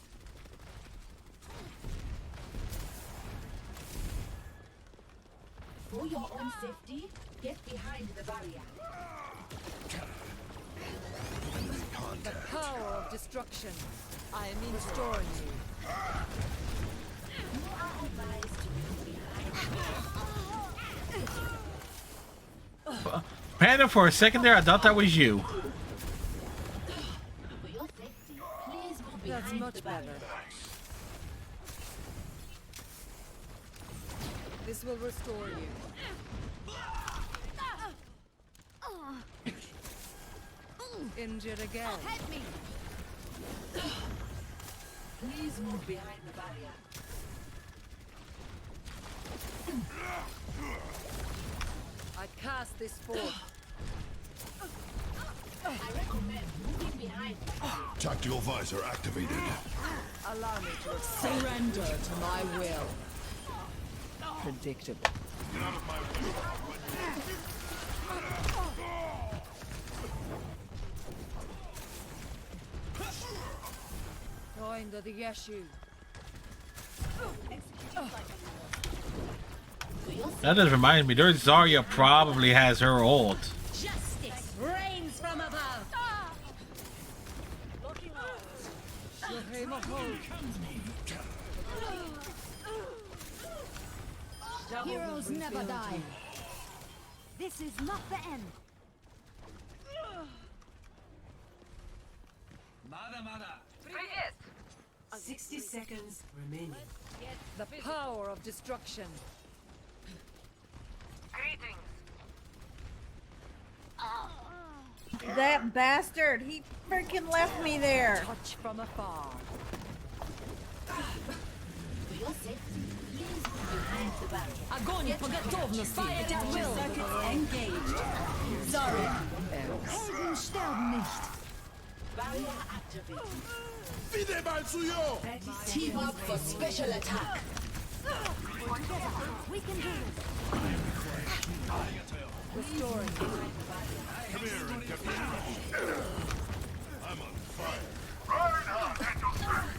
For your own safety, get behind the barrier. The power of destruction. I am restoring you. You are advised to move behind. Panda, for a second there, I thought that was you. For your safety, please move behind That's much the barrier. better. This will restore you. Injured again. Help me. Please move behind the barrier. I cast this forth. I recommend moving behind the barrier. Tactical visor activated. Allow me to surrender to my will. Predictable. Join the Yeshu. That just reminds me, there's Zarya probably has her ult. Justice reigns from above. Shohei Mahol. Heroes never die. This is not the end. 60 seconds remaining. The power of destruction. That bastard, he freaking left me there. Touch from afar. For your safety, please move behind the barrier. Огонь по готовности. Fire at will. Circuits engaged. Sorry. Helden sterben nicht. Barrier activated. Wieder mal zu yo! Team up for special attack. We can do this. Restoring. Come here and get me. I'm on fire. Reinhardt at your service.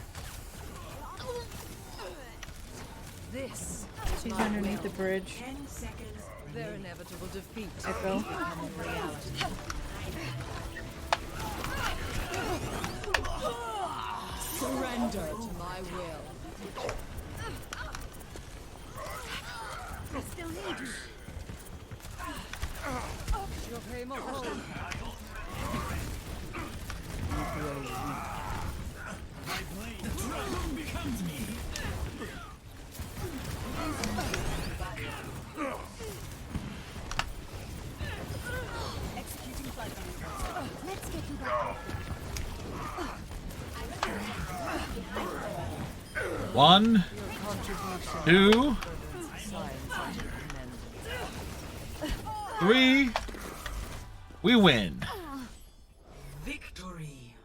This is She's my underneath will. the bridge. 10 seconds. Their inevitable defeat. Echo. Becoming reality. Surrender to my will. I still need you. Your pay more home. becomes me. Executing flight. Let's get you back. One, two, three. We win. Victory.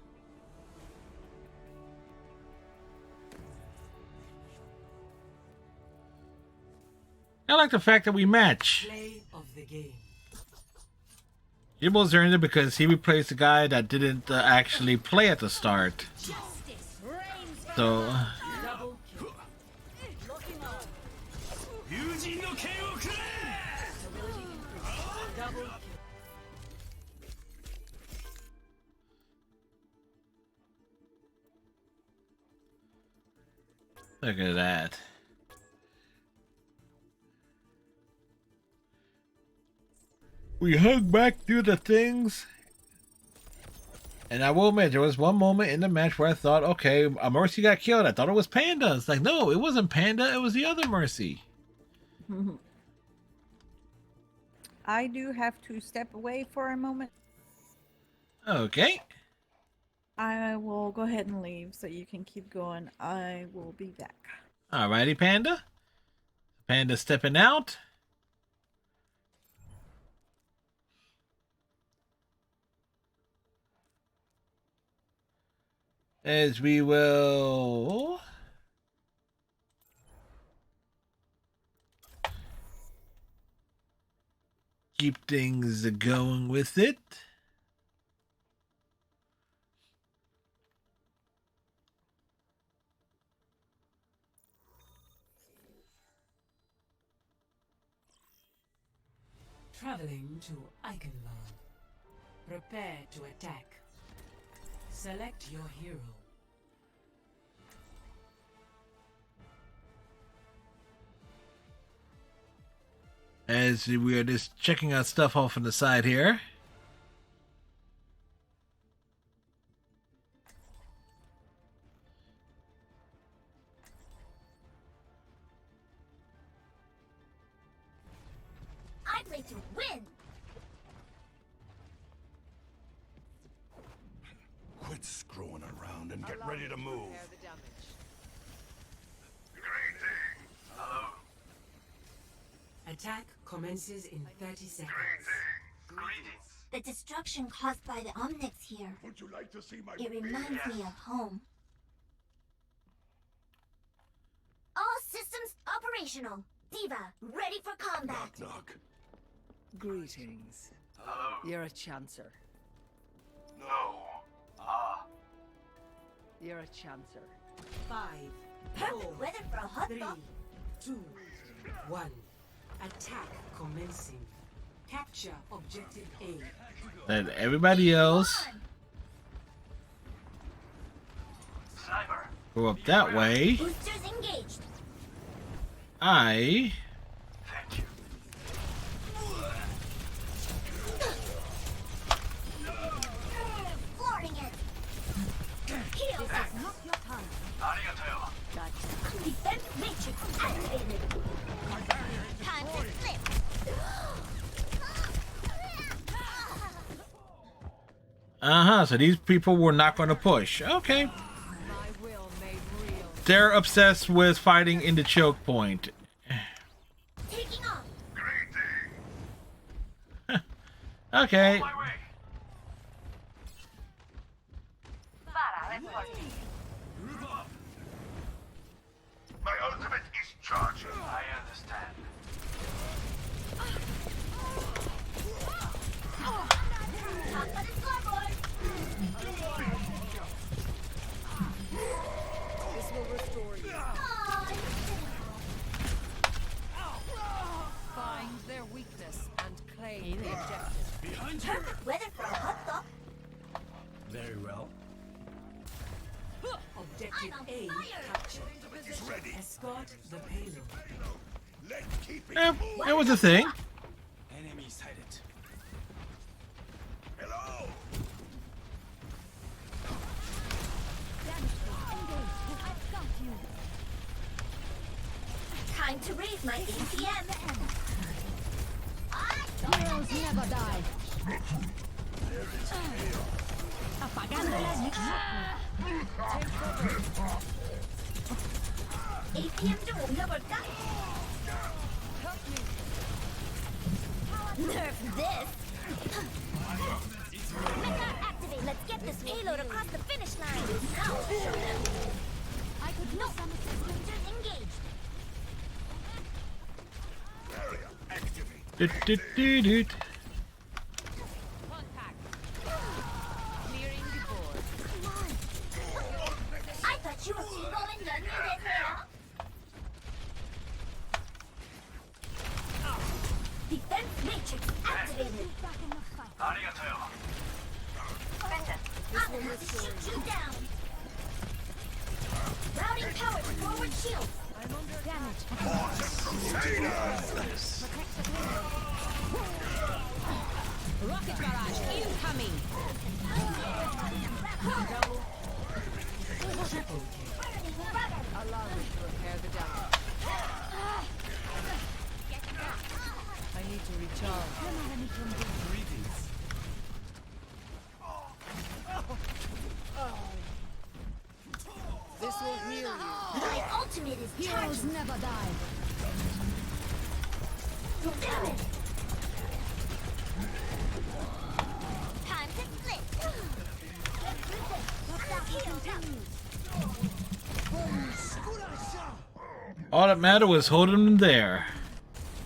I like the fact that we match. Play of the game. Jibbo's earned it because he replaced the guy that didn't actually play at the start. So, Double kill. Double kill. look at that. We hung back through the things. And I will admit, there was one moment in the match where I thought, okay, a Mercy got killed. I thought it was Panda. It's like, no, it wasn't Panda. It was the other Mercy. I do have to step away for a moment. Okay. I will go ahead and leave so you can keep going. I will be back. Alrighty, Panda. Panda stepping out. As we will keep things going with it. Traveling to Eichenwald. Prepare to attack. Select your hero. As we are just checking our stuff off on the side here. I play to win. Quit screwing around and get ready to move. Attack commences in 30 seconds. The destruction caused by the Omnics here. Would you like to see my It reminds me of home. All systems operational. Diva, ready for combat. knock? Greetings. You're a chancer. No. You're a chancer. 5, 4, Perfect weather for a hot 3, dog. 2, 1. Attack commencing. Capture objective A. Let everybody else go up that way. Boosters engaged. So these people were not going to push. Okay. They're obsessed with fighting in the choke point. Taking off. Okay. My ultimate is charging. I understand. Top of the scoreboard. This will restore you. Find their weakness and claim the objective. Behind you. Perfect weather for a hot dog. Very well. Objective A captured. It's ready. Escort the payload. Let's keep it. It was a thing. Enemy sighted. Hello. Time to raise my ATM. Heroes never die. Apagando las ATM 좀 올려볼까? Nerf this. Mecha activate. Let's get this payload across the finish line. Now show them. I could use some assistance. Engaged. Barrier activate. Clearing the board. Come on. I thought you were single and done with it now. Defense matrix activated. Arigato. I'm going to shoot you down. Routing power to forward shield. I'm under damage. rocket barrage incoming. Allow me to repair the damage. I need to recharge. Greetings. This will heal you. My ultimate is Heroes charged. never die. Damn it. Time to split. All that mattered was holding them there.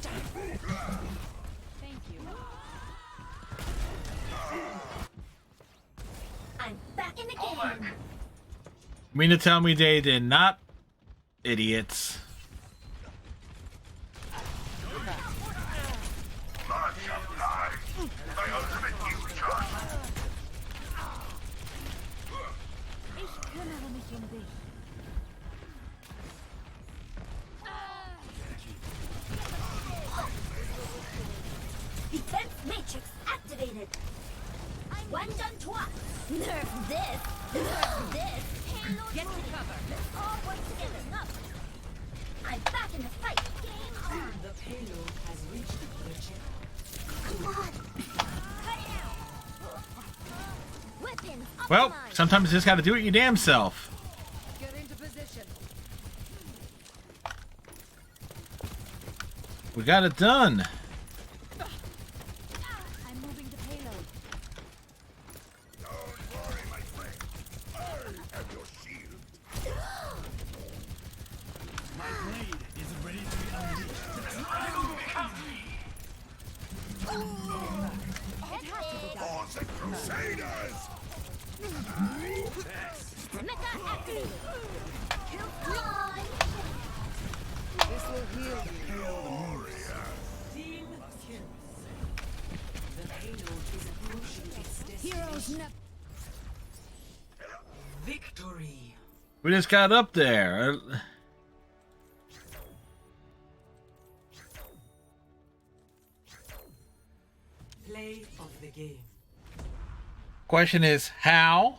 Thank you. I'm back in the game. You mean to tell me they did not? Idiots. My ultimate is charged. Ich kümmere mich dich. Defense matrix activated. One done twice. Nerf this. Nerf this. Get to cover. Let's all work together. Up. I'm back in the fight. Game on. The payload has reached the checkpoint. Come on. Cut it out. Weapons. Well, optimized. sometimes you just gotta do it your damn self. Get into position. We got it done. I'm moving the payload. Don't worry, my friend. I have your shield. My blade is ready to be unleashed. For the Crusaders! Mecha activated. Kill on. This will heal you. Team kills. The payload is approaching its destination. Heroes never. Victory. We just got up there. Play of the game. Question is how?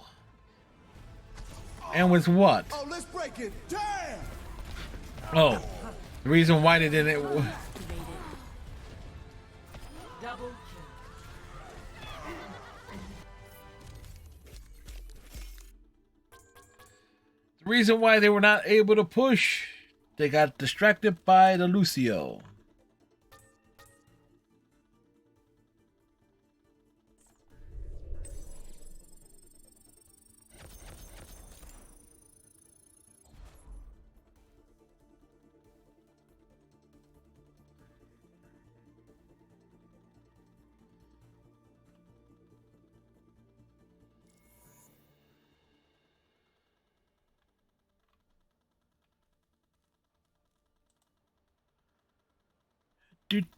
And with what? Oh, let's break it. Damn! Oh, the reason why they didn't. Double The reason why they were not able to push, they got distracted by the Lucio.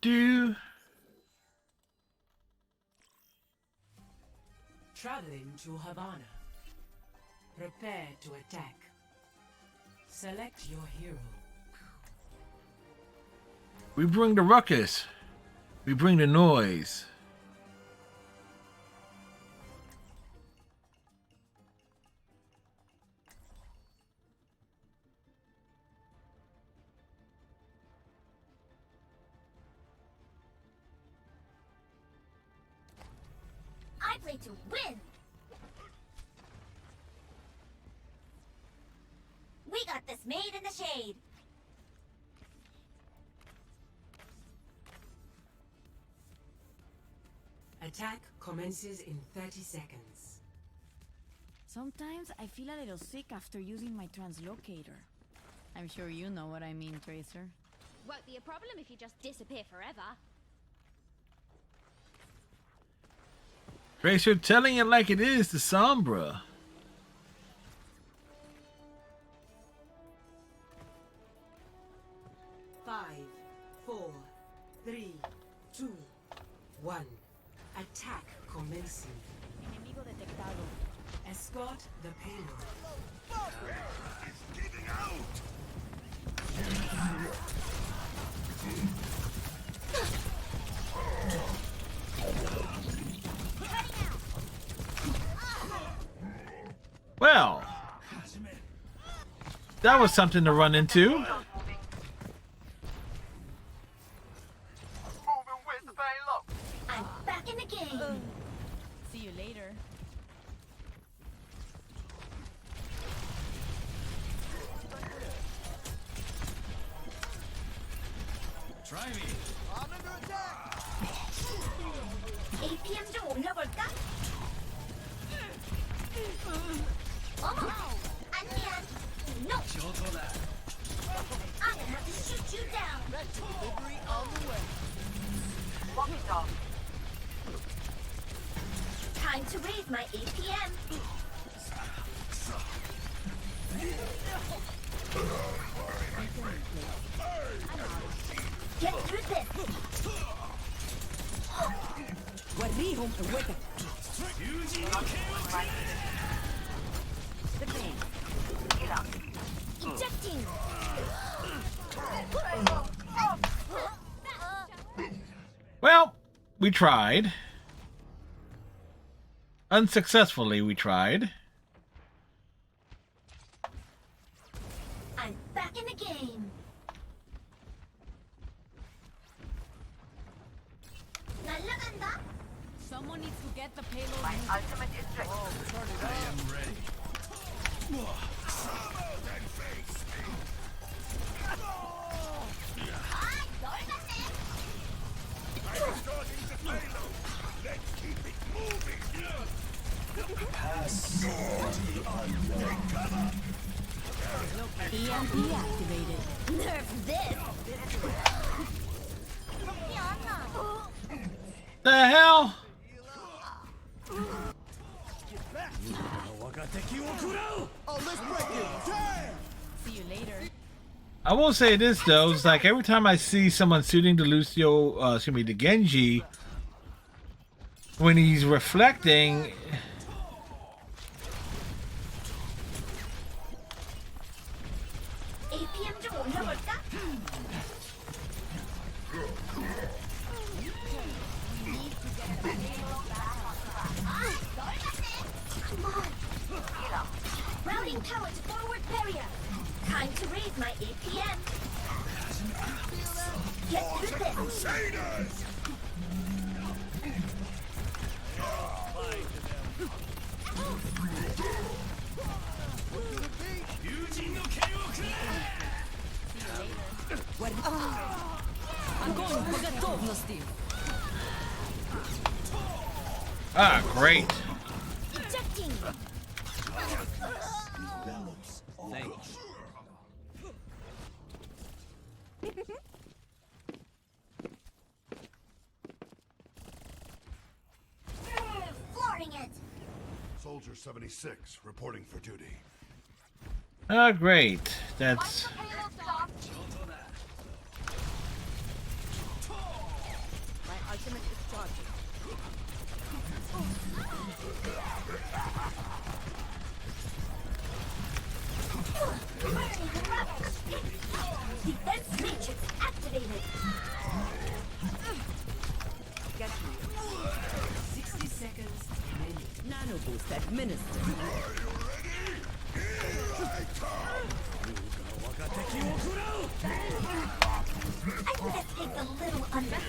Do. Traveling to Havana. Prepare to attack. Select your hero. We bring the ruckus. We bring the noise. I play to win. We got this made in the shade. Attack commences in 30 seconds. Sometimes I feel a little sick after using my translocator. I'm sure you know what I mean, Tracer. Won't be a problem if you just disappear forever. Tracer telling it like it is to Sombra. Five, 4, 3, 2, 1. Attack commencing. Enemigo detectado. Escort the payload. It's getting out. Well, that was something to run into. I'm back in the game. See you later. Try me. I'm under attack. APM 좀 올려볼까? 어머! 아니야. No. I'm gonna have to shoot you down. Delivery on the way. Time to raise my APM. Get through this. وريهم قوتك. Ejecting. Well, we tried. Unsuccessfully, we tried. I'm back in the game. 날라간다. Someone needs to get the payload. My ultimate is ready. I am ready. Let's keep it moving. Pass the unknown. EMP activated. Nerf this. The hell? Oh, let's break it. Damn! See you later. I will say this though, it's like every time I see someone shooting the Lucio, excuse me, the Genji, when he's reflecting, APM 좀 올려볼까? Come on. Routing power to forward barrier. Time to raise my APM. Get through this. Crusaders! Ah, great. Ejecting. Thanks. Flooring it. Soldier 76 reporting for duty. Ah, great. That's. My ultimate is charging. Defense matrix activated. Get me. 60 seconds. Nano boost administered. I think that takes a little under.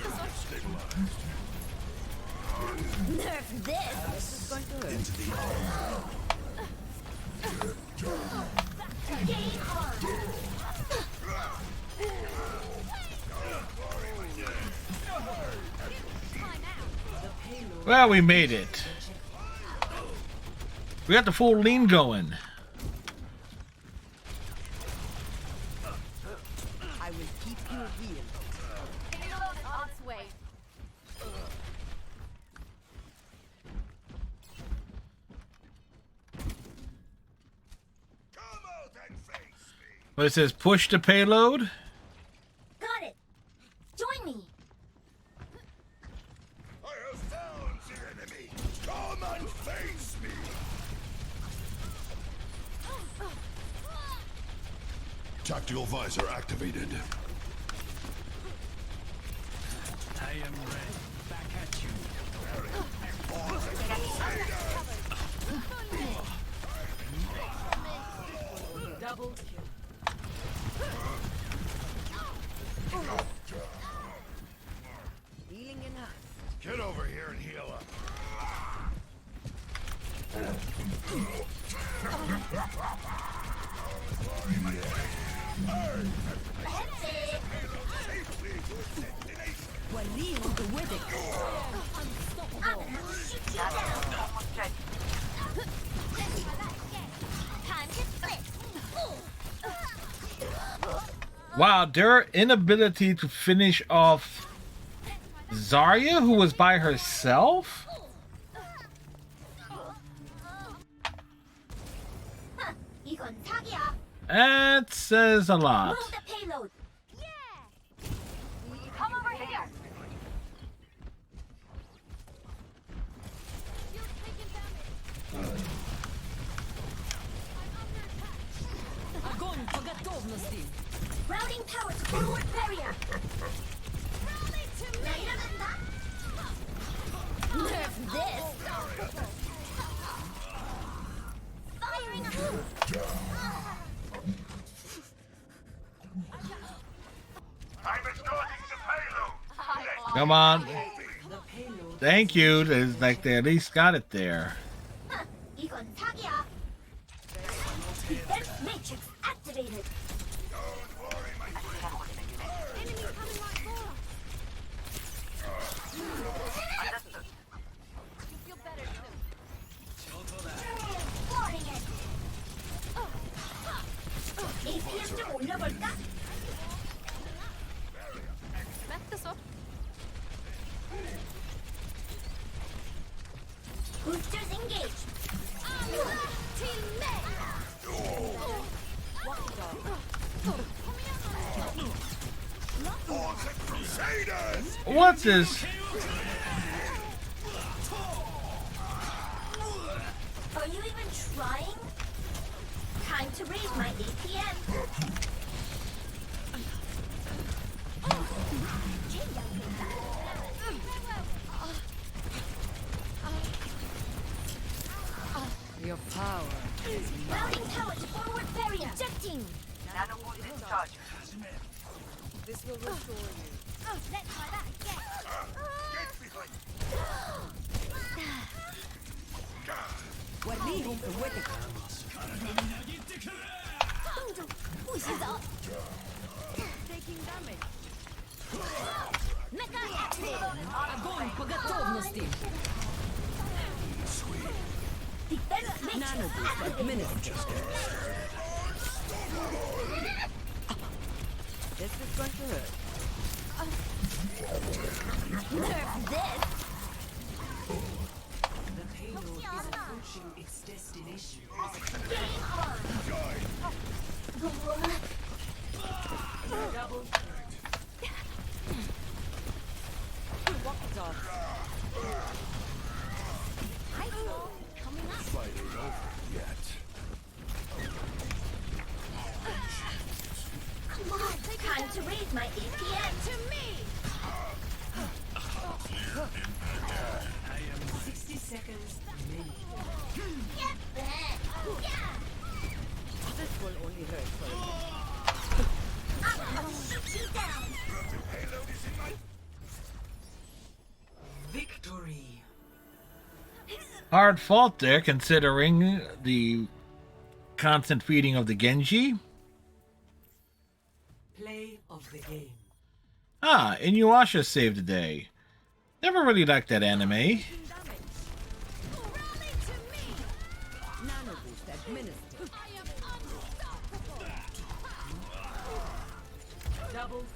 Nerf this. This is going to hurt. Into the Game on. Well, we made it. We got the full lean going. I will keep you healed. Payload on its way. But it says push the payload. Got it. Join me. I have found the enemy. Come and face me. Tactical visor activated. I am ready. Back at you. Double kill. Healing enhanced. Get over here and heal up. Wow, their inability to finish off Zarya, who was by herself? That says a lot. Move the payload. Come over here. Огонь по готовности. Routing power to forward barrier. Nerf this. Firing up. I'm escorting the payload. Come on. Thank you. It's like they at least got it there. 이건 사기야. Defense matrix activated. Flooring it. APM 좀 올려볼까? Boosters engaged. What's this? Are you even trying? Time to raise my APM. Your power is Routing power to forward barrier. Ejecting. This will restore you. Let's try that again. وريهم قوتك. 부시죠. Taking damage. Mecha activated. Огонь по готовности. Defense matrix activated. This is going to hurt. Nerf this. The payload is approaching its destination. Game on. Double. Walk it off. Coming up. Fight ain't over yet. Come on, time to raise my APM. To me. 60 seconds remaining. Get back. Yeah. This will only hurt for a minute. I'll shoot you down. Payload is in my... Victory. Hard fault there, considering the constant feeding of the Genji. Play of the game. Ah, Inuyasha saved the day. Never really liked that anime. Rally to me. Nano boost administered. I am unstoppable. Double kill.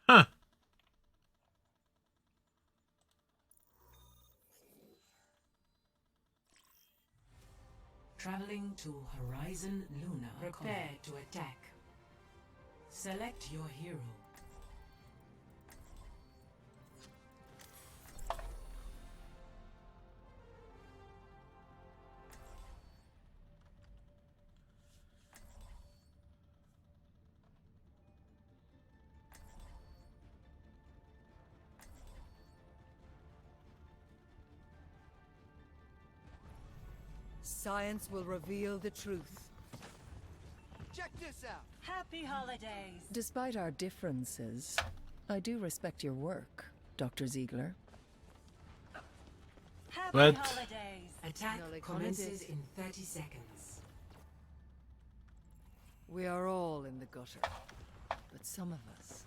Huh. Traveling to Horizon Luna. Prepare to attack. Select your hero. Science will reveal the truth. Check this out. Happy holidays. Despite our differences, I do respect your work, Dr. Ziegler. Happy What? holidays. Attack Nolly commences Collins. in 30 seconds. We are all in the gutter, but some of us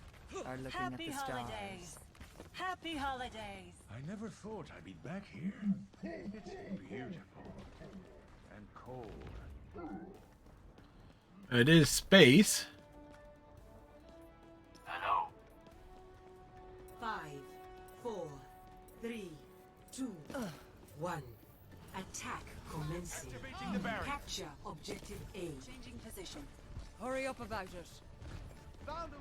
are looking Happy at the stars. holidays. Happy holidays. I never thought I'd be back here. It's beautiful and cold. It is space. Hello. 5, 4, 3, 2, 1. Attack commencing. Activating the barrier. Capture objective A. Changing position. Hurry up about it. Found him.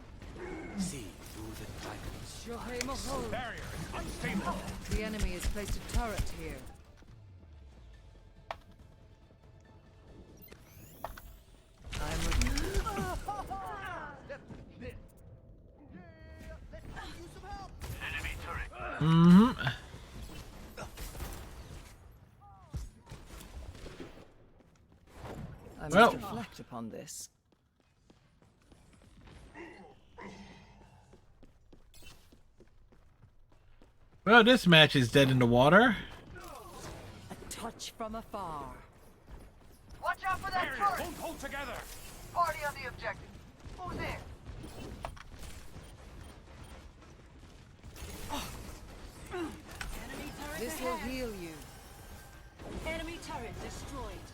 See through the darkness. Shohei Mahol. Barrier is unstable. The enemy has placed a turret here. I'm with you. Enemy turret. Mm-hmm. I must Well. reflect upon this. Well, this match is dead in the water. A touch from afar. Watch out for that Barrier, turret! don't hold together. Party on the objective. Who's there? Enemy turret This will ahead. heal you. Enemy turret destroyed.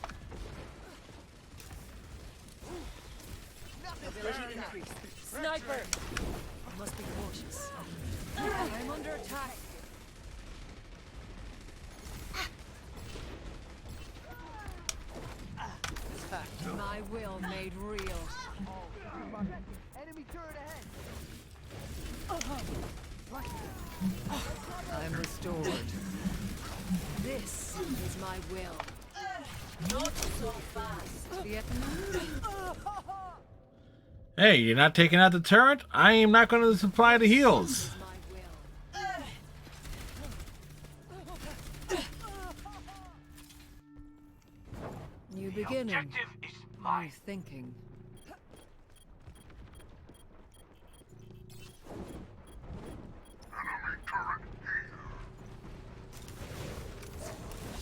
Ability increased. Sniper! I must be cautious. I'm under attack. My will made real. Enemy turret ahead. I'm restored. This is my will. Not so fast. Hey, you're not taking out the turret? I am not going to supply the heals. New beginning. New thinking.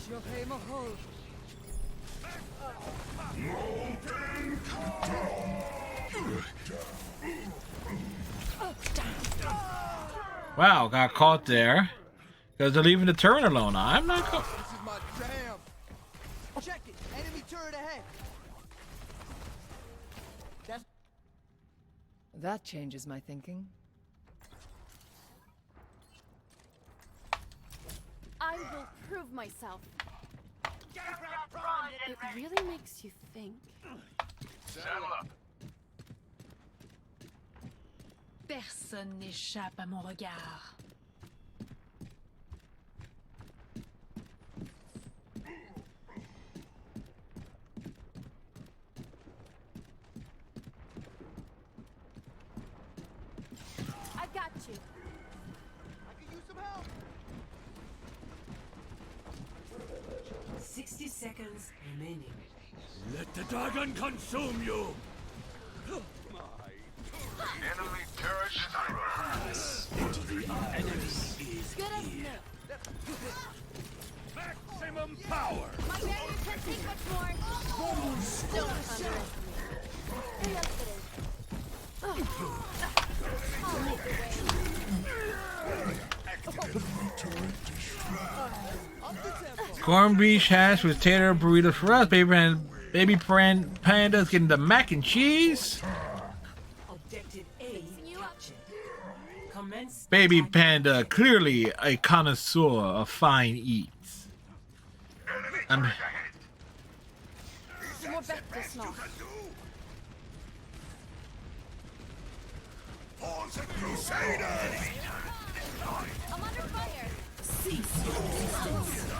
Shohei Mahol. Wow, got caught there. Because they're leaving the turret alone. I'm not going. This is my jam. Check it. Enemy turret ahead. That changes my thinking. I will prove myself. It really makes you think. Saddle up. Personne n'échappe à mon regard. I got you. I could use some help. 60 seconds remaining. Let the dragon consume you! Enemy turret is Into the enemy is Good as here. new. Maximum power! My barrier can't take much more. Don't underestimate. Stay up for this. I'll make the way. Corned beef hash with tater burritos for us. Baby pandas getting the mac and cheese. Objective A captured. Commence. Baby panda, clearly a connoisseur of fine eats. More better snark. For the Crusaders! I'm under fire. Cease your resistance.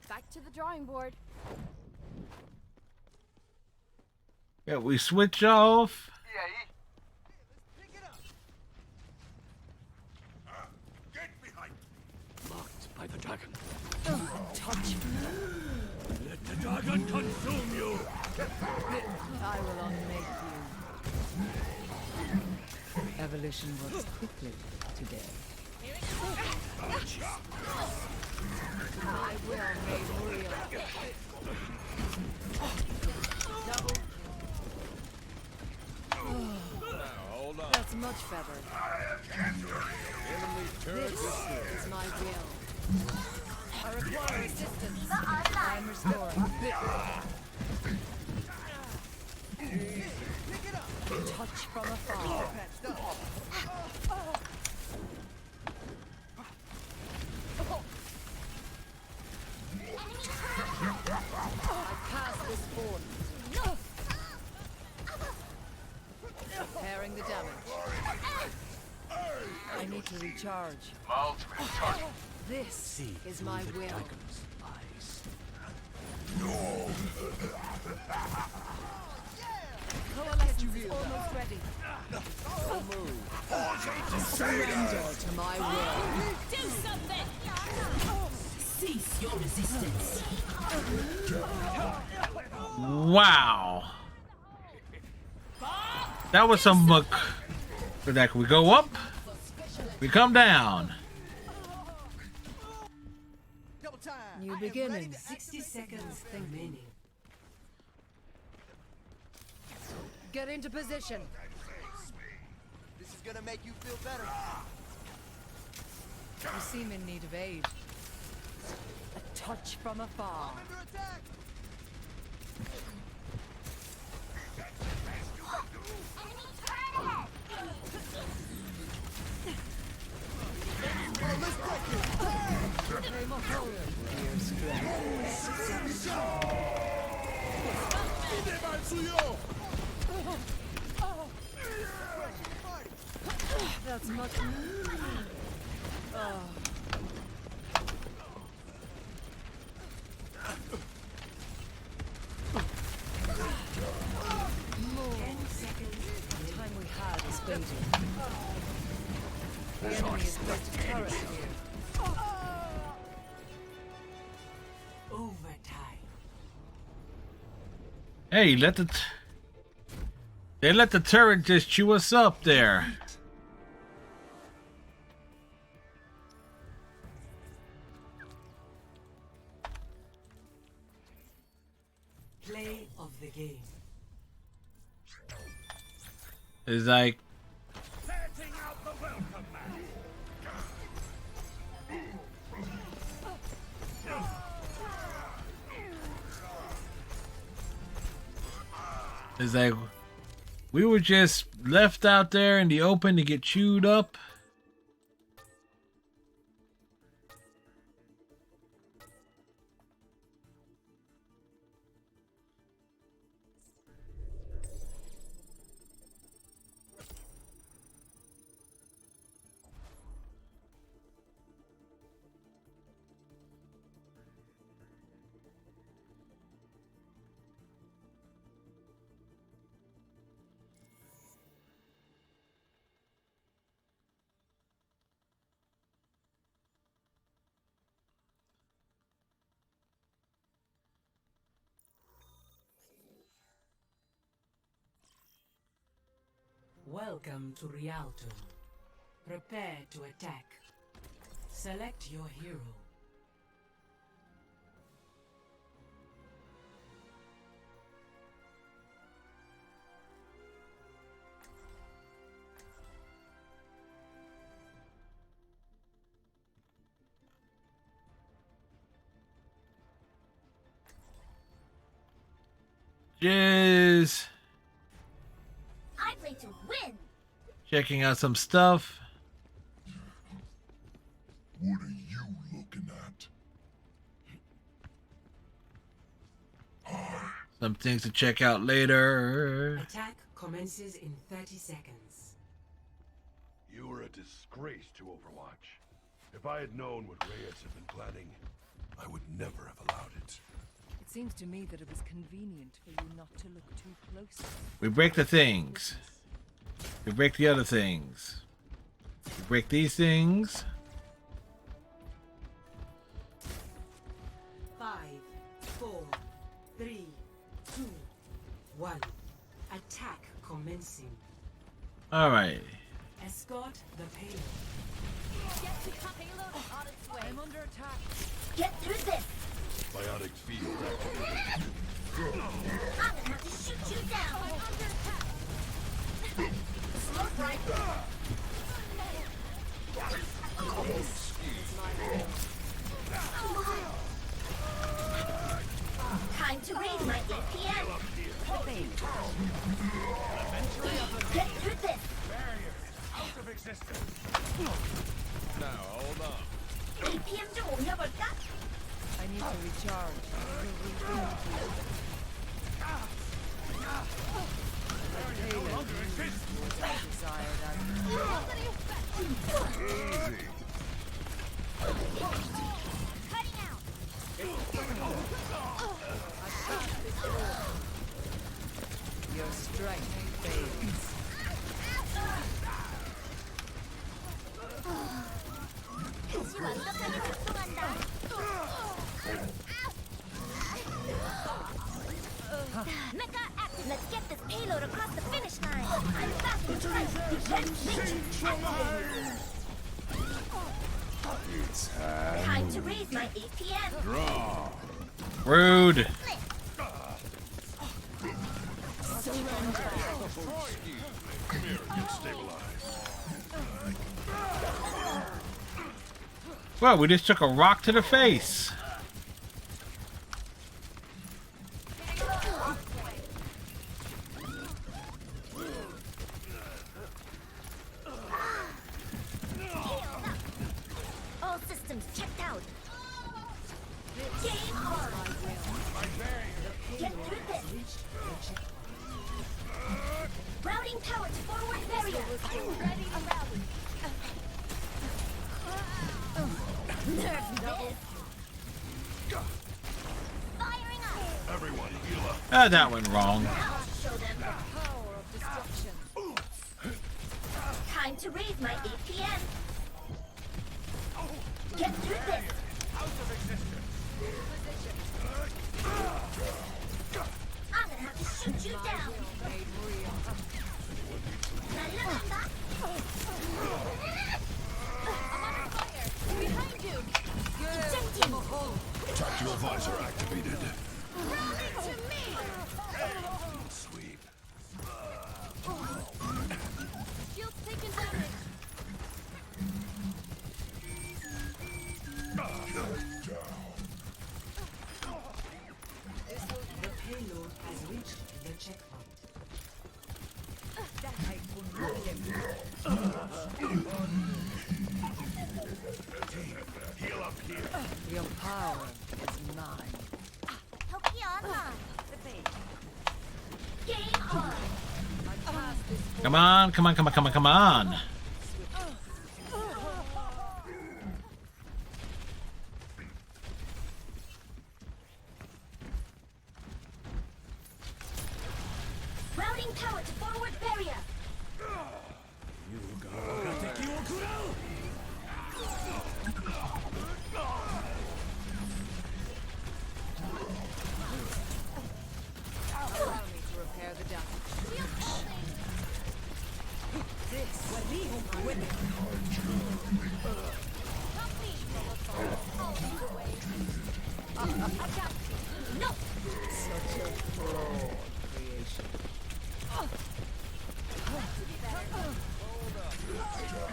Back to the drawing board. Yeah, we switch off. Get behind! Marked by the dragon. Touch. Let the dragon consume you! I will unmake you. Evolution works quickly today. I will make real. Double. Hold on. That's much better. Enemy turret This destroyed. is my will. I require assistance. I am restoring. Pick it up. Touch from afar. Patched up. I pass this forward. Repairing the damage. I need to recharge. ultimate target. This is my will. Coalescence is almost ready. Surrender to my will. Do something! Cease your resistance. Wow. That was some muck. So that we go up, we come down. New beginnings. 60 seconds remaining. Get into position. This is gonna make you feel better. You seem in need of aid. A touch from afar. Under attack. Name of holy. That's much. Oh. 10 seconds. The time we had is fading. The enemy has placed a turret here. Overtime. Hey, they let the turret just chew us up there. Play of the game. It's like Setting out the welcome mat. it's like we were just left out there in the open to get chewed up. Welcome to Rialto. Prepare to attack. Select your hero. Just I play to win. checking out some stuff. What are you looking at? Some things to check out later. Attack commences in 30 seconds. You were a disgrace to Overwatch. If I had known what Reyes had been planning, I would never have allowed it. It seems to me that it was convenient for you not to look too closely. We break the things. We break the other things. We break these things. 5, 4, 3, 2, 1. Attack commencing. All right. Escort the payload. Get to the payload on its way. I'm under attack. Get through this. Biotic field. I'm gonna have to shoot you down. I'm under attack. Smoke right there. Time to raise my APM. Get through this. Out of existence. Now, hold on. APM 좀 올려볼까? I need to recharge. I will rebuild you. The payload is what I desired outcome. Easy. Cutting out. Your strength fades. 완벽하게 작동한다. Mecha active. Let's get this payload across the finish line. I'm back in time. It's time. Time to raise my APM. Draw. Rude. Come here and get stabilized. Well, we just took a rock to the face. All systems checked out. Game on. Get through this. Routing power to forward barrier. Ready to rally. Nerf this. Firing up. Everyone, heal up. That went wrong. Now I'll show them the power of destruction. Time to raise my APM. Get through this. Out of existence. I'm gonna have to shoot you down. Now remember. I'm on fire. Behind you. Ejecting. Tactical visor activated. Rally to me. Sweep. Shield's taking damage. The payload has reached the checkpoint. Heal up here. Your power is mine. Help you online. Game on. Come on, come on, come on, come on, come on. Routing power to forward barrier. Allow me to repair the damage. This will be winning. No. Such a flawed creation.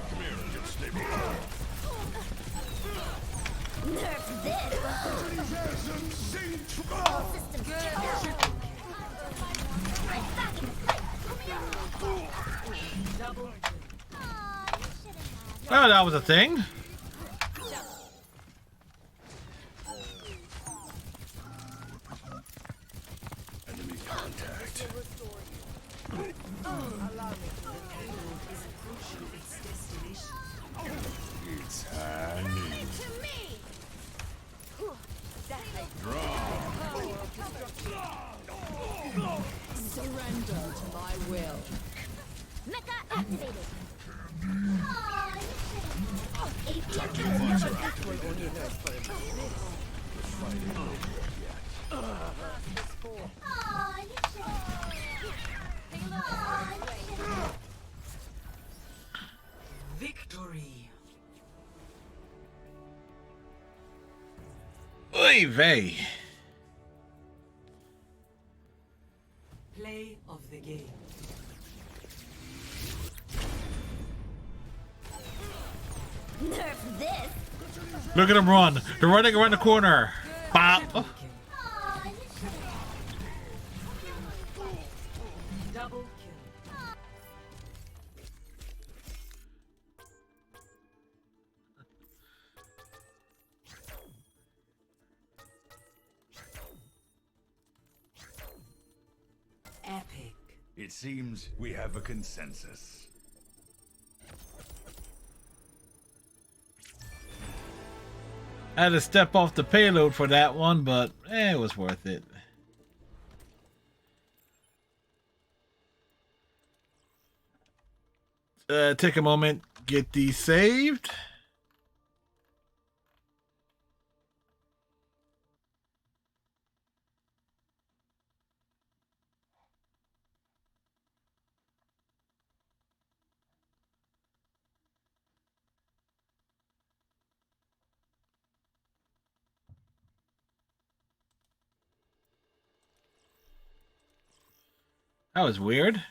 Come here and get stabilized. Nerf this. All systems checked out. I'm back in the fight. Double Oh, that was a thing. Enemy contact. Allow me to payload is approaching its destination. It's hanging. To me. Surrender to my will. Mecha activated. Aw, you shouldn't. APM Tactical visor transfer. activated. Aw, you shouldn't. Aw, you shouldn't. Victory. Oy vey. Play of the game. Nerf this. Look at him run. They're running around the corner. Bop. Aw, you shouldn't. Double kill. Epic. It seems we have a consensus. I had to step off the payload for that one, but it was worth it. Take a moment, get these saved. That was weird.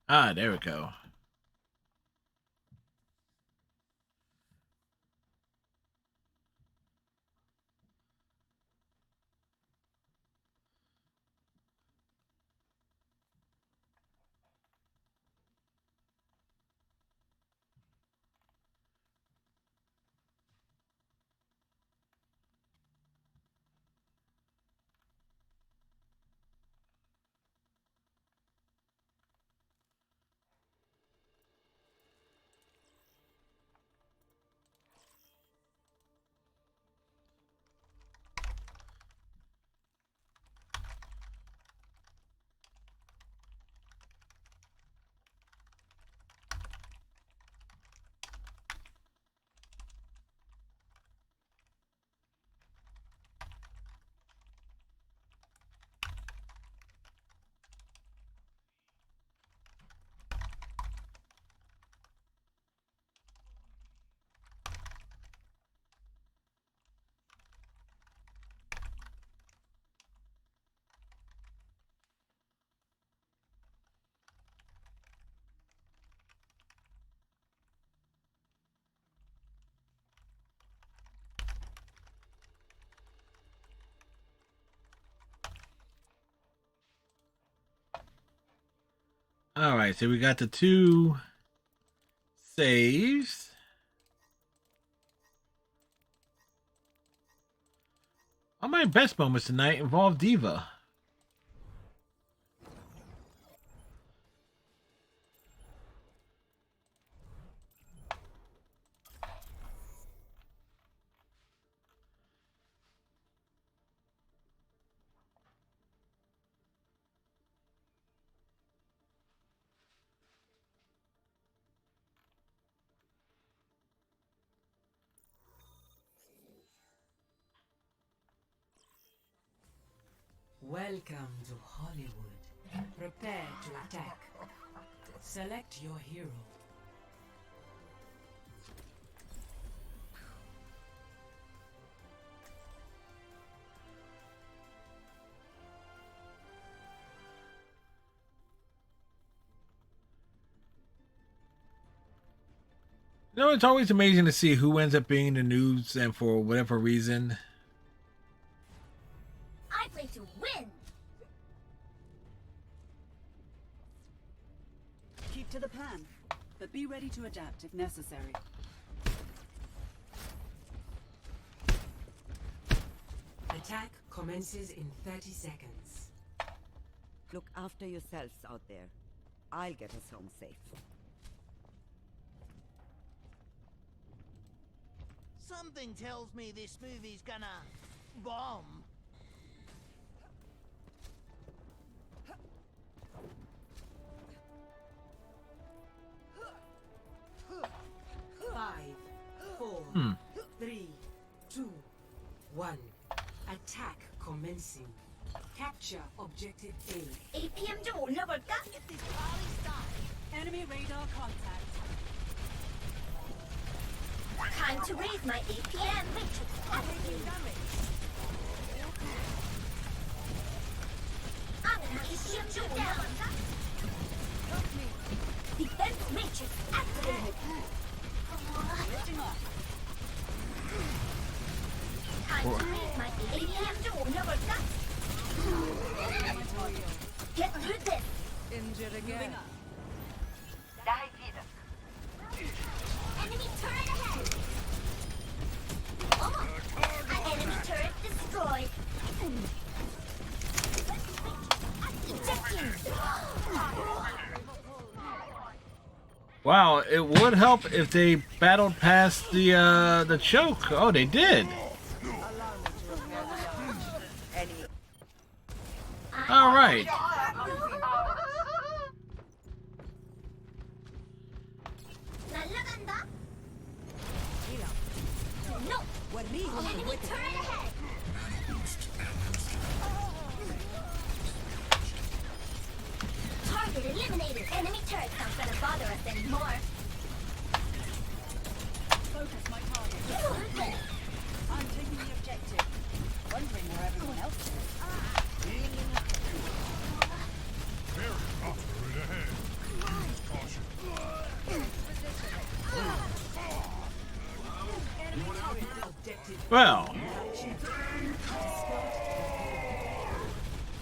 Ah, there we go. All right, so we got the 2 saves. All my best moments tonight involve Diva. Welcome to Hollywood. Prepare to attack. Select your hero. You know, it's always amazing to see who ends up being in the news and for whatever reason. I play to win. Keep to the plan, but be ready to adapt if necessary. Attack commences in 30 seconds. Look after yourselves out there. I'll get us home safe. Something tells me this movie's gonna bomb. Five, four, 3, 2, 1. Attack commencing. Capture objective A. APM 좀 올려볼까? Enemy radar contact. Time to raise my APM. I'm gonna shoot you down. Defense matrix activated. Lifting off. Time to raise my APM 좀 올려볼까? Get through this. Injured again. Enemy turret ahead. Almost. Enemy turret destroyed. Ejecting. Wow, it would help if they battled past the choke. Oh, they did. All right. 날아간다. No. Enemy turret ahead. Target eliminated. Enemy turret's not gonna bother us anymore. Focus my target. I'm taking the objective. Wondering where everyone else is. Operator ahead. Caution. Well,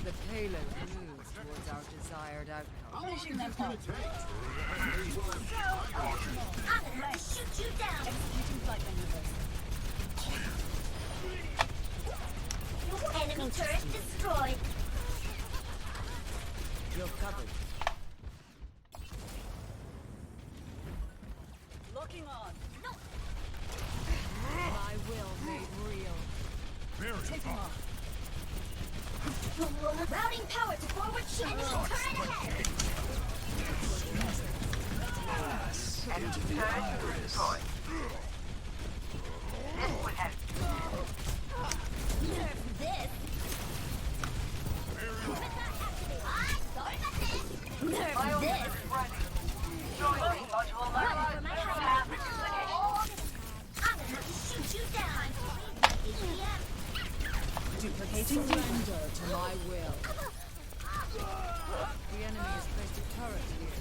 The payload moves towards our desired outcome. Finishing them up. I'm gonna have to shoot you down. Executing flight maneuvers. Enemy turret destroyed. You're covered. Locking on. My will made real. Taking off. Routing power to forward shield. Enemy turret ahead. Enemy turret destroyed. This will help. Nerf this. Nerf this. Module Run for my health. I'm gonna have to shoot you down. APM. Duplicating Surrender to my will. The enemy has placed a turret here.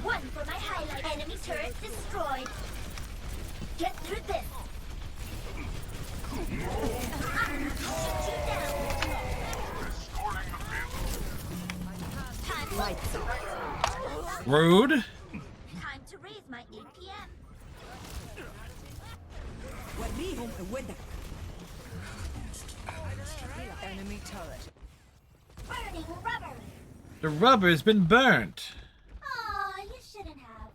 One for my highlight. Enemy turret destroyed. Get through this. I'm gonna have to shoot you down. Escorting the payload. Rude. Time to raise my APM. Enemy turret. Burning rubber. The rubber has been burnt. Aw, you shouldn't have.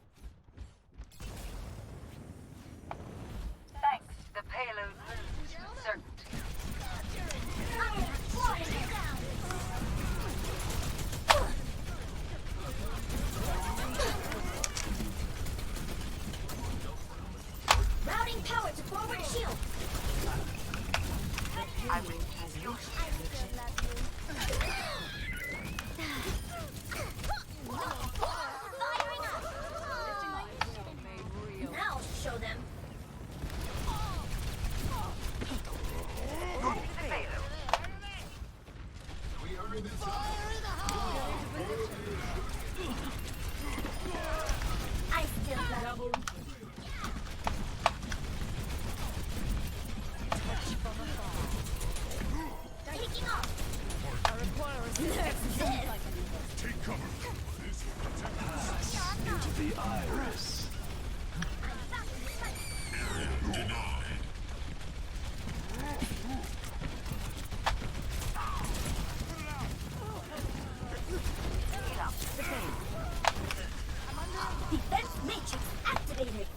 Thanks. The payload moves with certainty. I'm flying it down. Routing power to forward shield. I will keep you. Firing up. Now show them. I still love you. Taking off. Nerf this. Take cover. This will protect us. Into the iris. Denied. Defense matrix activated.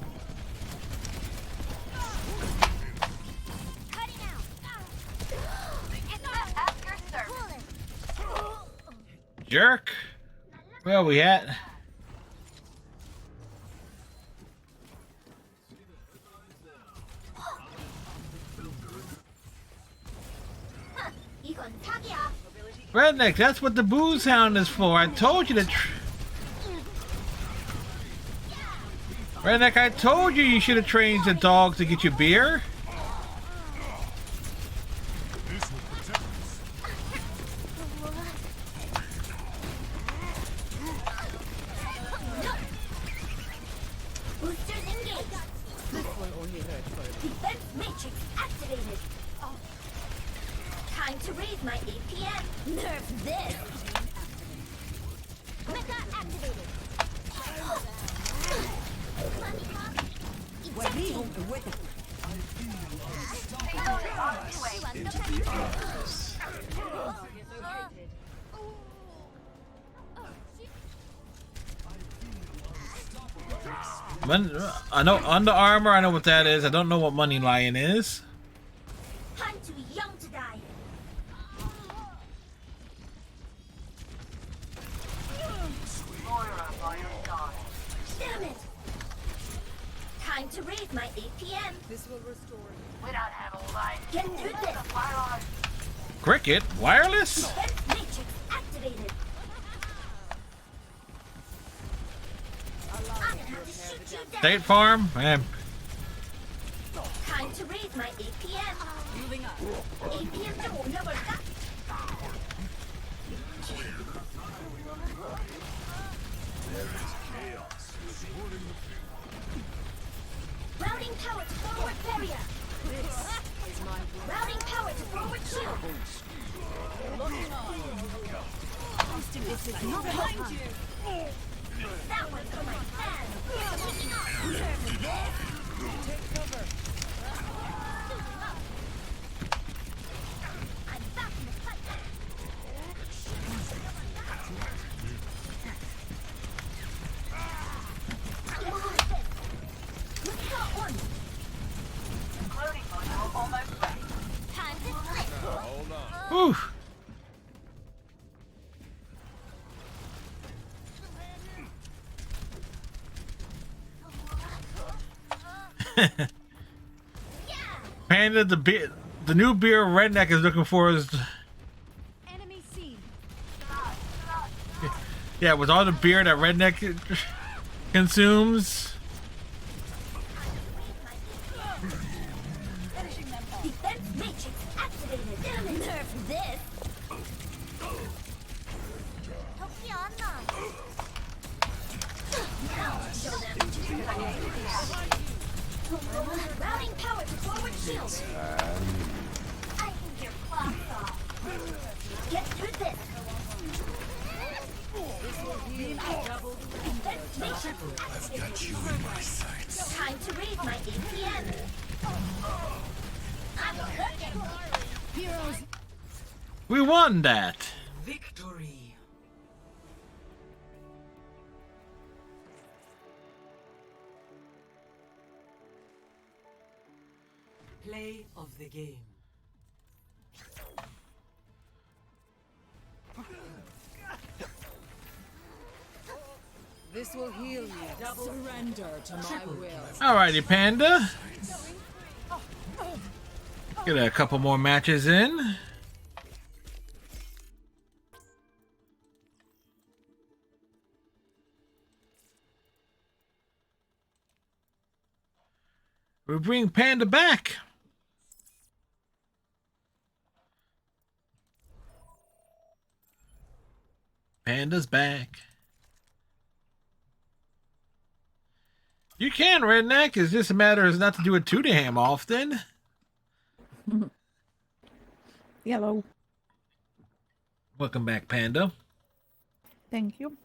Cutting out. At your service. Jerk. Where we at? 이건 사기야. Redneck, that's what the booze hound is for. I told you to. Redneck, I told you should have trained the dog to get you beer. This will protect us. Boosters engaged. Defense matrix activated. Time to raise my APM. Nerf this. Mecha activated. Into the iris. I know Under Armour. I know what that is. I don't know what Money Lion is. I'm too young to die. Moira by your side. Damn it. Time to raise my APM. This will restore you. We don't have all night. Get through this. Cricket wireless. Defense matrix activated. I'm gonna have to shoot you down. State Farm. Man. Time to raise my APM. Moving up. APM 좀 올려볼까? Routing power to forward barrier. This is my world. Routing power to forward shield. Looking on. This is not behind you. That one's for my fans. Taking off. Nerf this. Take cover. I'm back in the fight. Let's go on. Loading module almost ready. Time to flip. Hold on. Whew. Panda, the new beer Redneck is looking for is Enemy seen. yeah, with all the beer that Redneck consumes. Defense matrix activated. Nerf this. Now show them. Routing power to forward shield. I think your clock's off. Get through this. This will heal you double. I've got you in my sights. Time to raise my APM. I'm cooking. Heroes. We won that. Victory. Play of the game. This will heal you. Surrender to my will. Alrighty, Panda. Get a couple more matches in. We bring Panda back. Panda's back. You can, Redneck. It's just a matter of not to do it too damn often. Yellow. Welcome back, Panda. Thank you.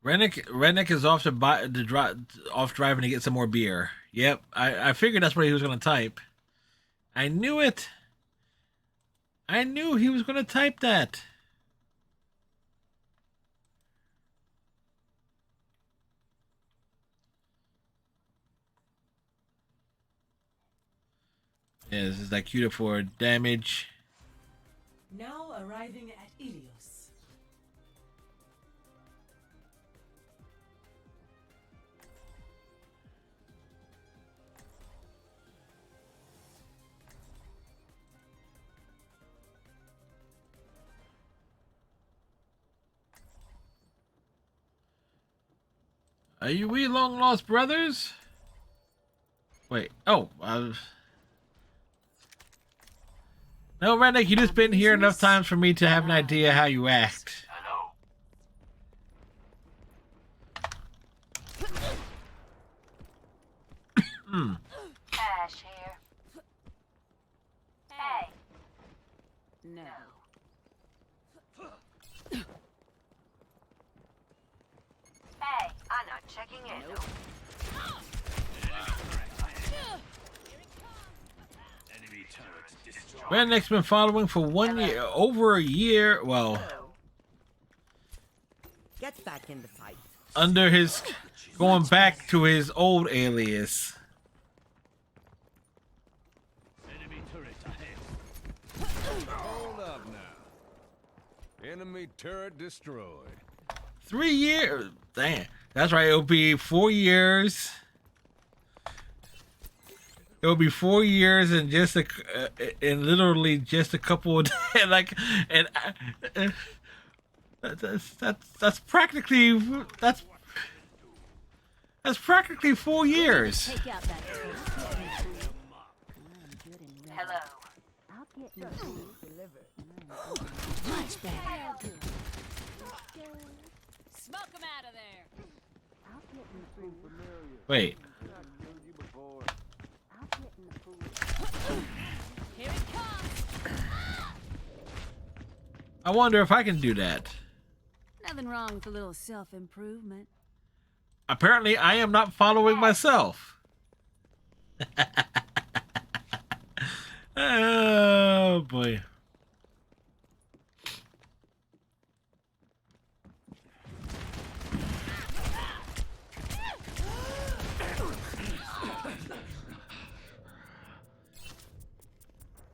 Redneck is off off driving to get some more beer. Yep, I figured that's what he was gonna type. I knew it. I knew he was gonna type that. Yeah, this is like queued up for damage. Now arriving at Ilios. Are you we long lost brothers? Wait. Oh. No, Redneck, you just been here enough times for me to have an idea how you act. Hmm. Ash here. Hey. No. Hey, I'm not checking in. Nope. Enemy turret destroyed. Redneck's been following for 1 year, over a year. Well, Get back in the fight. under his, going back to his old alias. Enemy turret ahead. Hold up now. Enemy turret destroyed. 3 years. Damn. That's right. It'll be 4 years. It'll be 4 years and just in literally just a couple of days. Like, and that's practically that's practically 4 years. Hello. I'll get my food delivered. Much better. Smoke him out of there. I'll get my food. Wait. I'll get my food. Here it comes. I wonder if I can do that. Nothing wrong with a little self-improvement. Apparently, I am not following myself. Oh boy.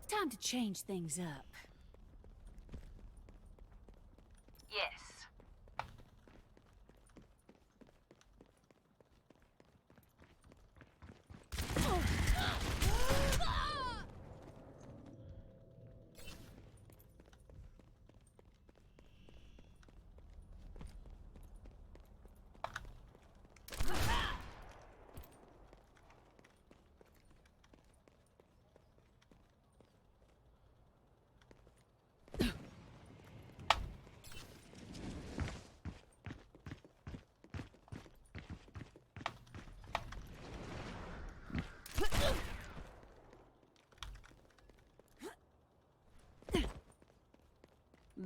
Time to change things up. Yes.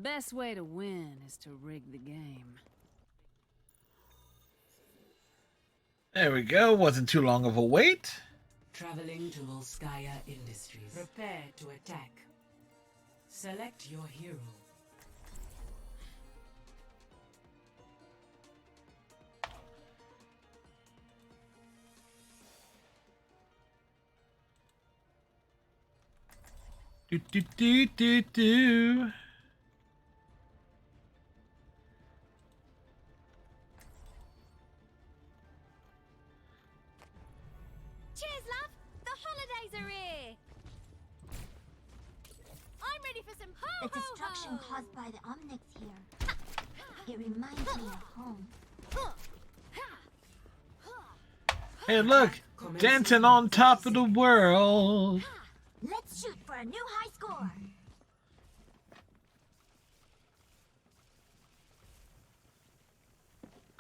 best way to win is to rig the game. There we go. Wasn't too long of a wait. Traveling to Volskaya Industries. Prepare to attack. Select your hero. Do do do do do. Cheers, love! The holidays are here! I'm ready for some ho The destruction caused by the Omnics here. It reminds me of home. Hey, look! Dancing on top of the world. Let's shoot for a new high score.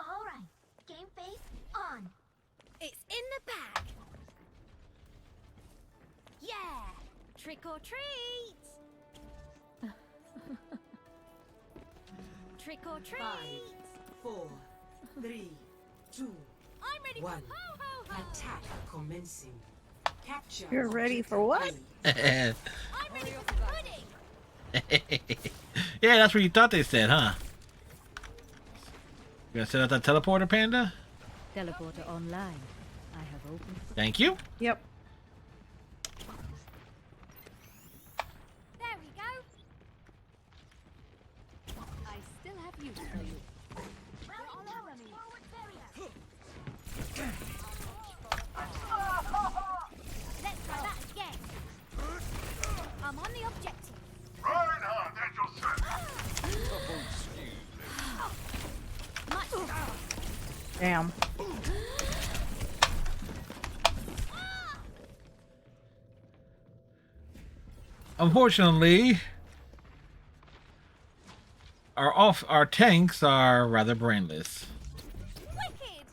All right, game face on. It's in the bag! Yeah! Trick or treat! Trick or treat! 5, 4, 3, 2, I'm ready 1. for ho ho ho! Attack commencing. Capture. You're ready for what? I'm ready for some pudding! Yeah, that's what you thought they said, huh? You gonna set up that teleporter, Panda? Teleporter online. I have opened. Thank you. Yep. There we go! I still have use for you. Let's try that again! I'm on the objective! Reinhardt, at your service. Damn. Unfortunately, our tanks are rather brainless. Wicked!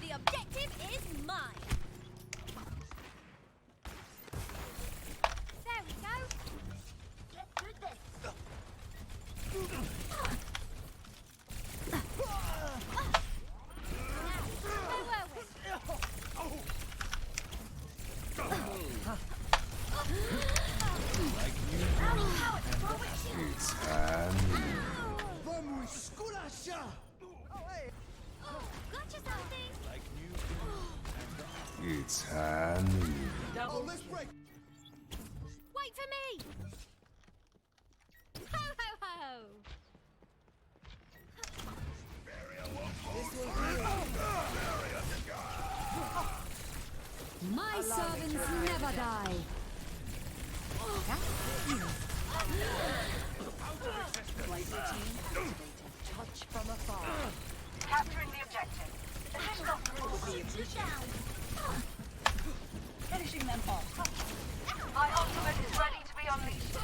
The objective is mine! There we go! Get through this. It's time. Gotcha something! It's time. Wait for me! Ho ho ho! My servants never die. Flight routine activated. Touch from afar. Capturing the objective. Will be appreciated. Finishing them off. My ultimate is ready to be unleashed.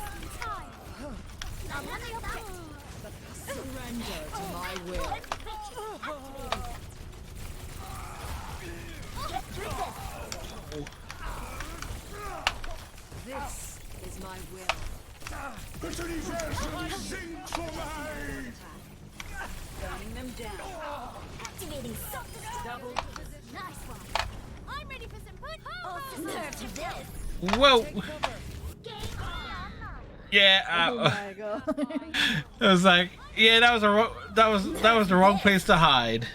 I'm on the objective! Surrender to my will. Get through this. This is my will. Bitte sing for me! Burning them down. Activating self-destruct. Double. Nice one! I'm ready for some pudding! Ho ho! Nerve to this. Whoa! Game on. Yeah. Oh my god. It was like, yeah, that was the wrong place to hide.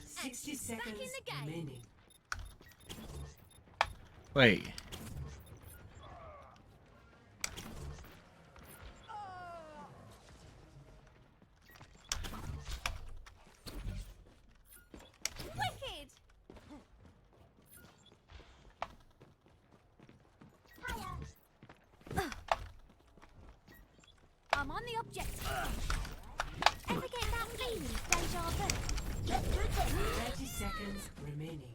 60 seconds remaining. Wait. Wicked! I'm on the objective. Ever get that feeling, deja vu? Get through this. 30 seconds remaining.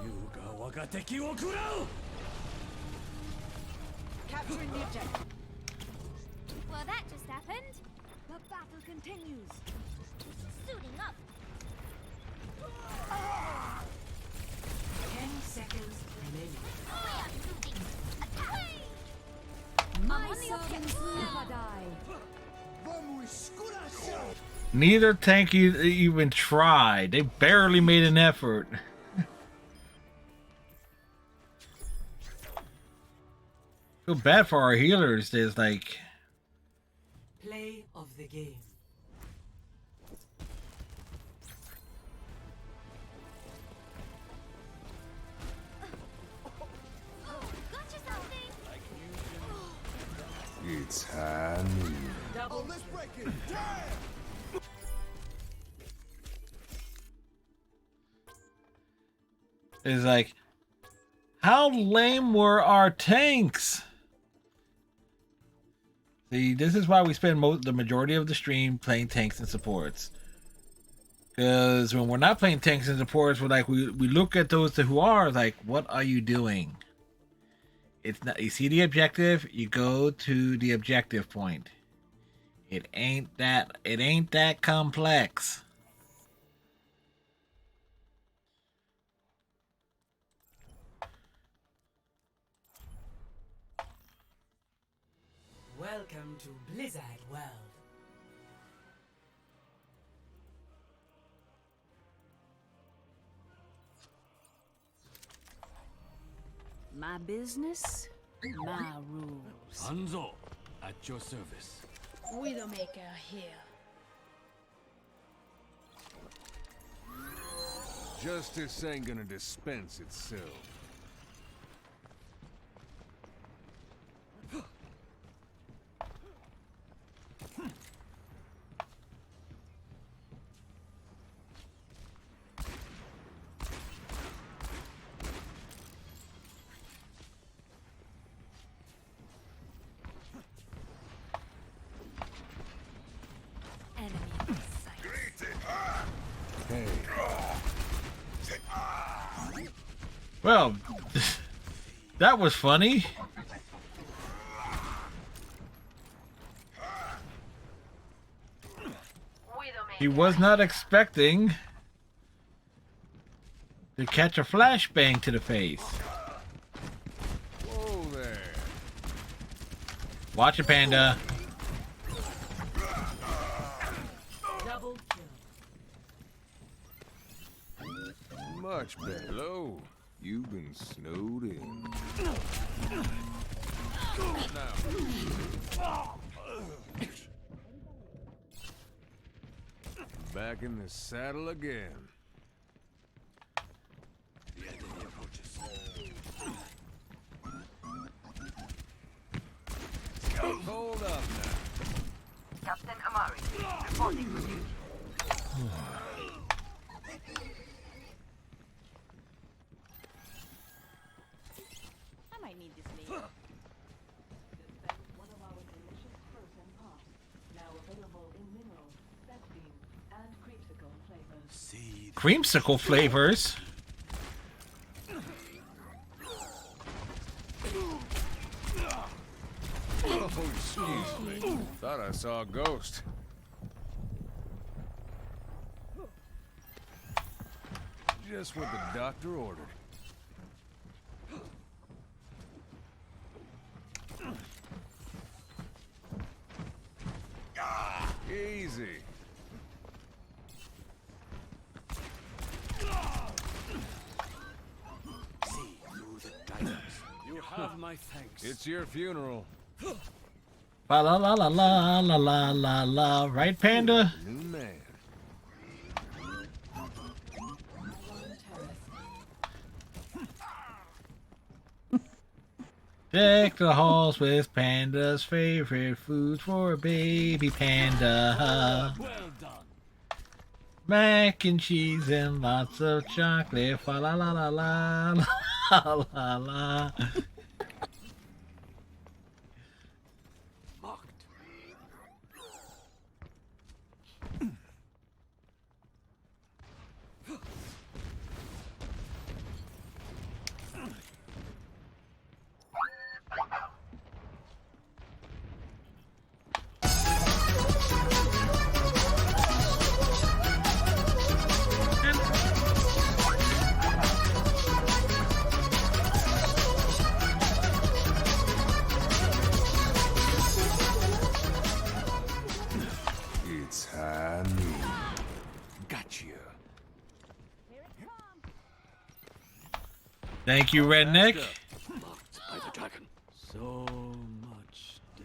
優雅我が敵を食らう Capturing the objective. Well, that just happened. The battle continues. Suiting up. 10 seconds remaining. We are moving. Attack! My servants never die. Neither tank even tried. They barely made an effort. Feel bad for our healers. There's like Play of the game. Gotcha something. It's high noon. Double Let's break it. it's like how lame were our tanks? See, this is why we spend the majority of the stream playing tanks and supports. Because when we're not playing tanks and supports, we're like we look at those who are like, what are you doing? It's not. You see the objective, you go to the objective point. It ain't that complex. Welcome to Blizzard World. My business, my rules. Hanzo, at your service. Widowmaker here. Justice ain't gonna dispense itself. Well, that was funny. He was not expecting to catch a flashbang to the face. Whoa there. Watch it, Panda. Double kill. Much better. Hello. You've been snowed in. Now. Back in the saddle again. The enemy approaches. Hold up now. Captain Amari, reporting to you. I might need this later. One of our delicious frozen puffs, now available in mineral, black bean, and creamsicle flavors. Creamsicle flavors. Oh, excuse me. Thought I saw a ghost. Just what the doctor ordered. Easy. See through the guidance. You have my thanks. It's your funeral. La la la la la la la la la. Right, Panda? New man. Deck the halls with Panda's favorite foods for a baby panda. Well done. Mac and cheese and lots of chocolate. Fa la la la la la la la. Mocked. Thank you, Redneck. Marked by the dragon. So much death.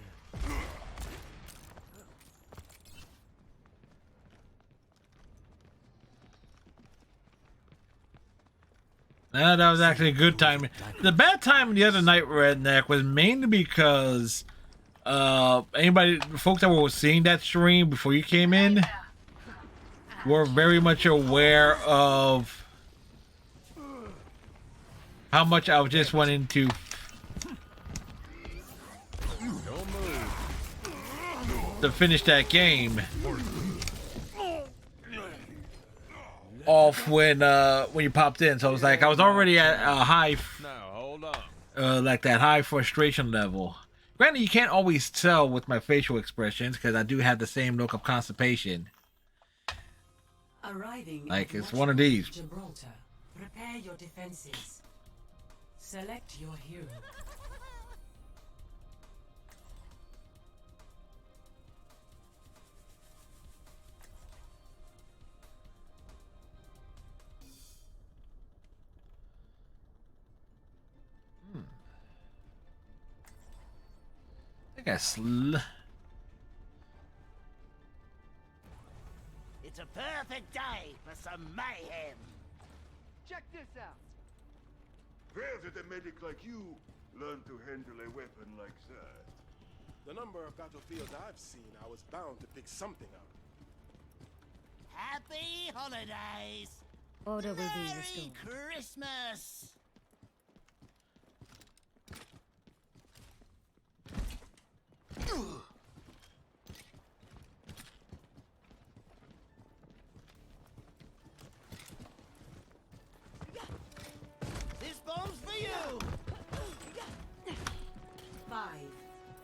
That was actually a good time. The bad time the other night, Redneck, was mainly because folks that were seeing that stream before you came in were very much aware of how much I was just wanting to finish that game off when you popped in. So it was like I was already at a high, like that high frustration level. Granted, you can't always tell with my facial expressions because I do have the same look of constipation. Arriving Like at it's one of these. Gibraltar. Prepare your defenses. Select your hero. I guess. It's a perfect day for some mayhem. Check this out. Where did a medic like you learn to handle a weapon like that? The number of battlefields I've seen, I was bound to pick something up. Happy holidays. Order will be Merry restored. Christmas. This bomb's for you. 5,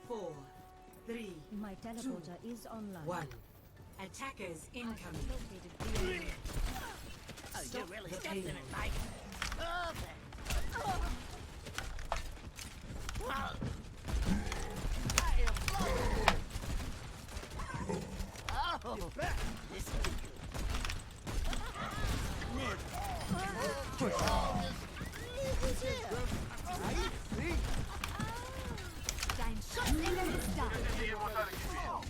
4, 3, My teleporter is online. 1. Attackers incoming. Oh, Stop you're really the stepping in it, payload. mate. Perfect. Wow. Oh, this is good.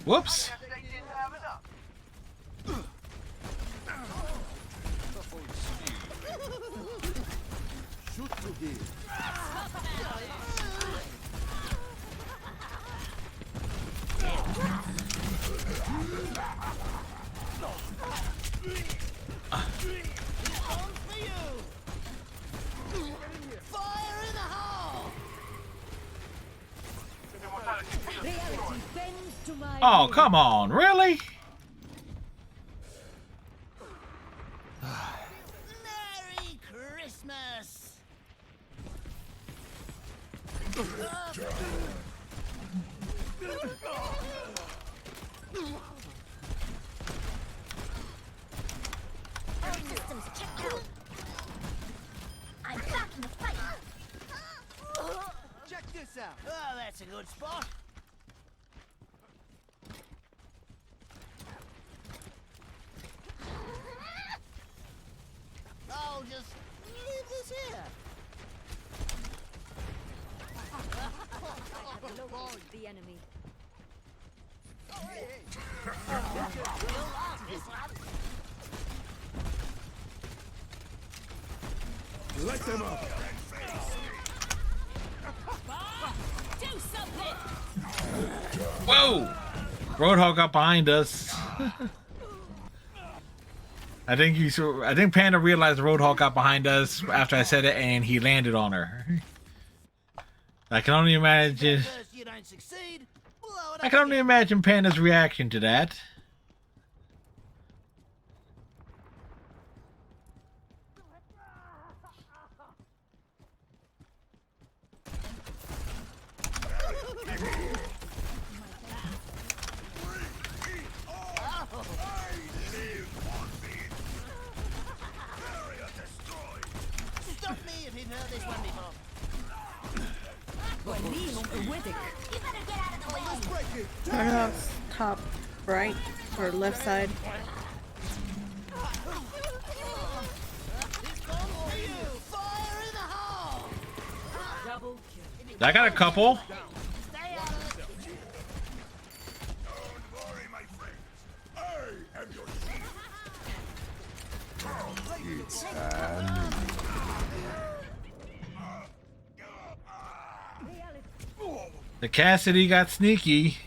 Whoops. Shoot to him. Fire in the hole! Reality bends to my Oh, will. come on, really? Merry Christmas! All systems checked out. I'm back in the fight. Check this out. Oh, that's a good spot. I'll just leave this here. I have located the enemy. You'll love this one. Light them up. Do something! Whoa! Roadhog got behind us. I think Panda realized Roadhog got behind us after I said it, and he landed on her. I can only imagine. First you don't succeed, blow it I up can only again. imagine Panda's reaction to that. Stop me if you've heard this one before. You better get out of the way. Roadhog's top right or left side. This bomb's for you. Fire in the hole. I got a couple. Stay out of it. Don't worry, my friends. I am your shield. It's time. The Cassidy got sneaky.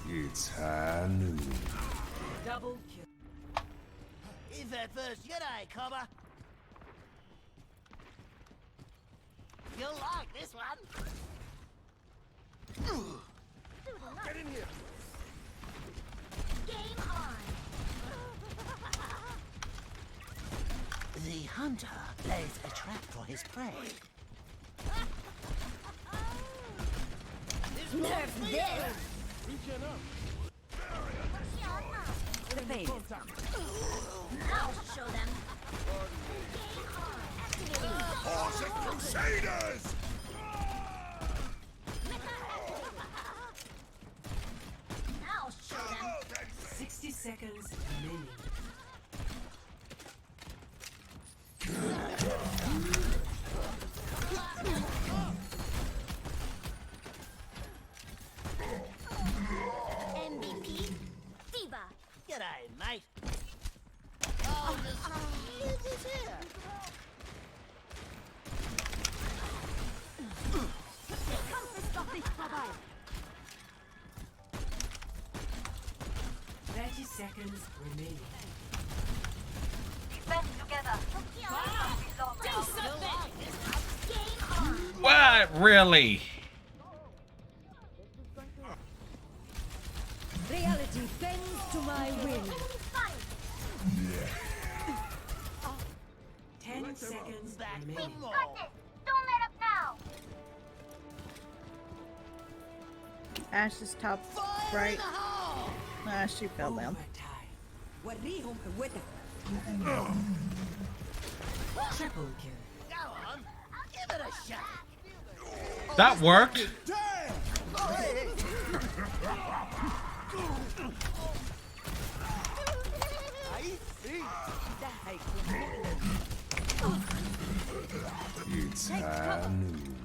It's high noon. Double kill. He's that first Jedi, Cobber. You'll like this one. Get in here. Game on. The hunter lays a trap for his prey. Nerf this. Regen up. The pain is I'll show them. Game on. Activating. Awesome Crusaders! I'll show them. 60 seconds remaining. MVP. Diva. G'day, mate. Oh, the shield is here. Come to stop this trouble. 30 seconds remaining. Band together. Do something. Game on. What? Really? reality bends to my will. 10 seconds Back remaining. for more. Don't let up now. Ash is top right. Ah, she fell down. Triple kill. Go on, give it a shot. That worked. It's high noon.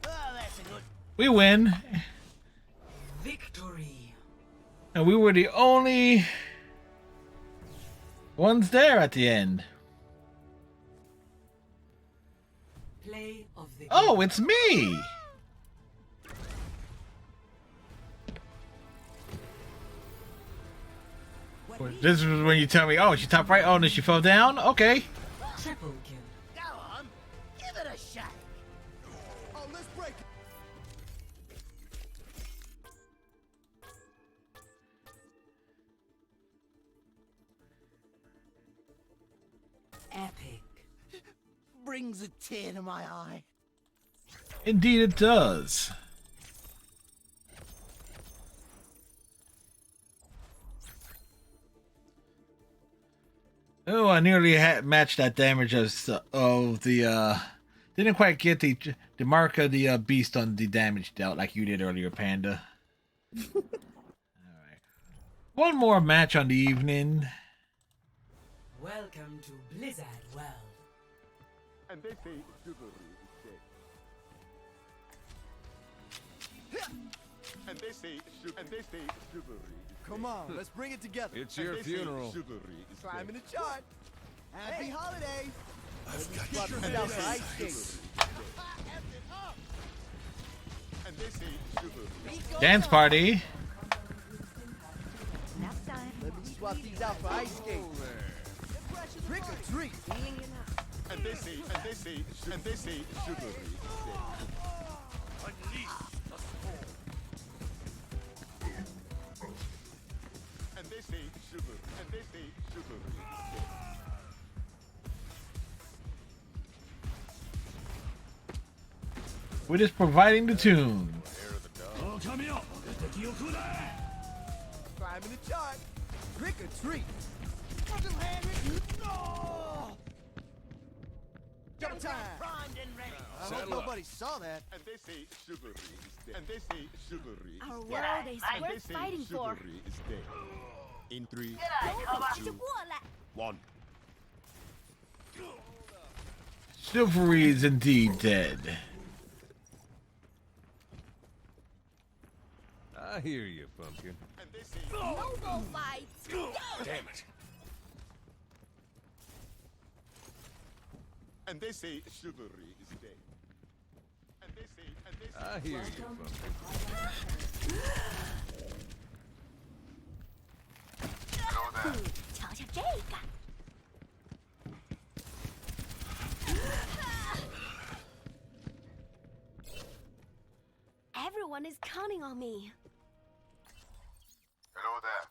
Oh, that's a good. We win. Victory. And we were the only ones there at the end. Play of the Oh, it's me. This is when you tell me, oh, she top right. Oh, and then she fell down. Okay. Triple kill. Go on, give it a shake. Oh, let's break it. Epic. Brings a tear to my eye. Indeed, it does. Oh, I nearly matched that damage of the. Didn't quite get the mark of the beast on the damage dealt like you did earlier, Panda. All right, one more match on the evening. Welcome to Blizzard World. And they say chivalry is dead. And they say chivalry. Come on, let's bring it together. It's your funeral. Chivalry is climbing the chart. Happy holidays. I've got your Down head. for ice skates. And they say chivalry. Dance party. Nap time. Let me swap these out for ice skates. Trick or treat. And they say chivalry is dead. And they say chivalry is dead. We're just providing the tune. Climbing the chart. Trick or treat. No! Double time. Primed and ready. I hope nobody saw that. And they say chivalry is dead. And they say chivalry is Our dead. world is And they worth say fighting for. chivalry is dead. In 3, Don't 2, 1. Chivalry is indeed dead. I hear you, Pumpkin. Noble fights. Go! Damn it. And they say chivalry is dead. And they say, I hear you, Pumpkin.瞧瞧这个。 Everyone is counting on me. Hello there.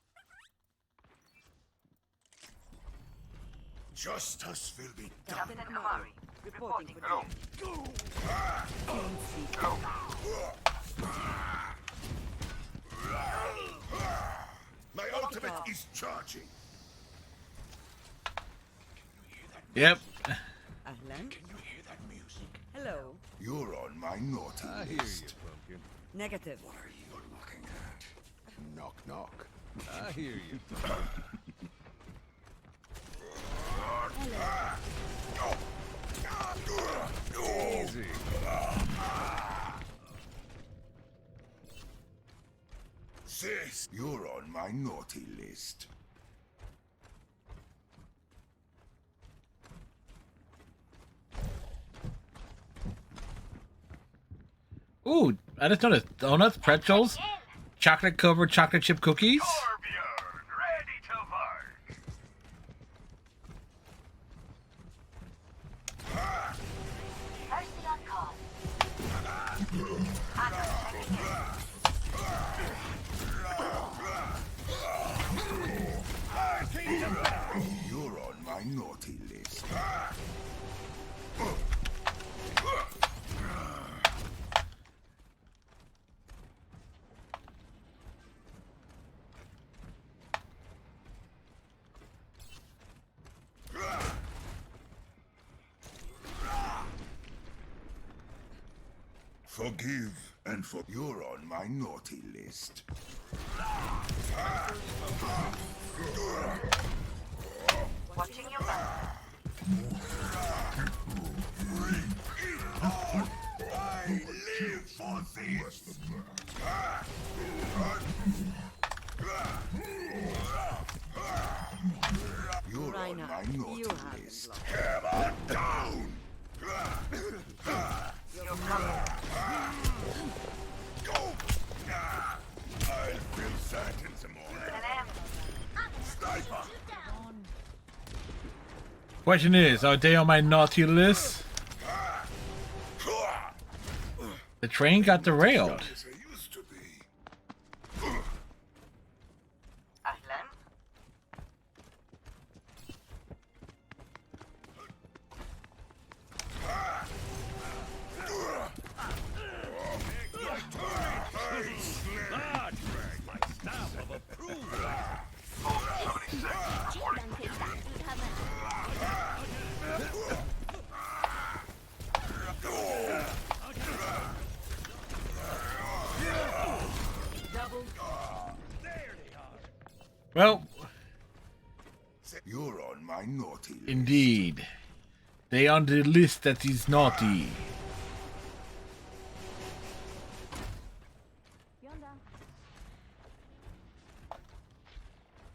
Justice will be done. Captain Amari, reporting for Hello. My ultimate is charging. Yep. Ahlan? Can you hear that music? Hello. You're on my naughty I hear list. you, Pumpkin. Negative. What are you looking at? Knock, knock. I hear you, Pumpkin. Easy. Sis, you're on my naughty list. Ooh, I just noticed donuts, pretzels, chocolate covered chocolate chip cookies. Ready to work. Mercy on call. You're on my naughty list. Forgive and for you're on my naughty list. Watching your back. I live for this. You're on my naughty list. Hammer down. Go. I'll fill that in some more. Sniper. Question is, are they on my naughty list? The train got derailed. As I used to be. Ahlan? My stamp of approval. Well, You're on my naughty list. indeed. They on the list that is naughty.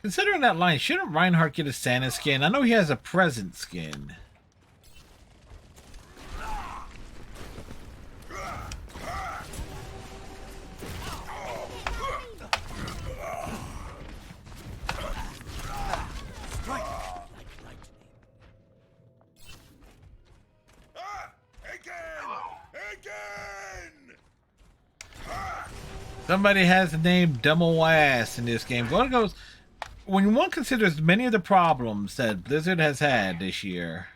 Considering that line, shouldn't Reinhardt get a Santa skin? I know he has a present skin. Somebody has the name Demo Ass in this game. One goes, when one considers many of the problems that Blizzard has had this year,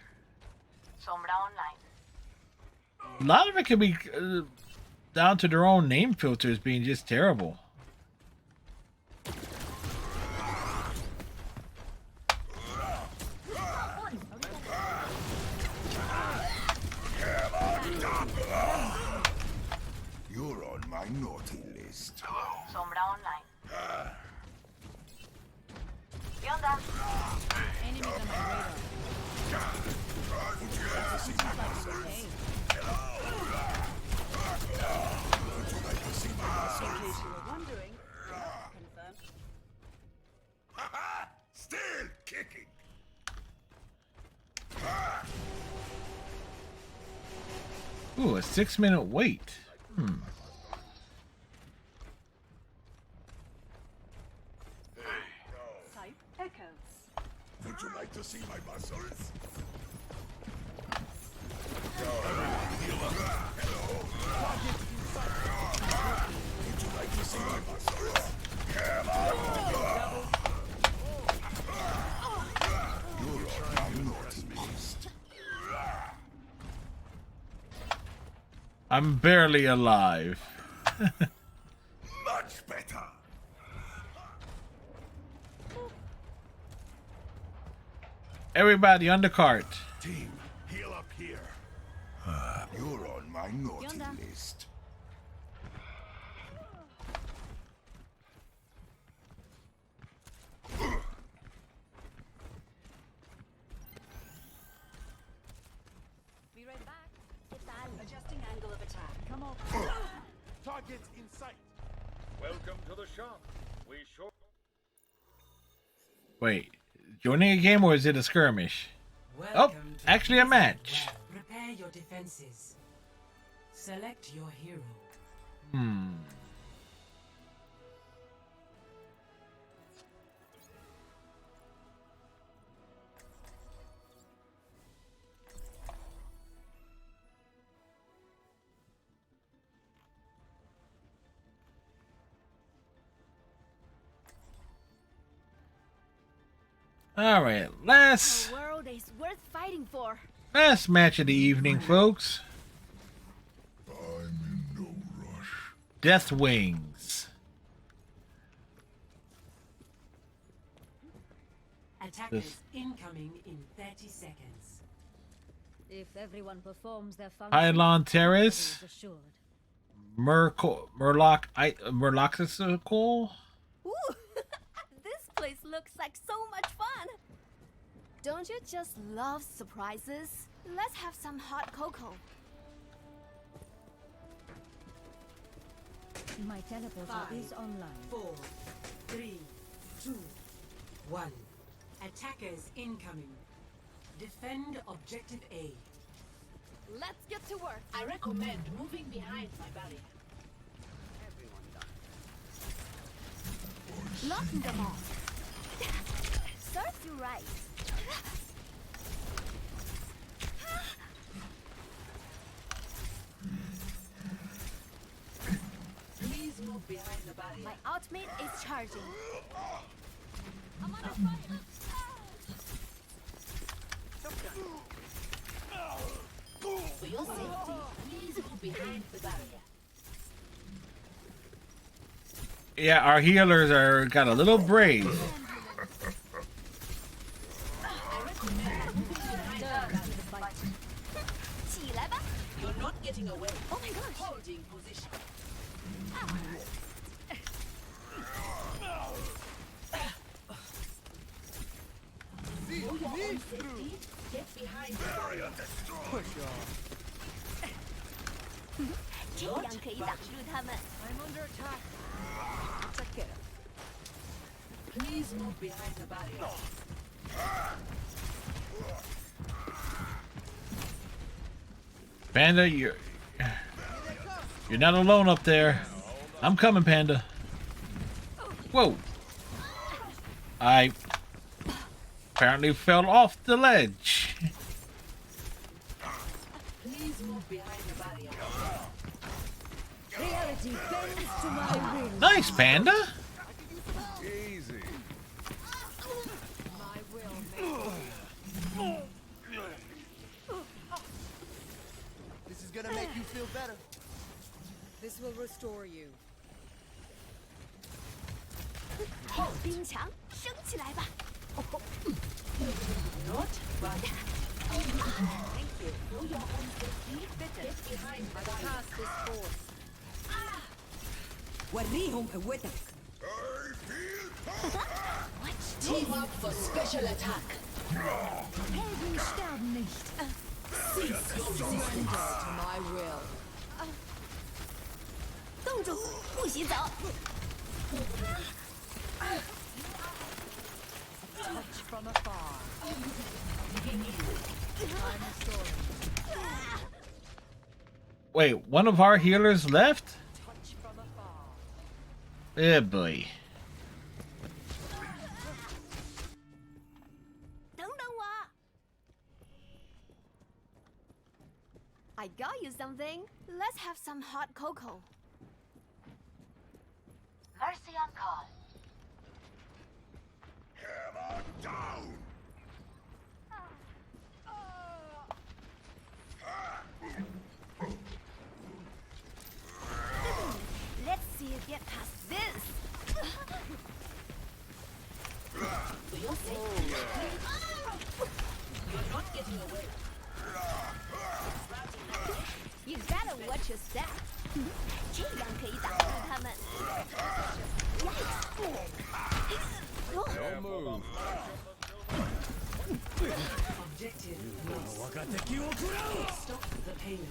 a lot of it could be down to their own name filters being just terrible. You're on my naughty list. Sombra online. ¿Qué onda? Enemies on my radar. Ooh, a 6-minute wait. Type echoes. Would you like to see my muscles? Would you like to see my muscles? Come on! You're a naughty beast. I'm barely alive. Much better. Everybody on the cart. Team, heal up here. You're on my naughty list. Be right back. Adjusting angle of attack. Come on. Target in sight. Welcome to the shop. We sure. Wait, joining a game or is it a skirmish? Oh, actually a match. Prepare your defenses. Select your hero. All right, last The world is worth fighting for. match of the evening, folks. I'm in no rush. Death Wings. Attackers incoming in 30 seconds. If everyone performs their function, Pylon Terrace. is assured. Murloxical. Ooh, this place looks like so much fun. Don't you just love surprises? Let's have some hot cocoa. My teleporter is online. 4, 3, 2, 1. Attackers incoming. Defend objective A. Let's get to work. I recommend moving behind my barrier. Locking them off. Serves you right. Please move behind the barrier. My ultimate is charging. I'm under fire. For your safety, please move behind the barrier. Yeah, our healers are got a little brave. You're not getting away. Oh my gosh. Holding position. For your own safety, get behind the barrier.这样可以挡住他们。 I'm under attack. Check it. Please move behind the barrier. Panda, you're not alone up there. I'm coming, Panda. Whoa. I apparently fell off the ledge. Please move behind the barrier. Reality bends to my will. Nice, Panda. Easy. My will make This is gonna make you feel better. This will restore you. 冰墙升起来吧！ Not bad. Thank you. For your own safety, get behind the barrier. Cast this force. وريهم قوتك. Team up for special attack. Helden sterben nicht. Cease your resistance. To my will. 冻住，不许走！ Touch from afar. I'm restoring. Wait, one of our healers left? Yeah, boy. I got you something. Let's have some hot cocoa. Mercy on call. Hammer down! Let's see you get past this. You're not getting away. You gotta watch your step. 这样可以打动他们。Don't move. Objective stop the payload.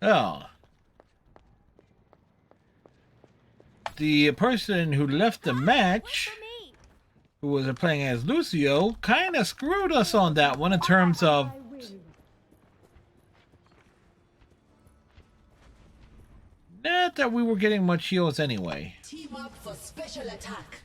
Oh. The person who left the match, who was playing as Lucio, kind of screwed us on that one in terms of... Not that we were getting much heals anyway. Team up for special attack.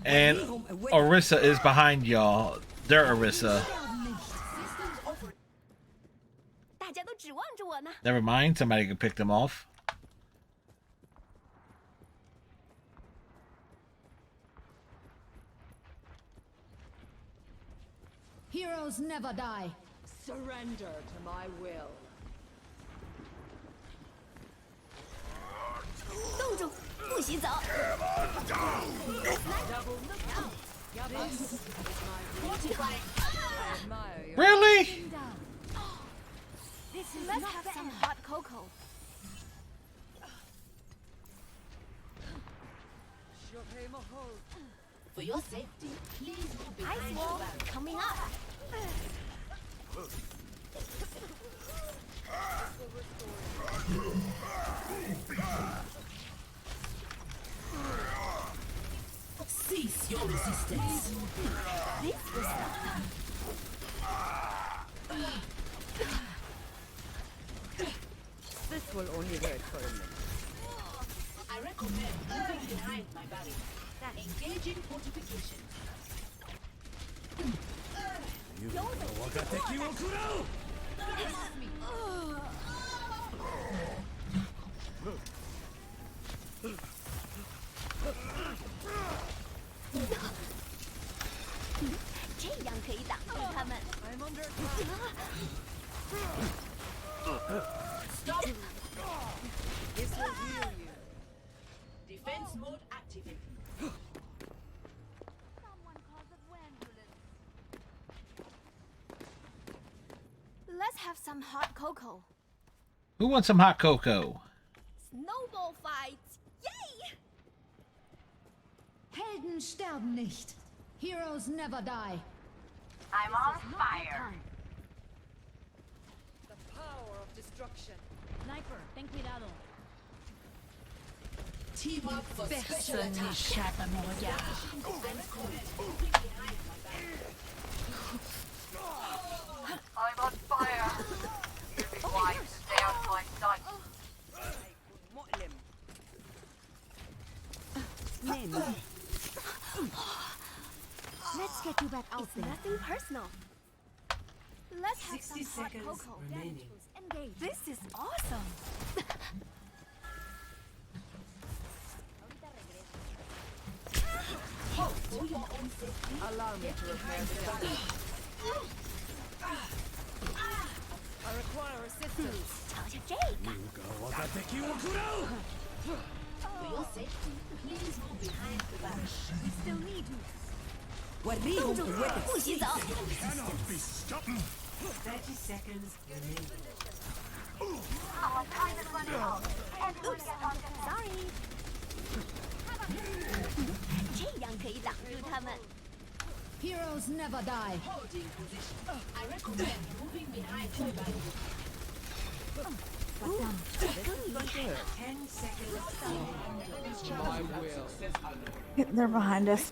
And Orisa is behind y'all. They're Orisa. 大家都指望着我呢。 Never mind, somebody can pick them off. Heroes never die. Surrender to my will. 冻住，不许走。 Really? Let's have some hot cocoa. For your safety, please move Ice behind wall the barrier. coming up. Cease your resistance. This was This will only hurt for a minute. I recommend moving behind my barrier. Engaging fortification. Stop! This will heal you. Defense mode activated. Let's have some hot cocoa. Who wants some hot cocoa? Snowball fights. Yay! Helden sterben nicht. Heroes never die. I'm on fire. The power of destruction. Sniper, ten cuidado. Team up for special attack. Defense mode. Moving behind my barrier. I'm on fire. Moving wide, stay out of my sight. Let's get you back out there. Nothing personal. Let's have 60 some hot seconds cocoa. remaining. Engage. This is awesome. For your own safety. Allow me to repair the damage. I require assistance. For your safety, please move behind the barrier. We still need you. 不许走。 Cannot be stopped. 30 seconds remaining. Our time is Oops, sorry. 这样可以挡住他们。 Heroes never die. I recommend moving behind the barrier. 10 seconds. My will. They're behind us.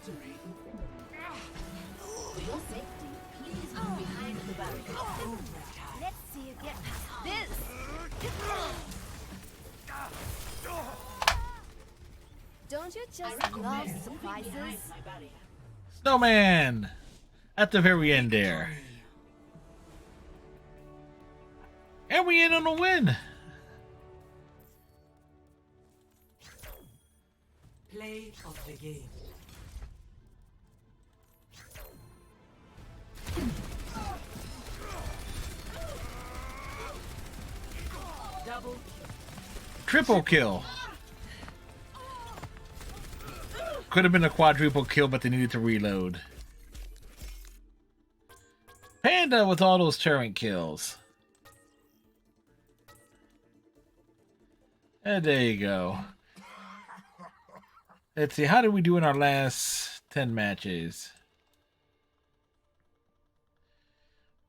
For your safety, please move behind the barrier. Let's see you get past this. Don't you just love surprises? Snowman! At the very end there. And we in on a win! Play of the game. Double. Triple kill. Could have been a quadruple kill, but they needed to reload. Panda with all those turret kills. And there you go. Let's see, how did we do in our last 10 matches?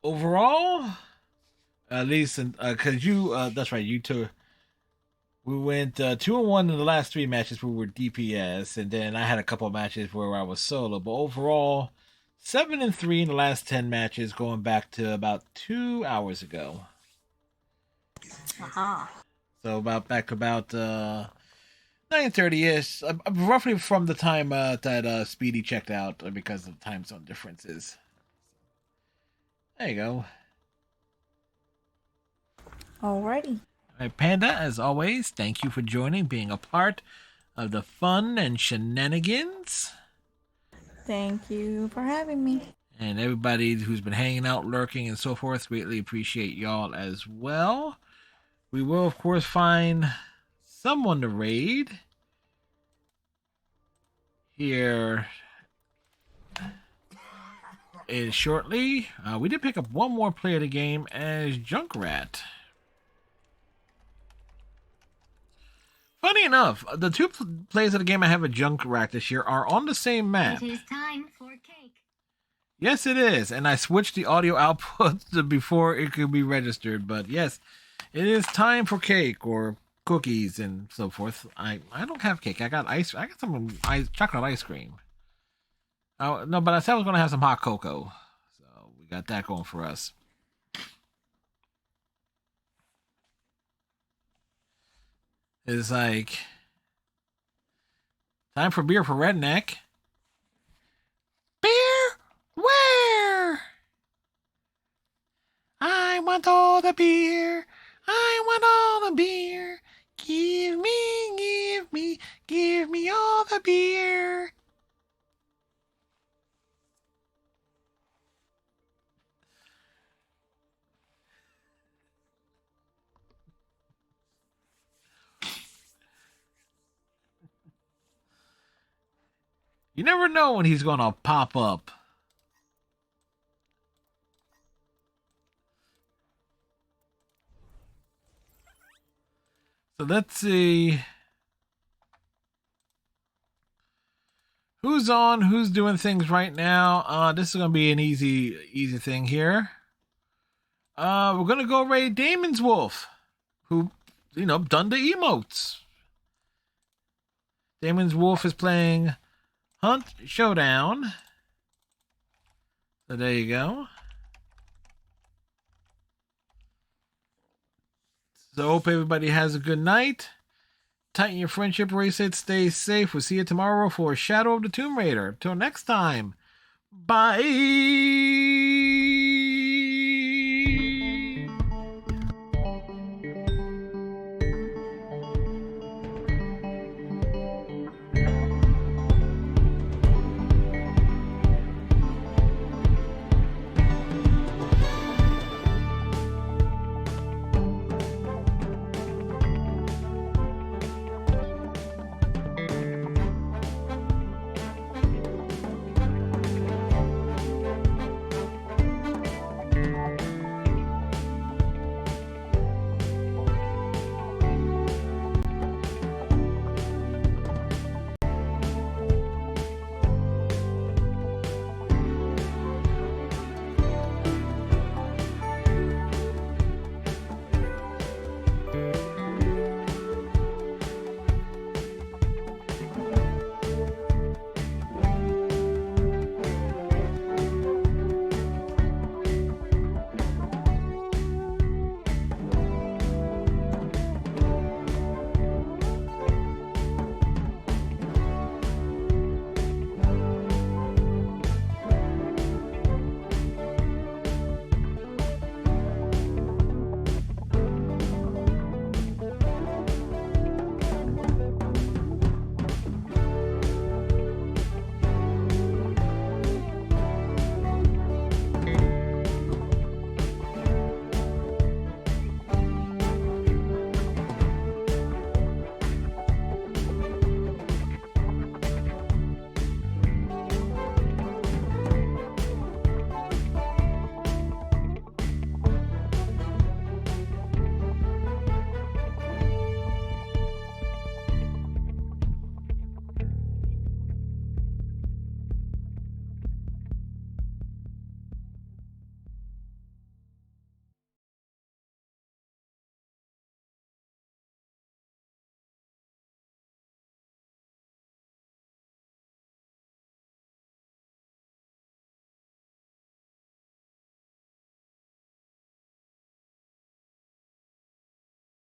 Overall, at least, because that's right, you two. We went 2-1 in the last 3 matches where we were DPS, and then I had a couple of matches where I was solo. But overall, 7-3 in the last 10 matches, going back to about 2 hours ago. So back to about 9:30ish, roughly from the time that Speedy checked out because of time zone differences. There you go. Alrighty. All right, Panda, as always, thank you for joining, being a part of the fun and shenanigans. Thank you for having me. And everybody who's been hanging out, lurking, and so forth, greatly appreciate y'all as well. We will, of course, find someone to raid here shortly. We did pick up one more player of the game as Junkrat. Funny enough, the 2 players of the game I have a Junkrat this year are on the same map. It is time for cake. Yes, it is. And I switched the audio output before it could be registered. But yes, it is time for cake or cookies and so forth. I don't have cake. I got some chocolate ice cream. No, but I said I was going to have some hot cocoa. So we got that going for us. It's like time for beer for Redneck. Beer? Where? I want all the beer. I want all the beer. Give me all the beer. You never know when he's going to pop up. So let's see. Who's on? Who's doing things right now? This is going to be an easy thing here. We're going to go raid Damon's Wolf, who, done the emotes. Damon's Wolf is playing Hunt Showdown. So there you go. So hope everybody has a good night. Tighten your friendship bracelet. Stay safe. We'll see you tomorrow for Shadow of the Tomb Raider. Till next time. Bye.